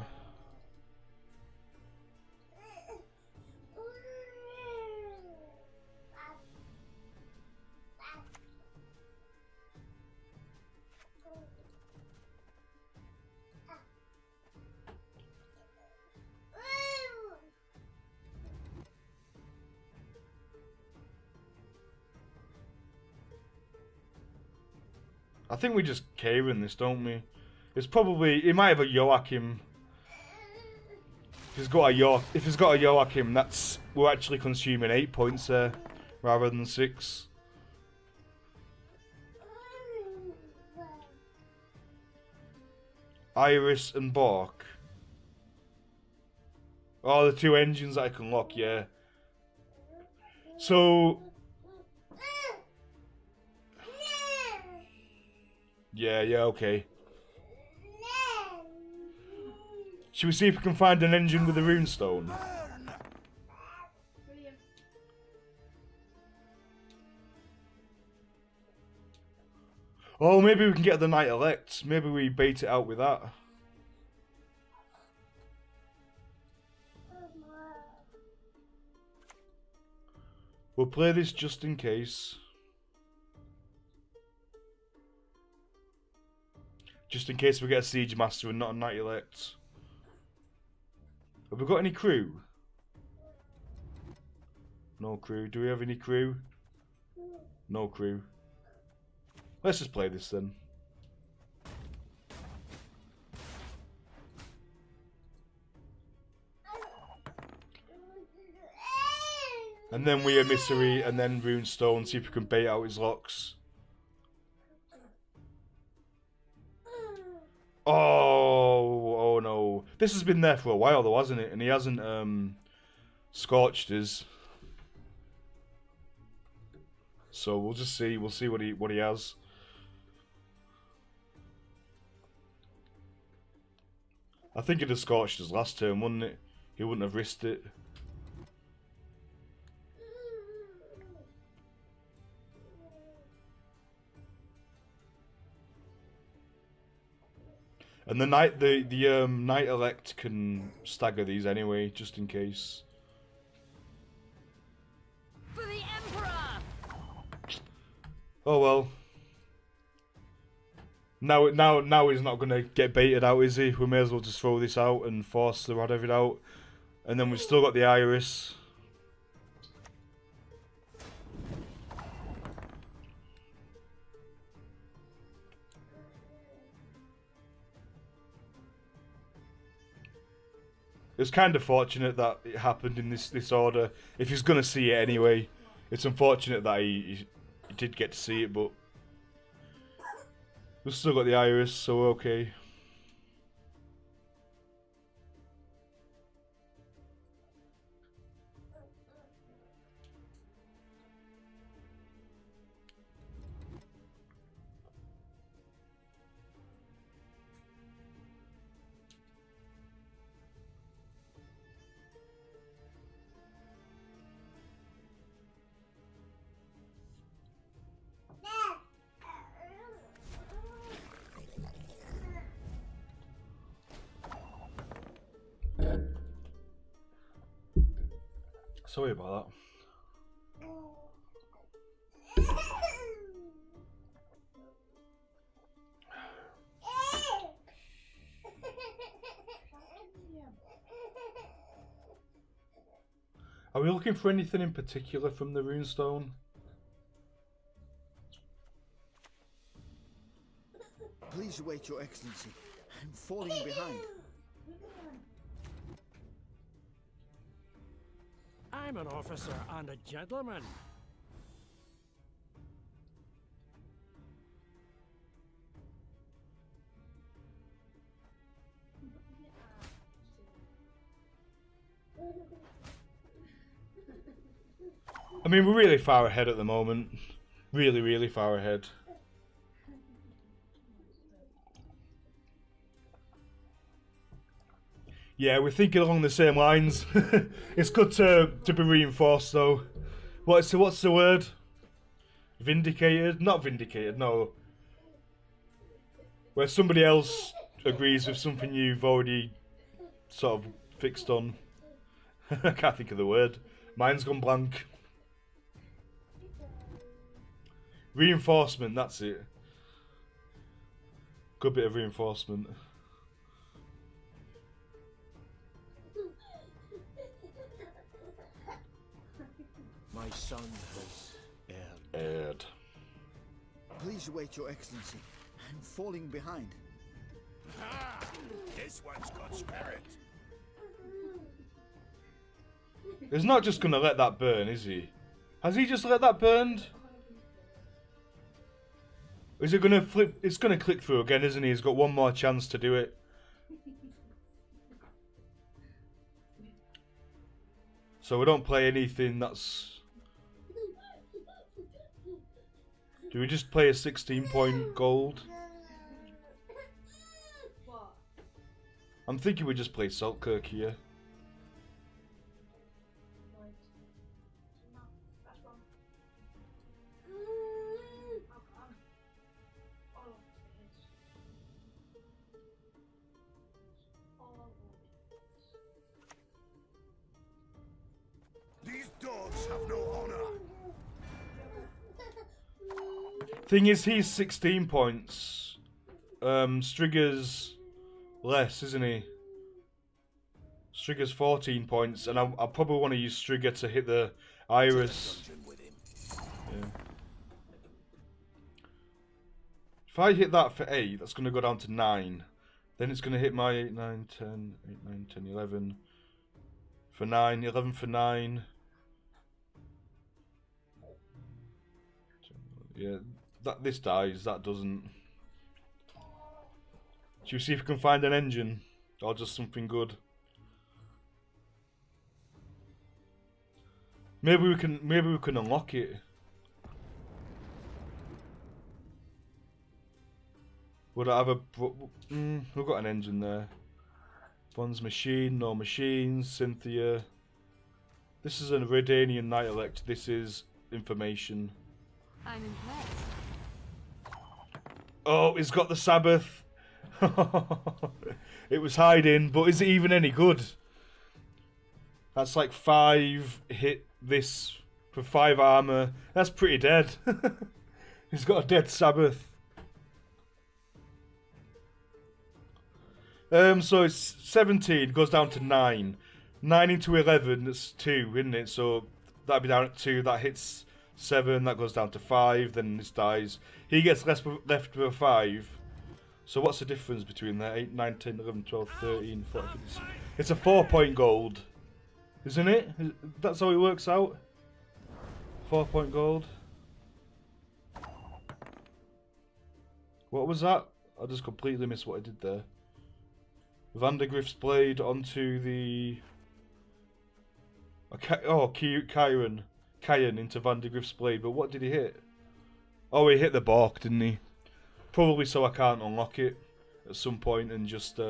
[SPEAKER 1] I think we just Kieran this, don't we? It's probably... He might have a Joachim. If he's got a Joachim, that's... We're actually consuming 8 points there, rather than 6. Iris and Bork. Oh, the 2 engines that I can lock, yeah. So... Yeah, okay. Should we see if we can find an engine with a runestone? Oh, maybe we can get the Knight Elect. Maybe we bait it out with that. We'll play this just in case. Just in case we get a Siege Master and not a Knight Elect. Have we got any crew? No crew. Do we have any crew? No crew. Let's just play this then. And then we Emissary and then Runestone, see if we can bait out his locks. Oh no. This has been there for a while though, hasn't it? And he hasn't scorched us. So we'll just see. We'll see what he has. I think he'd have scorched us last turn, wouldn't it? He wouldn't have risked it. And the Knight Elect can stagger these anyway, just in case.
[SPEAKER 13] For the Emperor!
[SPEAKER 1] Oh well. Now he's not gonna get baited out, is he? We may as well just throw this out and force the Radovid out, and then we've still got the Iris. It's kind of fortunate that it happened in this order. If he's gonna see it anyway, it's unfortunate that he did get to see it, but We've still got the iris, so we're okay. Sorry about that. Are we looking for anything in particular from the runestone?
[SPEAKER 15] Please wait, Your Excellency. I'm falling behind.
[SPEAKER 6] I'm an officer and a gentleman.
[SPEAKER 1] I mean, we're really far ahead at the moment. Really, really far ahead. Yeah, we're thinking along the same lines. It's good to be reinforced, though. What's the word? Vindicated? Not vindicated, no. Where somebody else agrees with something you've already sort of fixed on. I can't think of the word. Mine's gone blank. Reinforcement, that's it. Good bit of reinforcement.
[SPEAKER 6] My son has
[SPEAKER 1] erred.
[SPEAKER 15] Please wait, Your Excellency. I'm falling behind.
[SPEAKER 3] Ah, this one's got spirit.
[SPEAKER 1] He's not just gonna let that burn, is he? Has he just let that burn? Is it gonna flip? It's gonna click through again, isn't he? He's got one more chance to do it. So we don't play anything that's... Do we just play a 16-point gold? I'm thinking we just play Saltkirk here.
[SPEAKER 3] These dogs have no honor.
[SPEAKER 1] Thing is, he's 16 points. Strigger's less, isn't he? Strigger's 14 points, and I probably want to use Strigger to hit the iris. Yeah. If I hit that for 8, that's going to go down to 9. Then it's going to hit my 8, 9, 10, 8, 9, 10, 11 for 9, 11 for 9. Yeah, this dies, that doesn't. Should we see if we can find an engine? Or just something good? Maybe we can unlock it. Would I have a... we've got an engine there. Bond's machine, no machines, Cynthia. This is a Redanian Night Elect. This is information.
[SPEAKER 5] I'm impressed.
[SPEAKER 1] Oh, he's got the Sabbath. It was hiding, but is it even any good? That's like 5 hit this for 5 armor. That's pretty dead. He's got a dead Sabbath. So it's 17, goes down to 9. 9 into 11, that's 2, isn't it? So that'd be down at 2, that hits 7, that goes down to 5, then this dies. He gets left with a 5. So what's the difference between that? 8, 9, 10, 11, 12, 13, 14, 15. It's a 4-point gold. Isn't it? That's how it works out. 4-point gold. What was that? I just completely missed what I did there. Vandergriff's blade onto the... Kyan into Vandergriff's blade, but what did he hit? Oh, he hit the bark, didn't he? Probably so I can't unlock it at some point and just...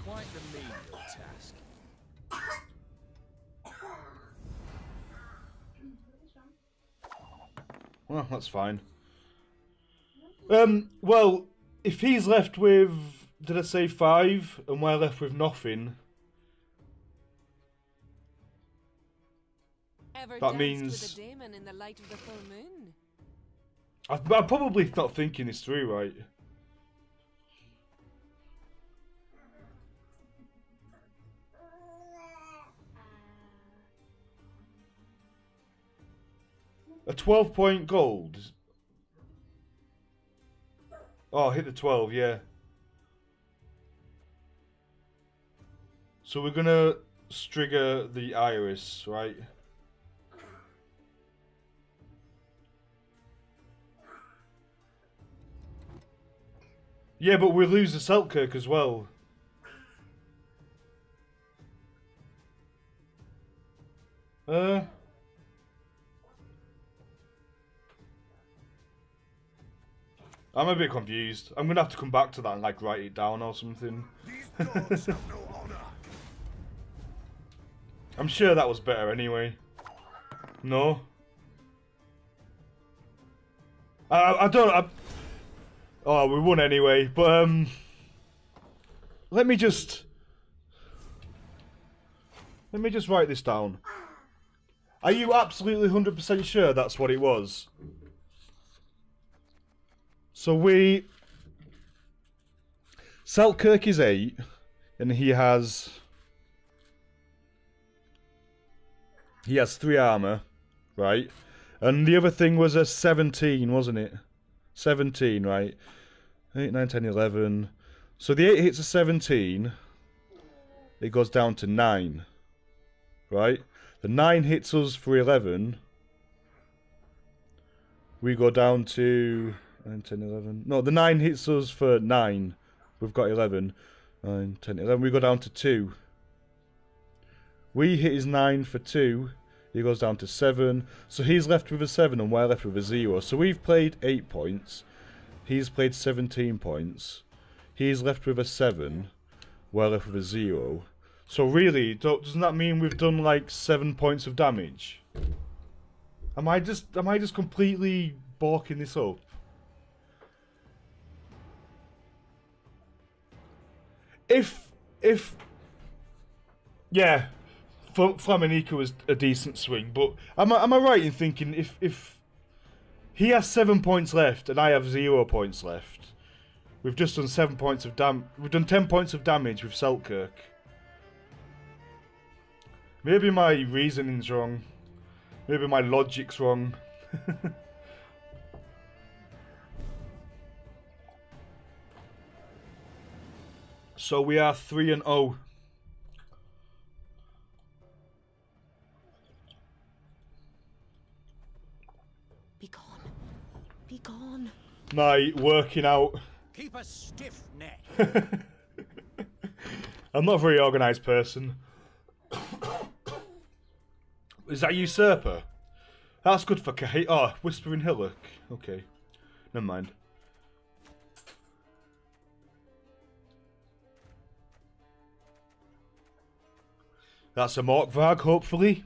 [SPEAKER 9] Quite the menial task.
[SPEAKER 1] Well, that's fine. Well, if he's left with, did I say 5, and we're left with nothing, that means...
[SPEAKER 13] with a demon in the light of the full moon?
[SPEAKER 1] I'm probably not thinking this through right. A 12-point gold. Oh, hit the 12, yeah. So we're gonna trigger the iris, right? Yeah, but we lose the Selkirk as well. I'm a bit confused. I'm gonna have to come back to that and like write it down or something. I'm sure that was better anyway. No? I don't... Oh, we won anyway, but let me just write this down. Are you absolutely 100% sure that's what it was? So Selkirk is 8, and he has 3 armor, right? And the other thing was a 17, wasn't it? 17, right? 8, 9, 10, 11. So the 8 hits a 17. It goes down to 9, right? The 9 hits us for 11. We go down to 9, 10, 11. No, the 9 hits us for 9. We've got 11. 9, 10, 11. We go down to 2. We hit his 9 for 2. He goes down to 7. So he's left with a 7 and we're left with a 0. So we've played 8 points. He's played 17 points. He's left with a 7. We're left with a 0. So really, doesn't that mean we've done like 7 points of damage? Am I just completely balking this up? Yeah, Flaminica was a decent swing, but am I right in thinking if he has 7 points left and I have 0 points left, we've just done 7 points of we've done 10 points of damage with Selkirk. Maybe my reasoning's wrong. Maybe my logic's wrong. So we are 3-0.
[SPEAKER 13] Be gone. Be gone.
[SPEAKER 1] My working out.
[SPEAKER 6] Keep a stiff neck.
[SPEAKER 1] I'm not a very organised person. Is that Usurper? That's good for Kahit. Oh, Whispering Hillock. Okay. Never mind. That's a Morkvarg, hopefully.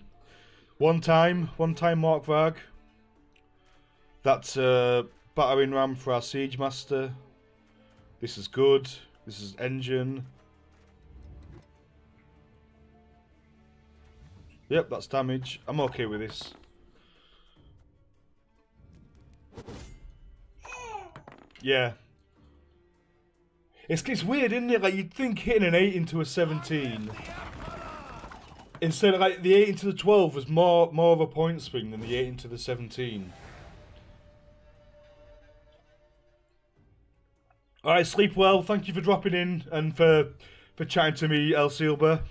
[SPEAKER 1] One time Morkvarg. That's a battering ram for our Siege Master. This is good. This is engine. Yep, that's damage. I'm okay with this. Yeah. It's weird, isn't it? Like, you'd think hitting an 8 into a 17, instead of like the 8 into the 12 was more of a point swing than the 8 into the 17. Alright, sleep well. Thank you for dropping in and for chatting to me, El Silber.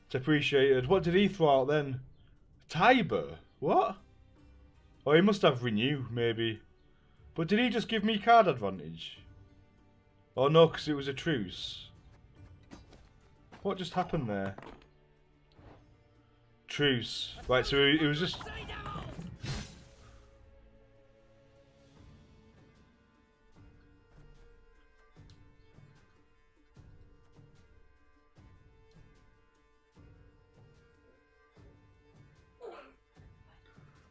[SPEAKER 1] It's appreciated. What did he throw out then? Tiber? What? Oh, he must have Renew, maybe. But did he just give me card advantage? Oh no, because it was a truce. What just happened there? Truce. Right, so it was just...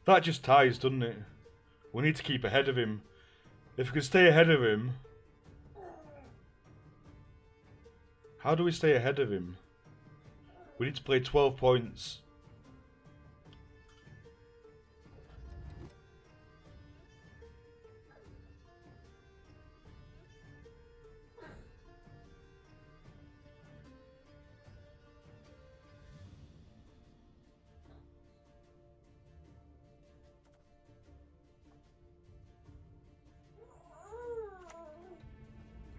[SPEAKER 1] That just ties, doesn't it? We need to keep ahead of him. If we can stay ahead of him... How do we stay ahead of him? We need to play 12 points.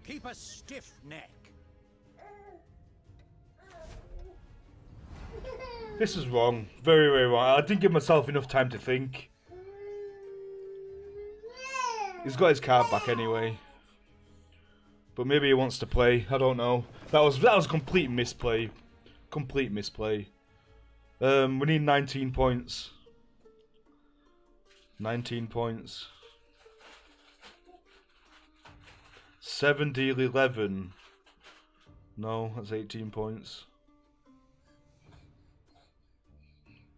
[SPEAKER 6] Keep a stiff neck.
[SPEAKER 1] This is wrong. Very, very wrong. I didn't give myself enough time to think. He's got his card back anyway. But maybe he wants to play. I don't know. That was a complete misplay. Complete misplay. We need 19 points. 19 points. 7 deal 11. No, that's 18 points.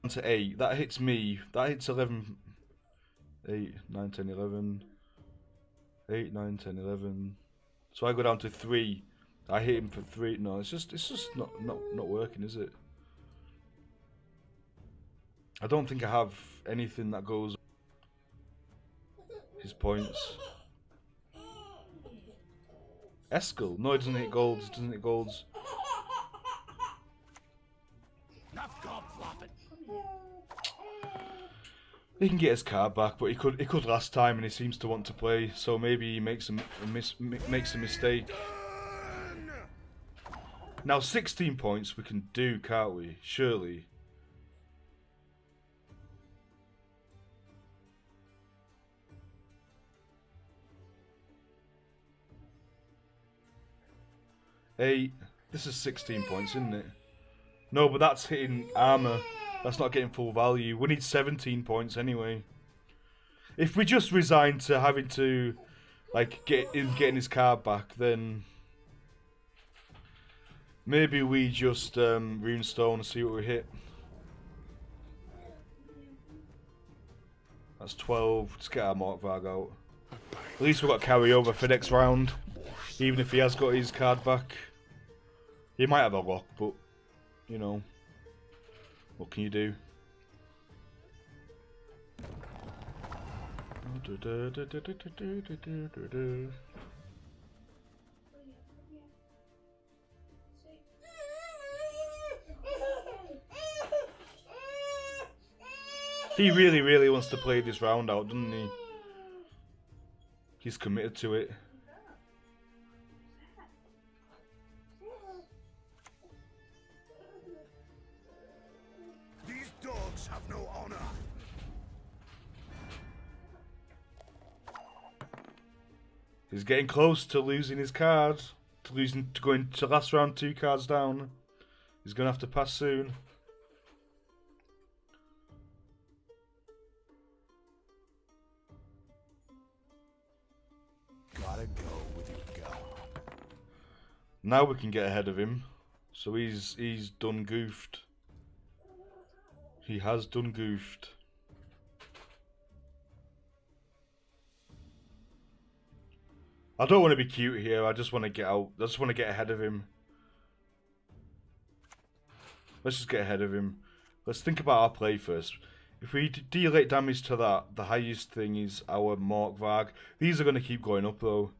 [SPEAKER 1] To 8. That hits me. That hits 11. 8, 9, 10, 11. 8, 9, 10, 11. So I go down to 3. I hit him for 3. No, it's just not working, is it? I don't think I have anything that goes his points. Eskel. No, it doesn't hit golds. It doesn't hit golds. He can get his card back, but he could last time, and he seems to want to play. So maybe he makes a mistake. Now 16 points we can do, can't we? Surely. Eight. This is 16 points, isn't it? No, but that's hitting armor. That's not getting full value. We need 17 points anyway. If we just resign to having to, like, getting his card back, then maybe we just runestone and see what we hit. That's 12. Let's get our Morkvarg out. At least we've got carry over for next round, even if he has got his card back. He might have a lock, but you know. What can you do? He really, really wants to play this round out, doesn't he? He's committed to it.
[SPEAKER 3] Have no honor.
[SPEAKER 1] He's getting close to losing his card, to going to last round 2 cards down. He's gonna have to pass soon.
[SPEAKER 3] Gotta go with your gut.
[SPEAKER 1] Now we can get ahead of him. So he's done goofed. He has done goofed. I don't want to be cute here. I just want to get out. I just want to get ahead of him. Let's just get ahead of him. Let's think about our play first. If we deal 8 damage to that, the highest thing is our Morkvarg. These are going to keep going up though.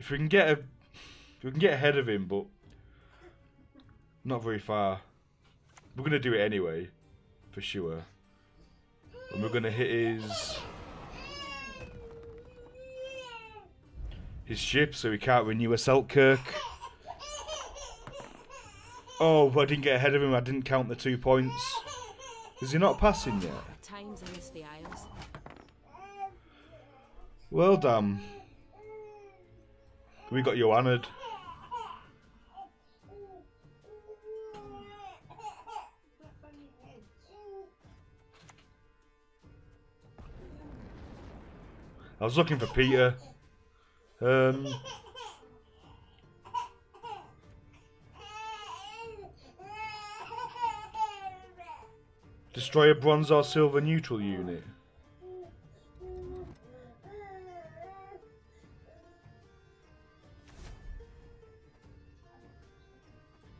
[SPEAKER 1] If we can get ahead of him, but not very far. We're gonna do it anyway, for sure. And we're gonna hit his ship, so he can't renew a Selkirk. Oh, but I didn't get ahead of him. I didn't count the 2 points. Is he not passing yet?
[SPEAKER 5] At times I miss the Isles.
[SPEAKER 1] Well, damn. We got Johanna. I was looking for Peter. Destroy a bronze or silver neutral unit.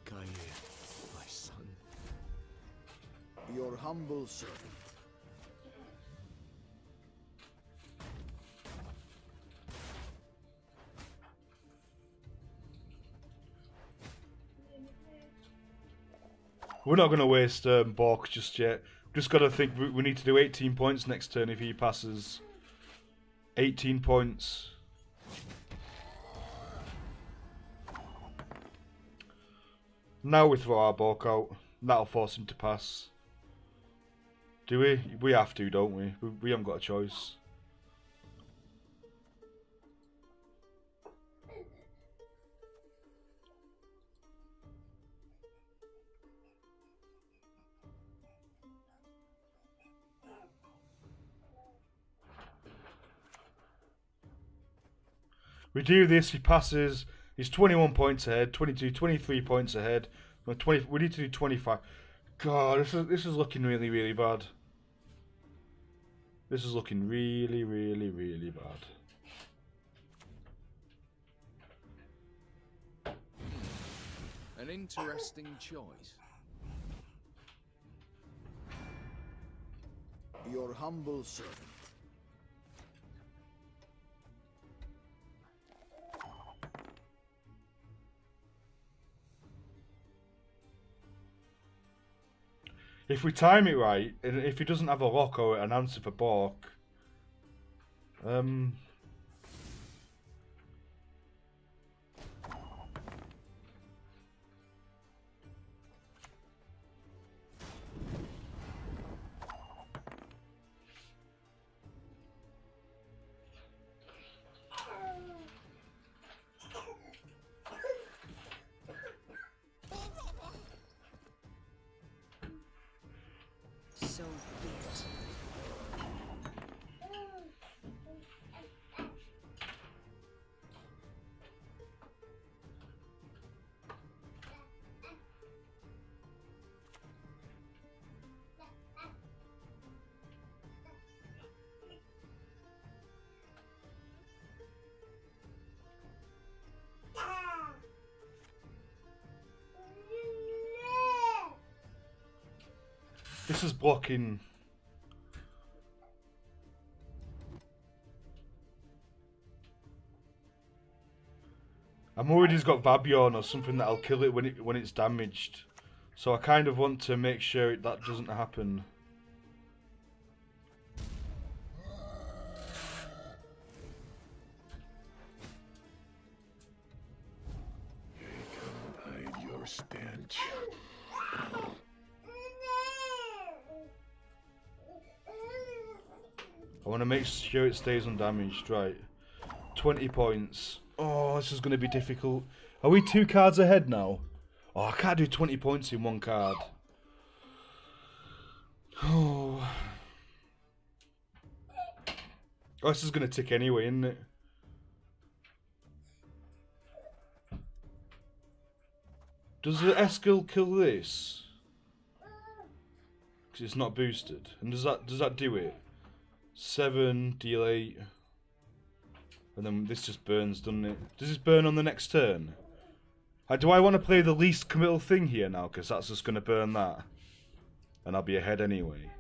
[SPEAKER 2] Gaia, my son.
[SPEAKER 15] Your humble servant.
[SPEAKER 1] We're not going to waste Bork just yet. Just got to think we need to do 18 points next turn if he passes. 18 points. Now we throw our Bork out. That'll force him to pass. Do we? We have to, don't we? We haven't got a choice. We do this, he passes, he's 21 points ahead, 22, 23 points ahead. 20, we need to do 25. God, this is looking really, really bad. This is looking really, really, really bad.
[SPEAKER 10] An interesting choice.
[SPEAKER 15] Your humble servant.
[SPEAKER 1] If we time it right, and if he doesn't have a lock or an answer for Bork,
[SPEAKER 4] So be it.
[SPEAKER 1] this is blocking. I'm worried he's got Vabion or something that'll kill it when it's damaged. So I kind of want to make sure that doesn't happen.
[SPEAKER 3] Hide your stench.
[SPEAKER 1] I want to make sure it stays undamaged, right. 20 points. Oh, this is going to be difficult. Are we 2 cards ahead now? Oh, I can't do 20 points in 1 card. Oh, this is going to tick anyway, isn't it? Does the Eskil kill this? Because it's not boosted. And does that do it? 7, deal 8. And then this just burns, doesn't it? Does this burn on the next turn? Do I want to play the least committal thing here now? Because that's just going to burn that. And I'll be ahead anyway.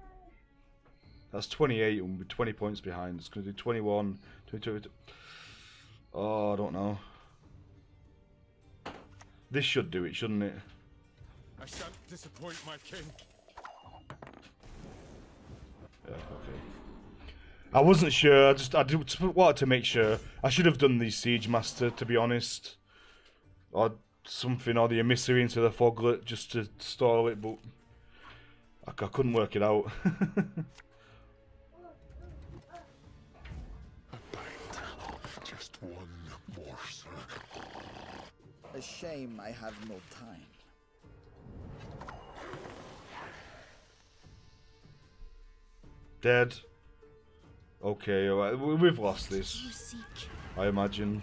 [SPEAKER 1] That's 28 and we're 20 points behind. It's going to do 21, 22. Oh, I don't know. This should do it, shouldn't it?
[SPEAKER 2] I shan't disappoint my king.
[SPEAKER 1] Yeah, okay. I wasn't sure. I just wanted to make sure. I should have done the Siege Master, to be honest, or something, or the Emissary into the Foglet just to stall it, but I couldn't work it out.
[SPEAKER 3] Just one morsel.
[SPEAKER 15] A shame I have no time.
[SPEAKER 1] Dead. Okay, alright. We've lost this, I imagine.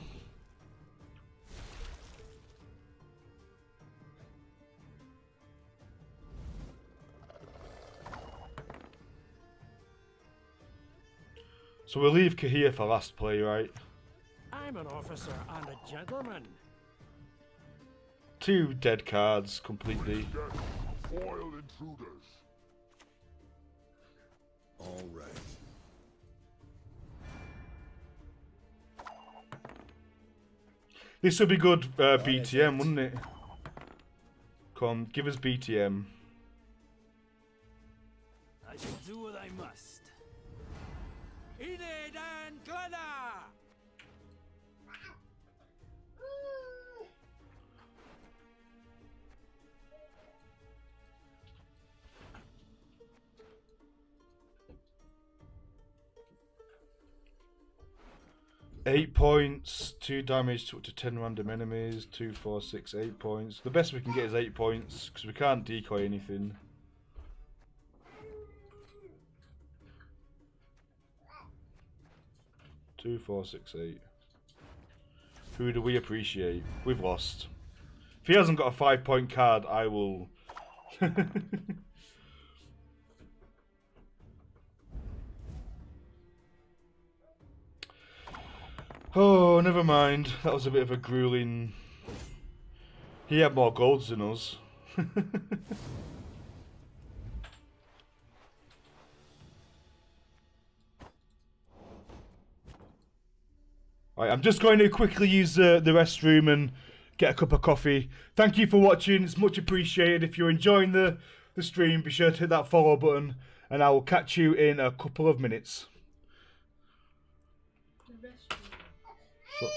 [SPEAKER 1] So we'll leave Kahir for last play, right?
[SPEAKER 6] I'm an officer and a gentleman.
[SPEAKER 1] 2 dead cards completely.
[SPEAKER 3] Foil intruders.
[SPEAKER 10] All right.
[SPEAKER 1] This would be good BTM, wouldn't it? Come on, give us BTM.
[SPEAKER 6] I shall do what I must. Enid and Glenna!
[SPEAKER 1] Eight points, 2 damage to up to 10 random enemies, 2, 4, 6, 8 points. The best we can get is 8 points, because we can't decoy anything. Two, 4, 6, 8. Who do we appreciate? We've lost. If he hasn't got a 5-point card, I will... Oh, never mind. That was a bit of a grueling... He had more golds than us. Right, I'm just going to quickly use the restroom and get a cup of coffee. Thank you for watching. It's much appreciated. If you're enjoying the stream, be sure to hit that follow button, and I will catch you in a couple of minutes. So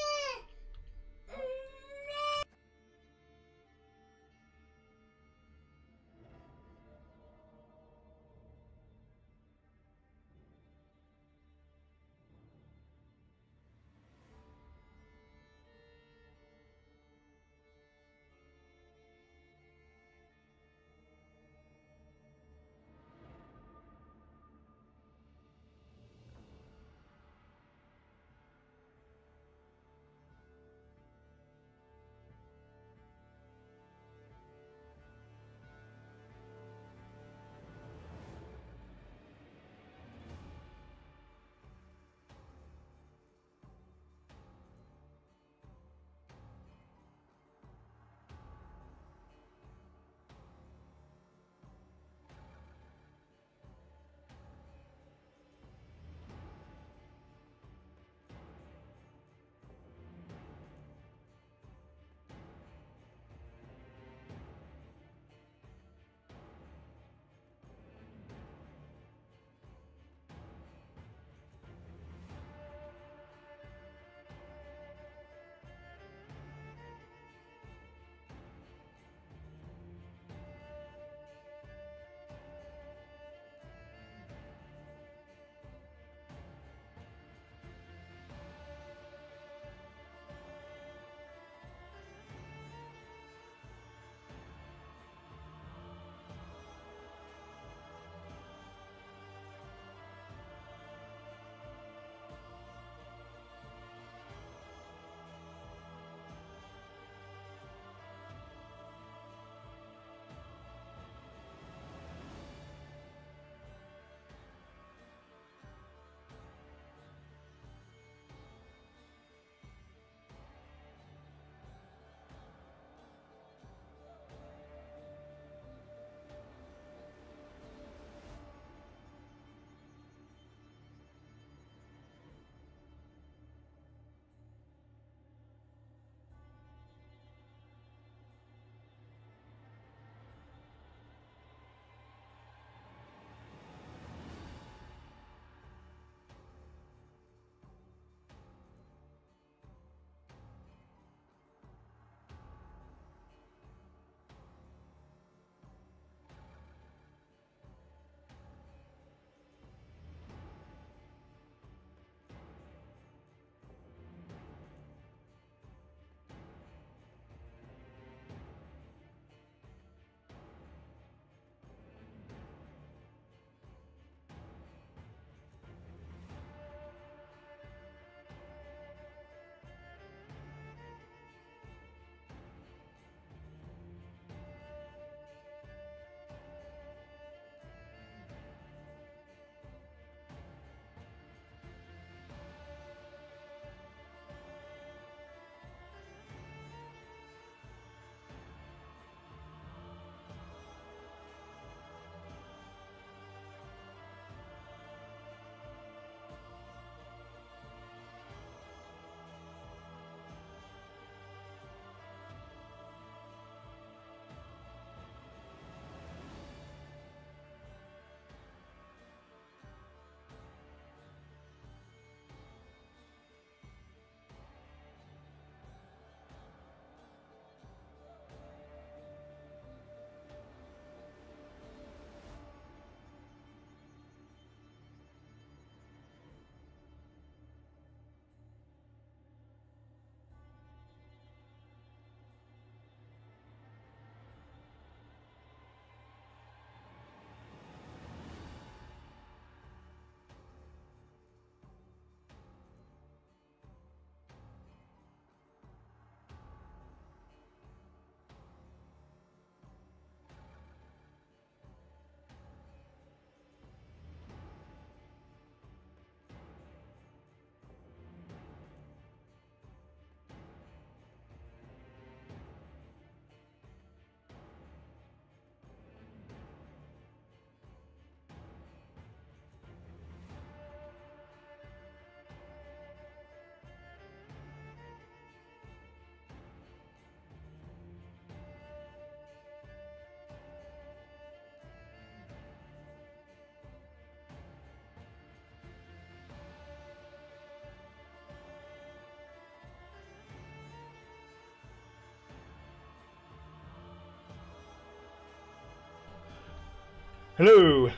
[SPEAKER 1] Hello.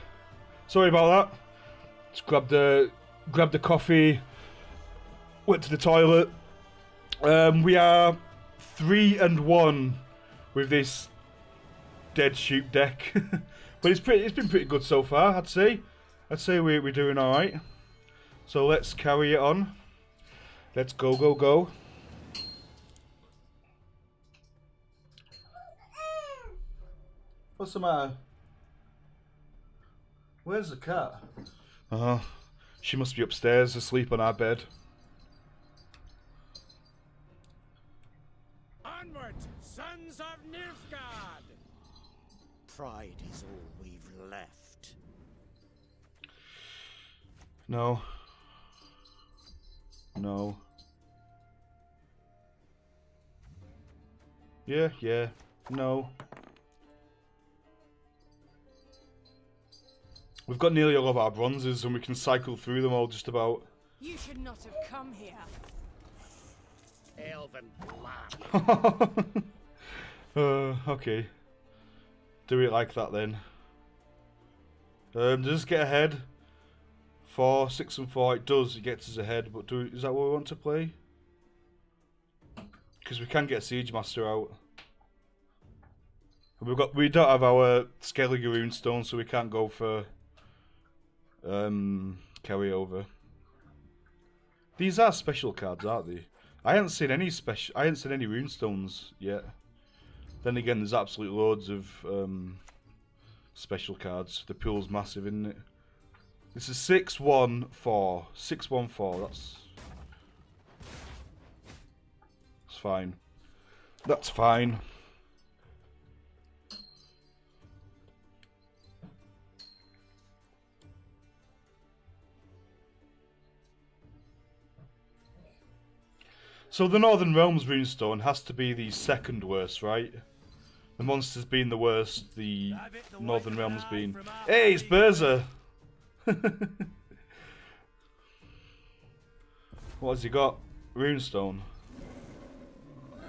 [SPEAKER 1] Sorry about that. Just grabbed the coffee. Went to the toilet. We are 3-1 with this dead sheep deck, but it's been pretty good so far. I'd say we're doing all right. So let's carry it on. Let's go. What's the matter? Where's the cat? She must be upstairs asleep on our bed.
[SPEAKER 6] Onward, sons of Nilfgaard! Pride is all we've left.
[SPEAKER 1] No. No. Yeah. No. We've got nearly all of our bronzes and we can cycle through them all just about.
[SPEAKER 13] You should not have come here.
[SPEAKER 6] Elven blood.
[SPEAKER 1] Okay. Do it like that then. Does this get ahead? 4, 6 and 4, it does, it gets us ahead, but is that what we want to play? Because we can get Siege Master out. We don't have our Skellige Runestone, so we can't go for carryover. These are special cards, aren't they? I haven't seen any runestones yet. Then again, there's absolute loads of special cards. The pool's massive, isn't it? This is 6-1-4. 6-1-4. That's fine. That's fine. So the Northern Realms runestone has to be the second worst, right? The monsters being the worst, the Northern Realms being... Hey, it's Berza! What has he got? Runestone.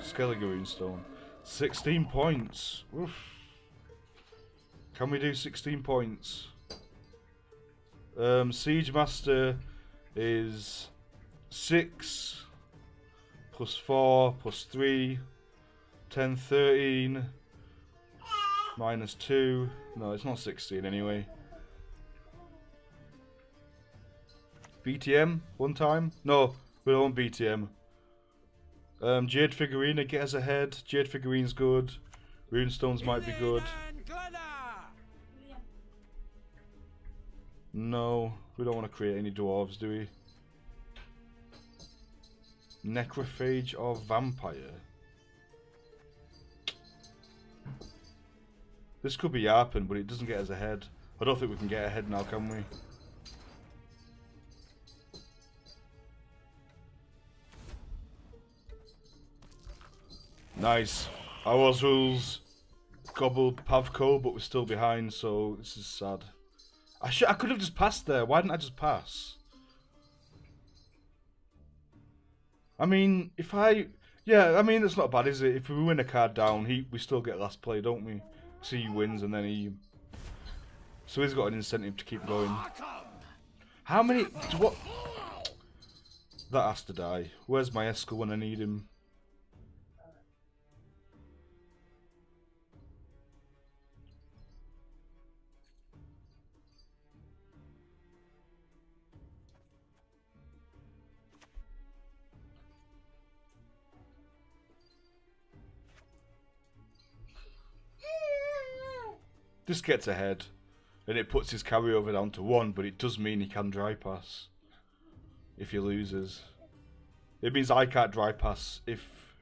[SPEAKER 1] Skellige Runestone. 16 points. Oof. Can we do 16 points? Siege Master is 6 plus 4 plus 3 10, 13 minus 2. No, it's not 16 anyway. BTM one time? No, we don't want BTM. Jade Figurina, get us ahead. Jade Figurine's good. Runestones might be good. No, we don't want to create any dwarves, do we? Necrophage or Vampire? This could be Yarpen, but it doesn't get us ahead. I don't think we can get ahead now, can we? Nice. Our rules gobbled Pavko, but we're still behind, so this is sad. I could have just passed there. Why didn't I just pass? I mean, yeah, I mean, it's not bad, is it? If we win a card down, we still get last play, don't we? So he wins and then he... So he's got an incentive to keep going. How many... What? That has to die. Where's my Eskel when I need him? This gets ahead, and it puts his carryover down to 1, but it does mean he can dry pass if he loses. It means I can't dry pass if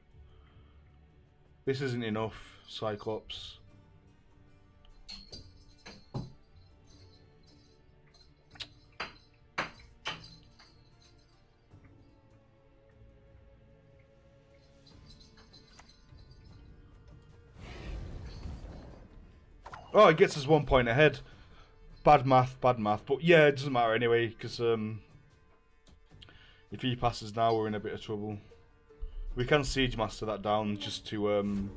[SPEAKER 1] this isn't enough, Cyclops. Oh, it gets us 1 point ahead. Bad math, but yeah, it doesn't matter anyway, because if he passes now, we're in a bit of trouble. We can Siege Master that down just to
[SPEAKER 6] I've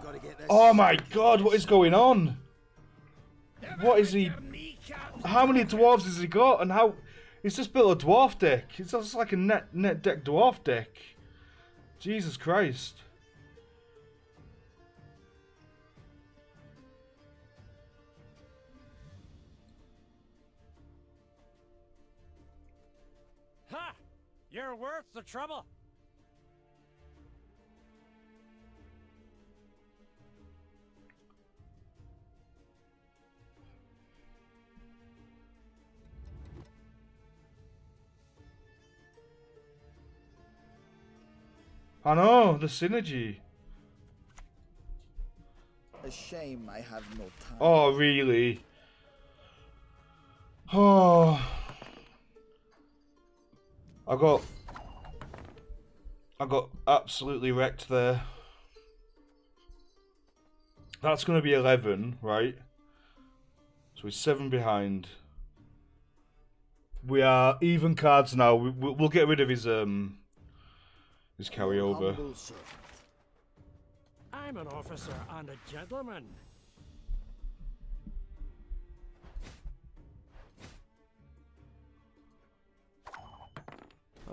[SPEAKER 6] got to
[SPEAKER 1] Oh my god, what is going on? What is he... How many dwarves has he got? And how... He's just built a dwarf deck. It's just like a net deck dwarf deck. Jesus Christ.
[SPEAKER 7] Ha! You're worth the trouble.
[SPEAKER 1] I know, the synergy.
[SPEAKER 15] A shame I have no time.
[SPEAKER 1] Oh, really? Oh. I got absolutely wrecked there. That's going to be 11, right? So we're 7 behind. We are even cards now. We'll get rid of his carryover.
[SPEAKER 7] I'm an officer and a gentleman.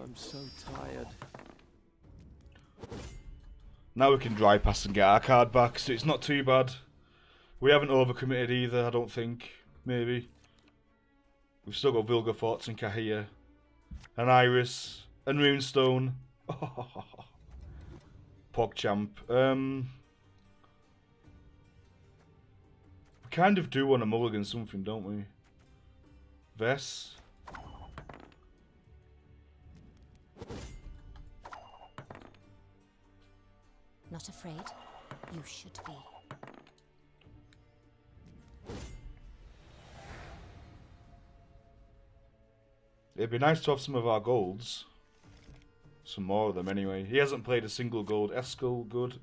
[SPEAKER 7] I'm so tired.
[SPEAKER 1] Now we can dry pass and get our card back, so it's not too bad. We haven't overcommitted either, I don't think. Maybe. We've still got Vilgefortz and Kahir. And Iris. And Runestone. PogChamp. We kind of do want to mulligan something, don't we? Vess.
[SPEAKER 11] Not afraid? You should be.
[SPEAKER 1] It'd be nice to have some of our golds. Some more of them anyway. He hasn't played a single gold. Eskel, good.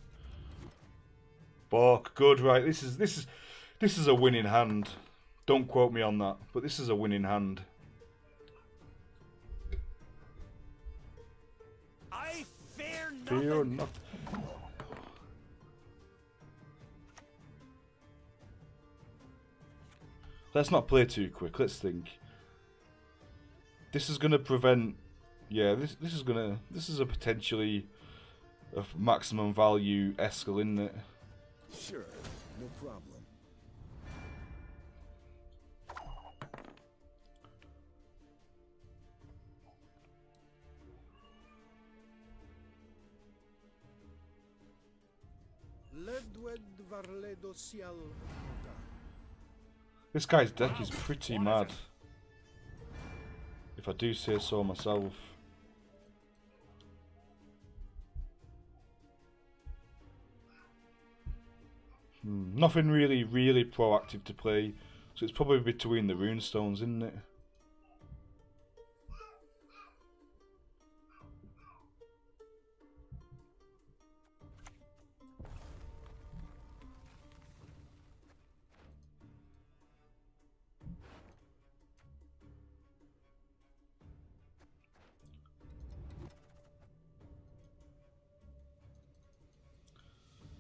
[SPEAKER 1] Bork, good. Right, this is a winning hand. Don't quote me on that, but this is a winning hand.
[SPEAKER 7] I fear nothing.
[SPEAKER 1] Fear nothing. Let's not play too quick. Let's think. This is gonna prevent. Yeah, this is a potentially a maximum value Eskel, isn't it?
[SPEAKER 3] Sure, no problem.
[SPEAKER 1] This guy's deck is pretty mad, if I do say so myself. Nothing really proactive to play, so it's probably between the runestones, isn't it?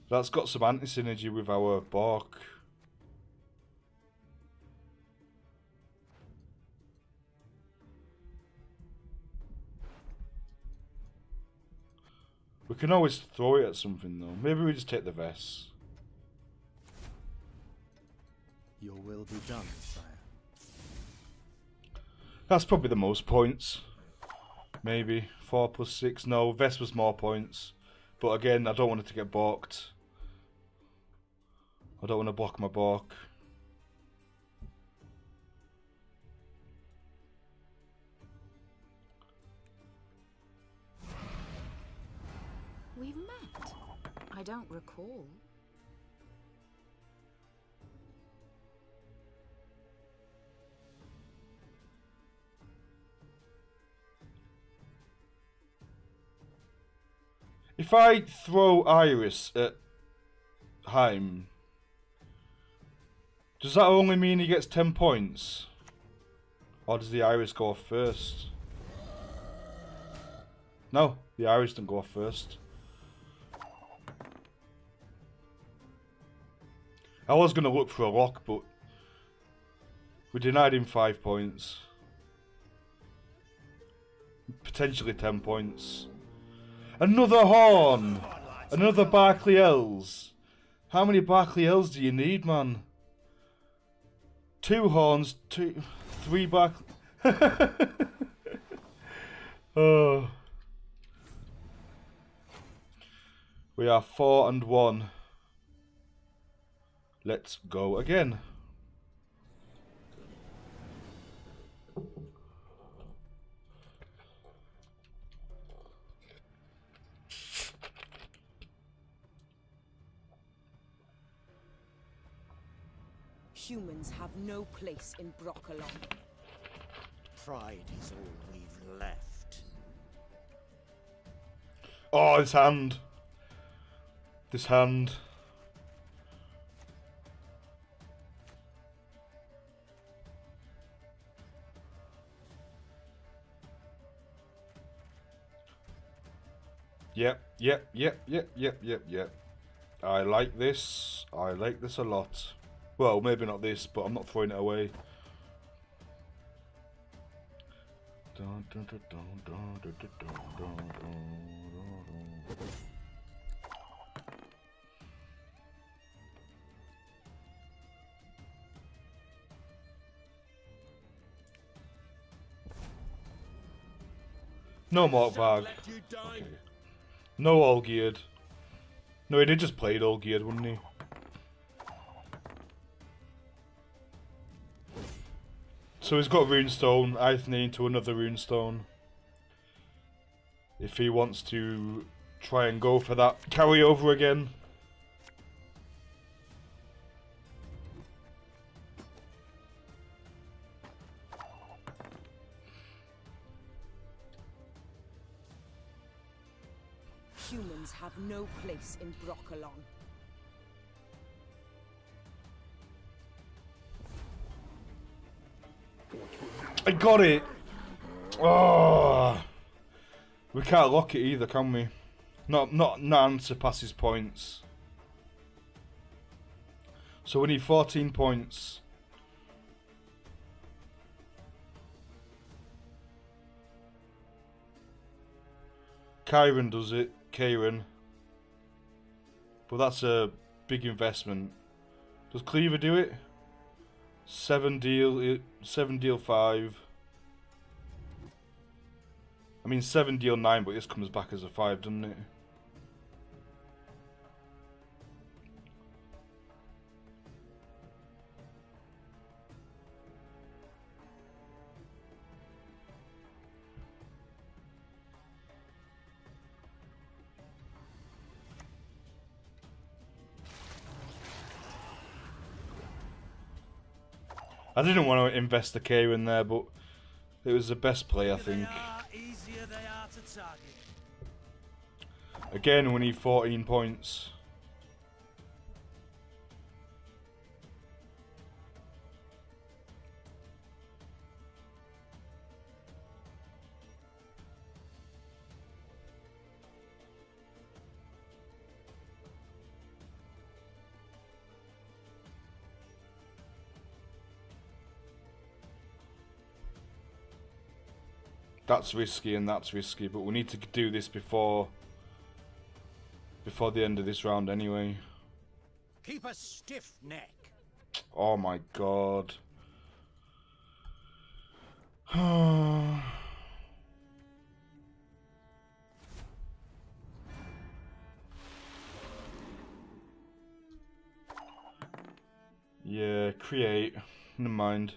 [SPEAKER 1] That's got some anti-synergy with our Bork. We can always throw it at something though. Maybe we just take the Vess.
[SPEAKER 2] Your will be done, sire.
[SPEAKER 1] That's probably the most points. Maybe 4 + 6. No, Vess was more points. But again, I don't want it to get balked. I don't want to block my Bork.
[SPEAKER 11] We've met. I don't recall.
[SPEAKER 1] If I throw Iris at Heim, does that only mean he gets 10 points? Or does the Iris go off first? No, the Iris didn't go off first. I was going to look for a lock, but we denied him 5 points. Potentially 10 points. Another horn! Another Barclay Els. How many Barclay Els do you need, man? 2 horns, 3 Barclay... Oh. We are 4 and 1. Let's go again.
[SPEAKER 4] Humans have no place in Brokilon.
[SPEAKER 6] Pride is all we've left.
[SPEAKER 1] Oh, his hand. This hand. Yep. I like this. I like this a lot. Well, maybe not this, but I'm not throwing it away. No Morkvarg. Okay. No Olgierd. No, he did just play Olgierd, wouldn't he? So he's got Runestone. I need to another Runestone. If he wants to try and go for that carryover again.
[SPEAKER 4] Humans have no place in Brokilon.
[SPEAKER 1] I got it! Oh, we can't lock it either, can we? Not Nan surpasses points. So we need 14 points. Kieran does it. Kieran. But that's a big investment. Does Cleaver do it? 7 deal 5. I mean 7 deal 9, but this comes back as a 5, doesn't it? I didn't want to invest the K in there, but it was the best play, I think. Again, we need 14 points. That's risky and that's risky, but we need to do this before the end of this round anyway.
[SPEAKER 6] Keep a stiff neck.
[SPEAKER 1] Oh my god. Yeah, create. Never mind.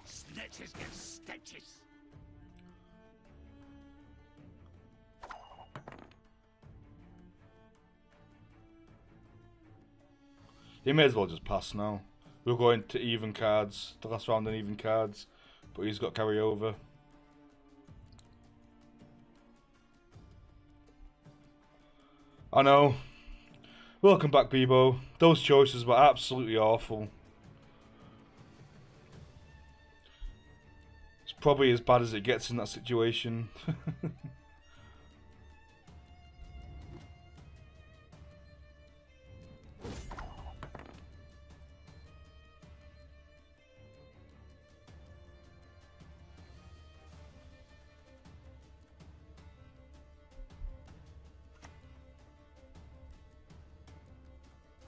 [SPEAKER 6] Snitches get stitches.
[SPEAKER 1] He may as well just pass now. We're going to even cards. The last round on even cards. But he's got carryover. I know. Welcome back, Bebo. Those choices were absolutely awful. probably as bad as it gets in that situation.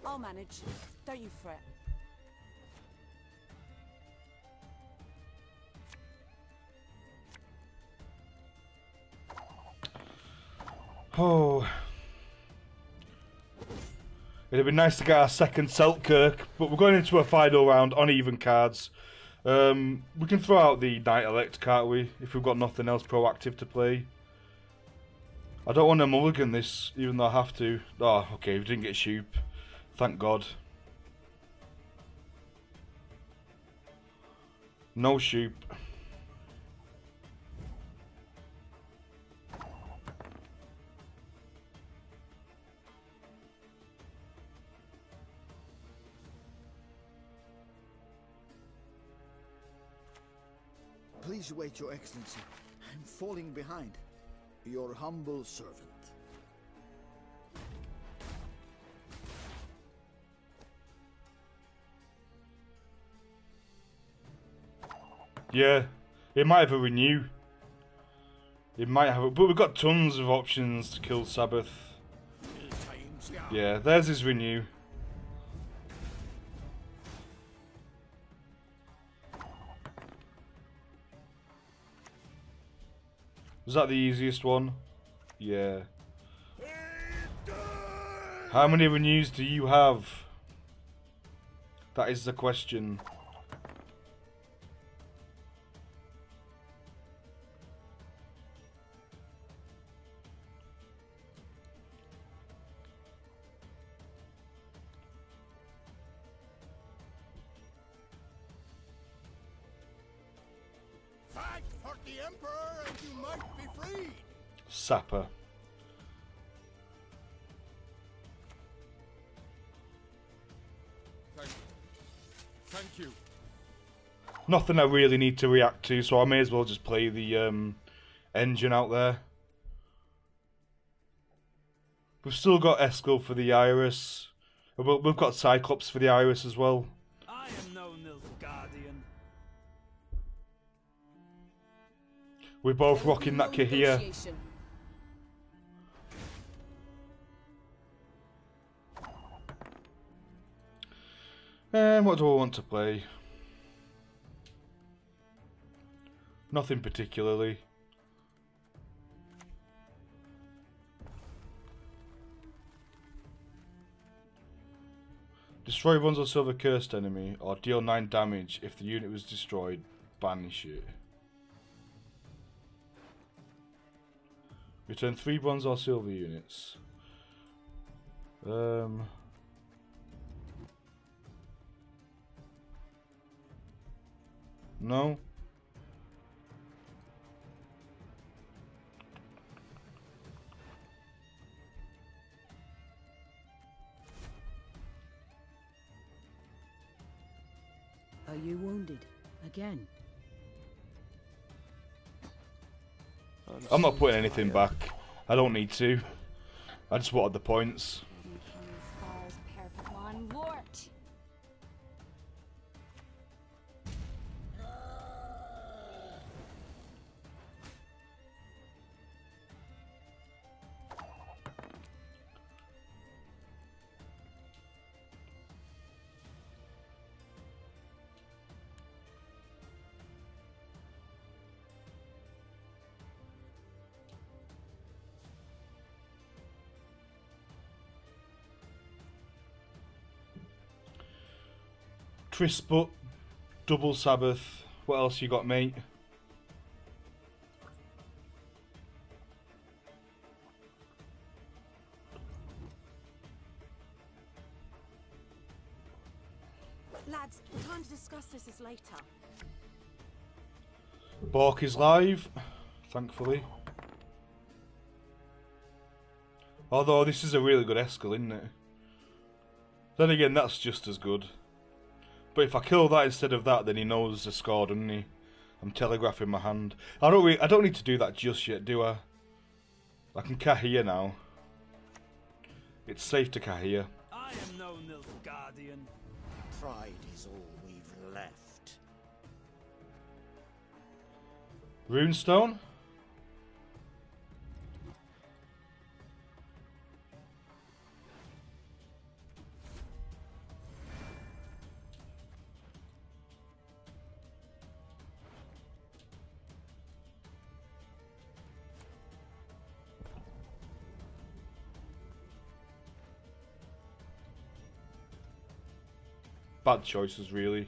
[SPEAKER 4] I'll manage. Don't you fret.
[SPEAKER 1] Oh. It'd be nice to get our second Selkirk, but we're going into a final round on even cards. We can throw out the Knight Elect, can't we? If we've got nothing else proactive to play. I don't want to mulligan this, even though I have to. Oh, okay, we didn't get Shoop. Thank God. No Shoop.
[SPEAKER 15] Please wait, Your Excellency. I'm falling behind. Your humble servant.
[SPEAKER 1] Yeah, it might have a renew. It might have, but we've got tons of options to kill Sabbath. Yeah, there's his renew. Was that the easiest one? Yeah. How many renews do you have? That is the question.
[SPEAKER 3] Fight for the Emperor and you might be freed.
[SPEAKER 1] Sapper.
[SPEAKER 3] Thank you.
[SPEAKER 1] Nothing I really need to react to, so I may as well just play the engine out there. We've still got Eskel for the Iris. We've got Cyclops for the Iris as well.
[SPEAKER 7] I am no Nilfgaardian.
[SPEAKER 1] We're both rocking that kit here. And what do I want to play? Nothing particularly. Destroy bronze or silver cursed enemy, or deal 9 damage if the unit was destroyed. Banish it. Return 3 bronze or silver units. No.
[SPEAKER 16] Are you wounded? Again?
[SPEAKER 1] I'm not putting anything back. I don't need to. I just wanted the points. Trisput, double Sabbath. What else you got, mate?
[SPEAKER 4] Lads, the time to discuss this is later.
[SPEAKER 1] Bork is live, thankfully. Although this is a really good Eskel, isn't it? Then again, that's just as good. But if I kill that instead of that, then he knows the score, doesn't he? I'm telegraphing my hand. I don't need to do that just yet, do I? I can Kahir now. It's safe to Kahir.
[SPEAKER 7] I am no Nilfgaardian.
[SPEAKER 6] Pride is all we've left.
[SPEAKER 1] Runestone? Bad choices, really.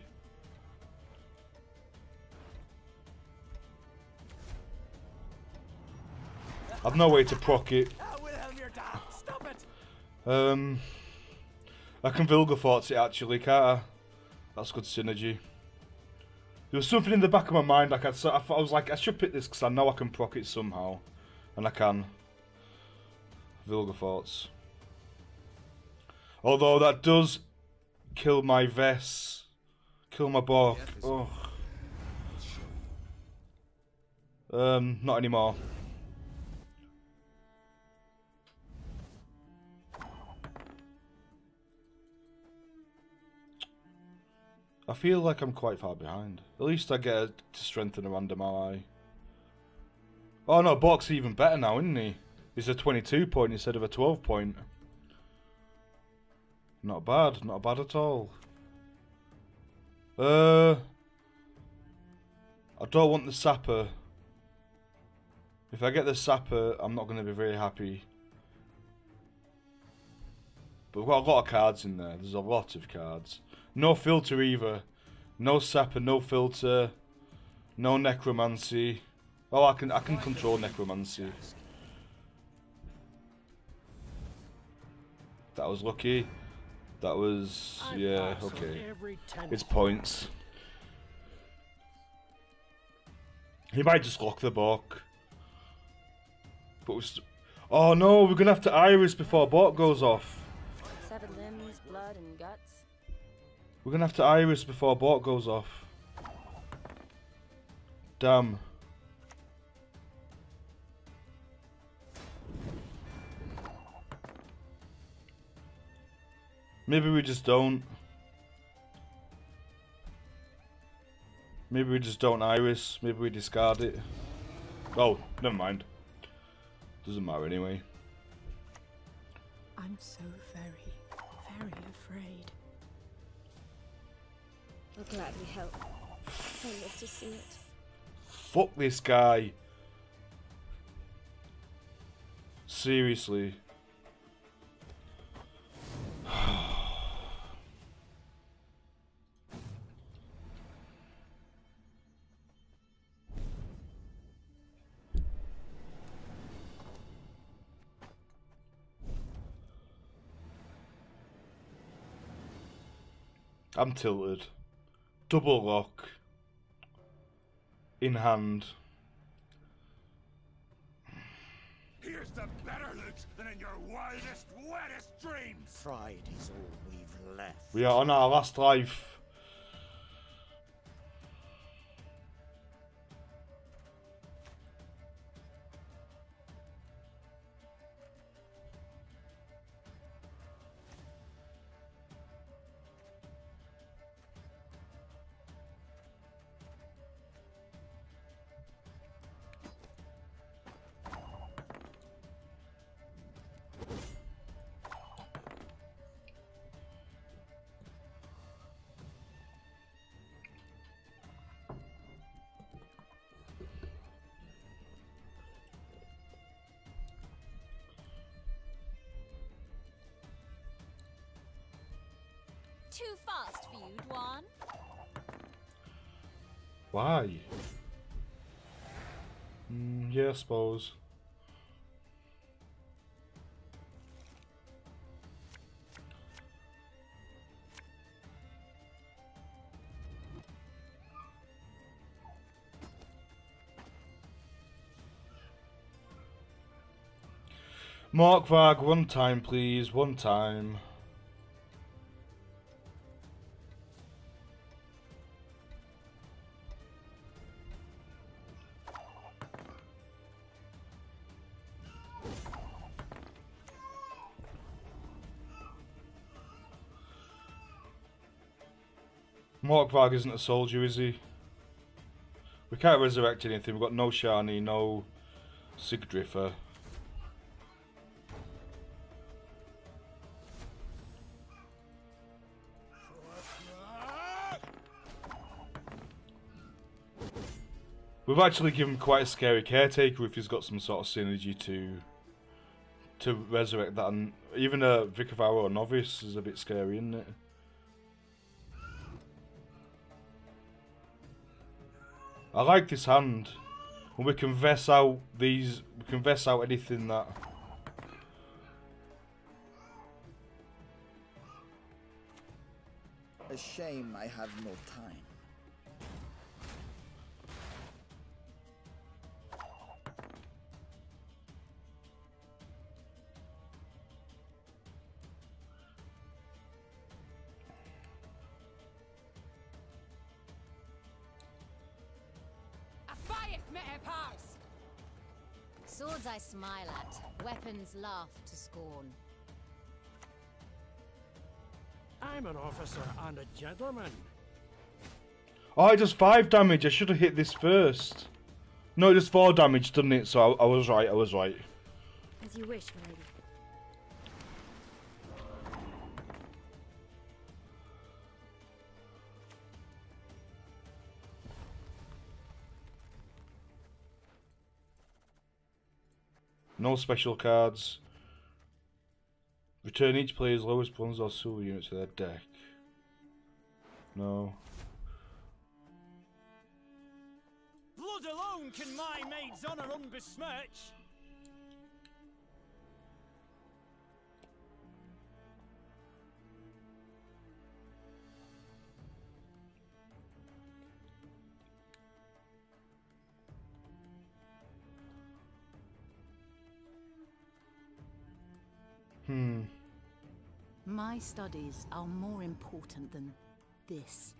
[SPEAKER 1] I've no way to proc it.
[SPEAKER 2] Stop it!
[SPEAKER 1] I can Vilgefortz it actually, can't I? That's good synergy. There was something in the back of my mind, like I was like, I should pick this because I know I can proc it somehow. And I can. Vilgefortz. Although that does kill my Vess. Kill my Bork. Oh. Not anymore. I feel like I'm quite far behind. At least I get to strengthen a random ally. Oh no, Bork's even better now, isn't he? He's a 22 point instead of a 12 point. Not bad, not bad at all. I don't want the Sapper. If I get the Sapper, I'm not going to be very happy. But we've got a lot of cards in there. There's a lot of cards. No filter either. No Sapper, no filter. No necromancy. Oh, I can control necromancy. That was lucky. That was, yeah, okay. It's points. He might just lock the Bork. But oh no, we're gonna have to Iris before Bork goes off.
[SPEAKER 5] Severed limbs, blood, and guts.
[SPEAKER 1] We're gonna have to Iris before Bork goes off. Damn. Maybe we just don't. Maybe we just don't Iris. Maybe we discard it. Oh, never mind. Doesn't matter anyway.
[SPEAKER 4] I'm so very, very afraid.
[SPEAKER 13] I'll gladly help. I live to see it.
[SPEAKER 1] Fuck this guy. Seriously. I'm tilted. Double lock. In hand.
[SPEAKER 3] Here's the better loot than in your wildest, wettest dreams.
[SPEAKER 6] Pride is all we've left.
[SPEAKER 1] We are on our last life.
[SPEAKER 11] Too fast for you, Dwan.
[SPEAKER 1] Why? Yeah, I suppose. Markvag, one time please, one time. Morkvarg isn't a soldier, is he? We can't resurrect anything. We've got no Shani, no Sigdrifer. We've actually given him quite a scary caretaker if he's got some sort of synergy to resurrect that. And even a Vic of Arrow novice is a bit scary, isn't it? I like this hand. And we can vest out these. We can vest out anything that.
[SPEAKER 15] A shame I have no time.
[SPEAKER 11] Swords I smile at, weapons laugh to scorn.
[SPEAKER 6] I'm an officer and a gentleman.
[SPEAKER 1] Oh, it does 5 damage. I should have hit this first. No, it does 4 damage, doesn't it? So I was right. I was right.
[SPEAKER 11] As you wish, my lady.
[SPEAKER 1] No special cards. Return each player's lowest bronze or silver unit to their deck. No.
[SPEAKER 7] Blood alone can my maid's honour unbesmirch.
[SPEAKER 16] My studies are more important than this.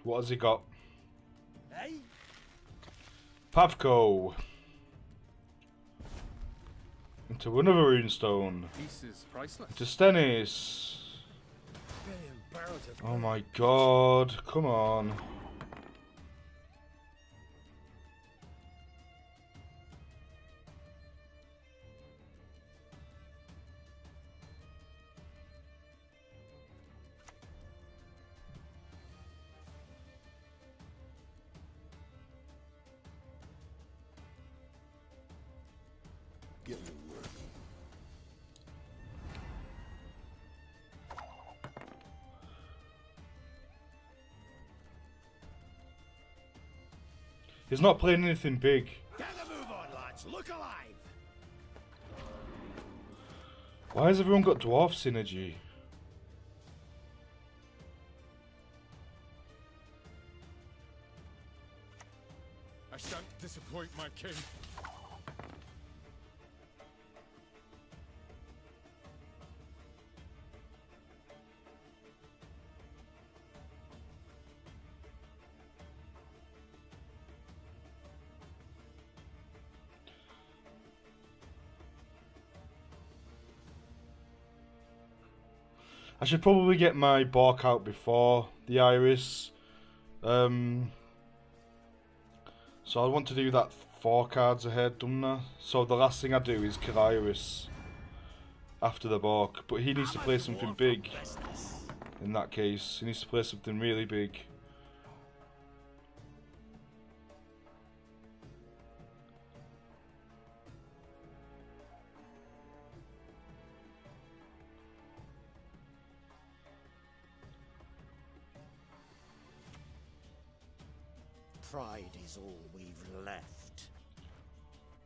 [SPEAKER 1] What has he got?
[SPEAKER 7] Hey?
[SPEAKER 1] Pavko. Into another runestone.
[SPEAKER 10] Peace is priceless.
[SPEAKER 1] Into Stennis. Oh my god, come on. He's not playing anything big.
[SPEAKER 6] Get a move on, lads. Look alive.
[SPEAKER 1] Why has everyone got dwarf synergy?
[SPEAKER 10] I shan't disappoint my king.
[SPEAKER 1] I should probably get my Bork out before the Iris. So I want to do that 4 cards ahead, don't I? So the last thing I do is kill Iris after the Bork. But he needs to play something big in that case. He needs to play something really big.
[SPEAKER 6] Pride is all we've left.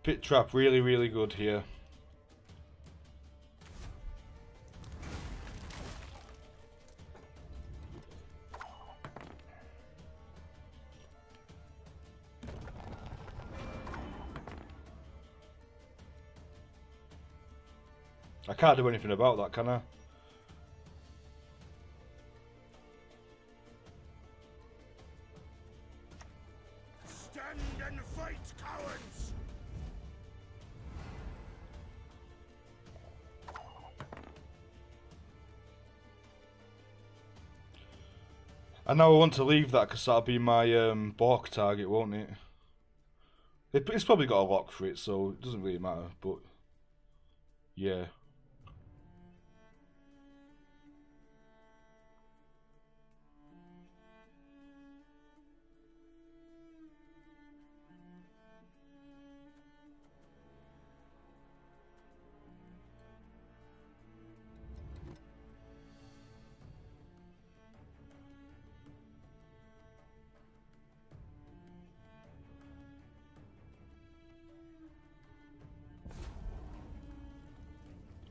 [SPEAKER 1] Pit Trap, really, really good here. I can't do anything about that, can I?
[SPEAKER 6] Stand and fight, cowards!
[SPEAKER 1] And now I want to leave that because that'll be my Bork target, won't it? It's probably got a lock for it, so it doesn't really matter, but yeah.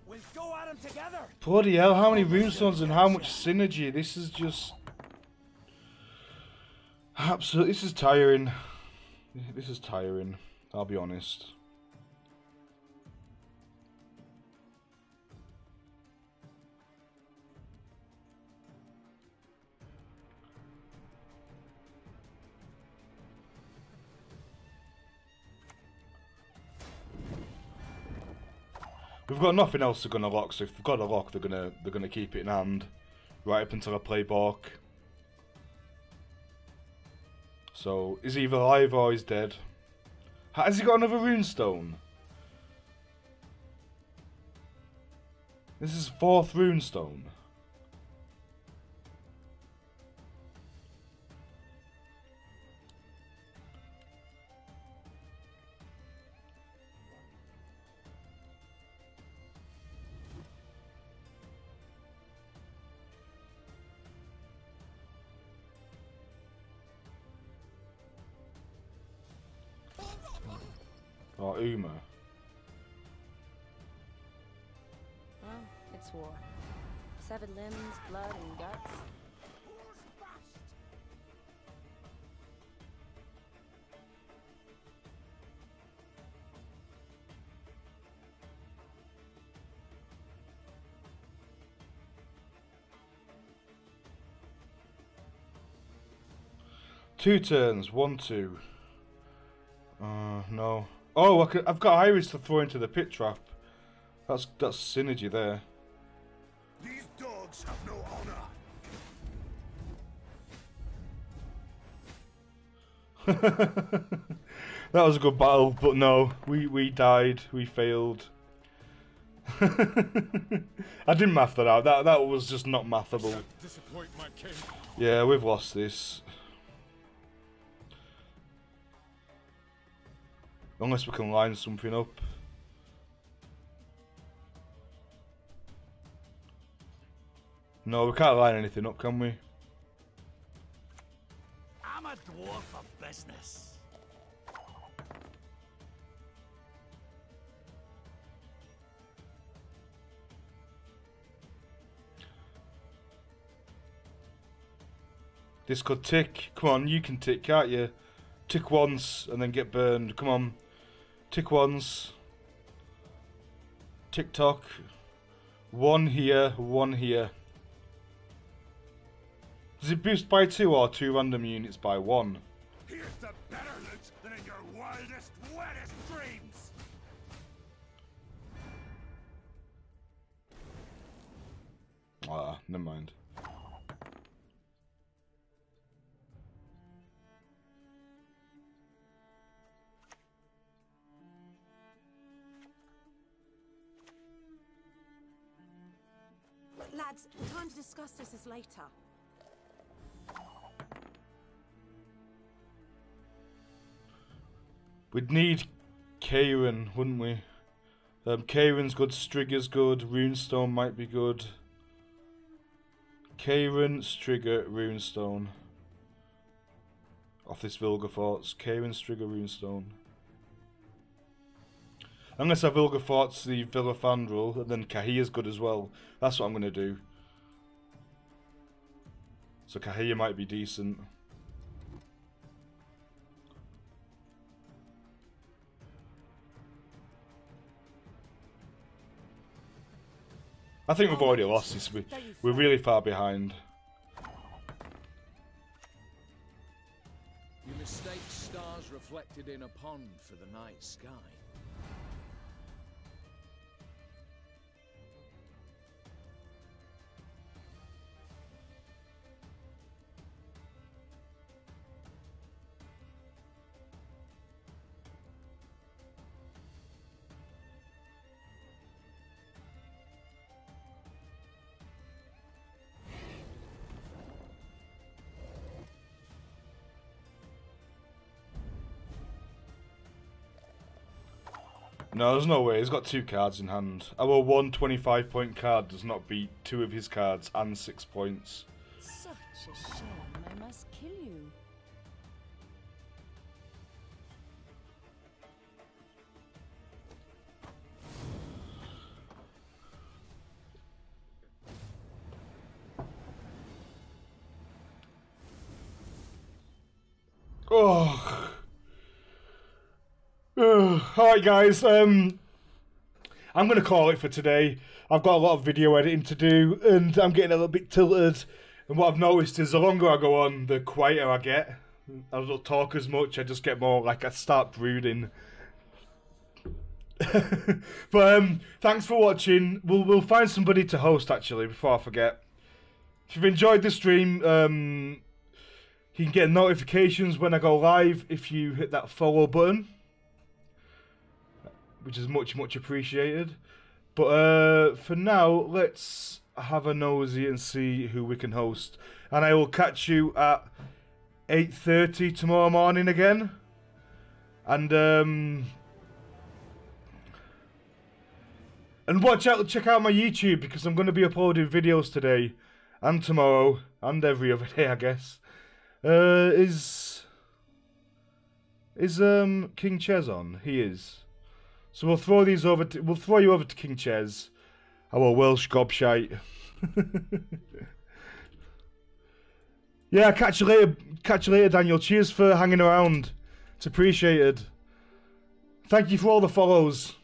[SPEAKER 7] We'll go at 'em together.
[SPEAKER 1] Bloody hell, how many runestones and how much synergy. This is just absolutely, this is tiring. This is tiring, I'll be honest. We've got nothing else they're gonna lock, so if they've got a lock, they're gonna keep it in hand right up until I play Bork. So he's either alive or he's dead. Has he got another runestone? This is 4th runestone. Or Uma.
[SPEAKER 5] Well, it's war. Severed limbs, blood, and guts.
[SPEAKER 1] Two turns, 1, 2. No. Oh, I've got Iris to throw into the pit trap. That's synergy there.
[SPEAKER 3] These dogs have no honor.
[SPEAKER 1] That was a good battle, but no, we died, we failed. I didn't math that out. That was just not mathable. Yeah, we've lost this. Unless we can line something up. No, we can't line anything up, can we?
[SPEAKER 3] I'm a dwarf of business.
[SPEAKER 1] This could tick. Come on, you can tick, can't you? Tick once and then get burned. Come on. Tick once. Tick tock. 1 here, 1 here. Does it boost by 2 or 2 random units by 1?
[SPEAKER 3] Here's the better loot than in your wildest, wettest dreams.
[SPEAKER 1] Ah, never mind.
[SPEAKER 4] Lads, the time to discuss this is later.
[SPEAKER 1] We'd need Kieran, wouldn't we? Kieran's good, Strigger's good, Runestone might be good. Kieran, Strigger, Runestone. Off this Vilgefortz. Kieran, Strigger, Runestone. Unless I Vilgefortz the Villafandrel, and then Kahir's good as well. That's what I'm going to do. So Kahir might be decent. I think we've already lost this. We're really far behind.
[SPEAKER 9] You mistake stars reflected in a pond for the night sky.
[SPEAKER 1] No, there's no way. He's got 2 cards in hand. Our 1 25-point card does not beat 2 of his cards and 6 points.
[SPEAKER 13] Such a shame. I must kill you.
[SPEAKER 1] Oh. Alright guys, I'm going to call it for today. I've got a lot of video editing to do and I'm getting a little bit tilted, and what I've noticed is the longer I go on, the quieter I get. I don't talk as much, I just get more like I start brooding. But thanks for watching. We'll find somebody to host actually before I forget. If you've enjoyed the stream, you can get notifications when I go live if you hit that follow button, which is much appreciated. But for now, let's have a nosy and see who we can host, and I will catch you at 8:30 tomorrow morning again. And watch out, check out my YouTube, because I'm going to be uploading videos today and tomorrow and every other day, I guess. Is King Ches on? He is. So we'll throw these over to, we'll throw you over to King Ches, our Welsh gobshite. Yeah, catch you later, Daniel. Cheers for hanging around. It's appreciated. Thank you for all the follows.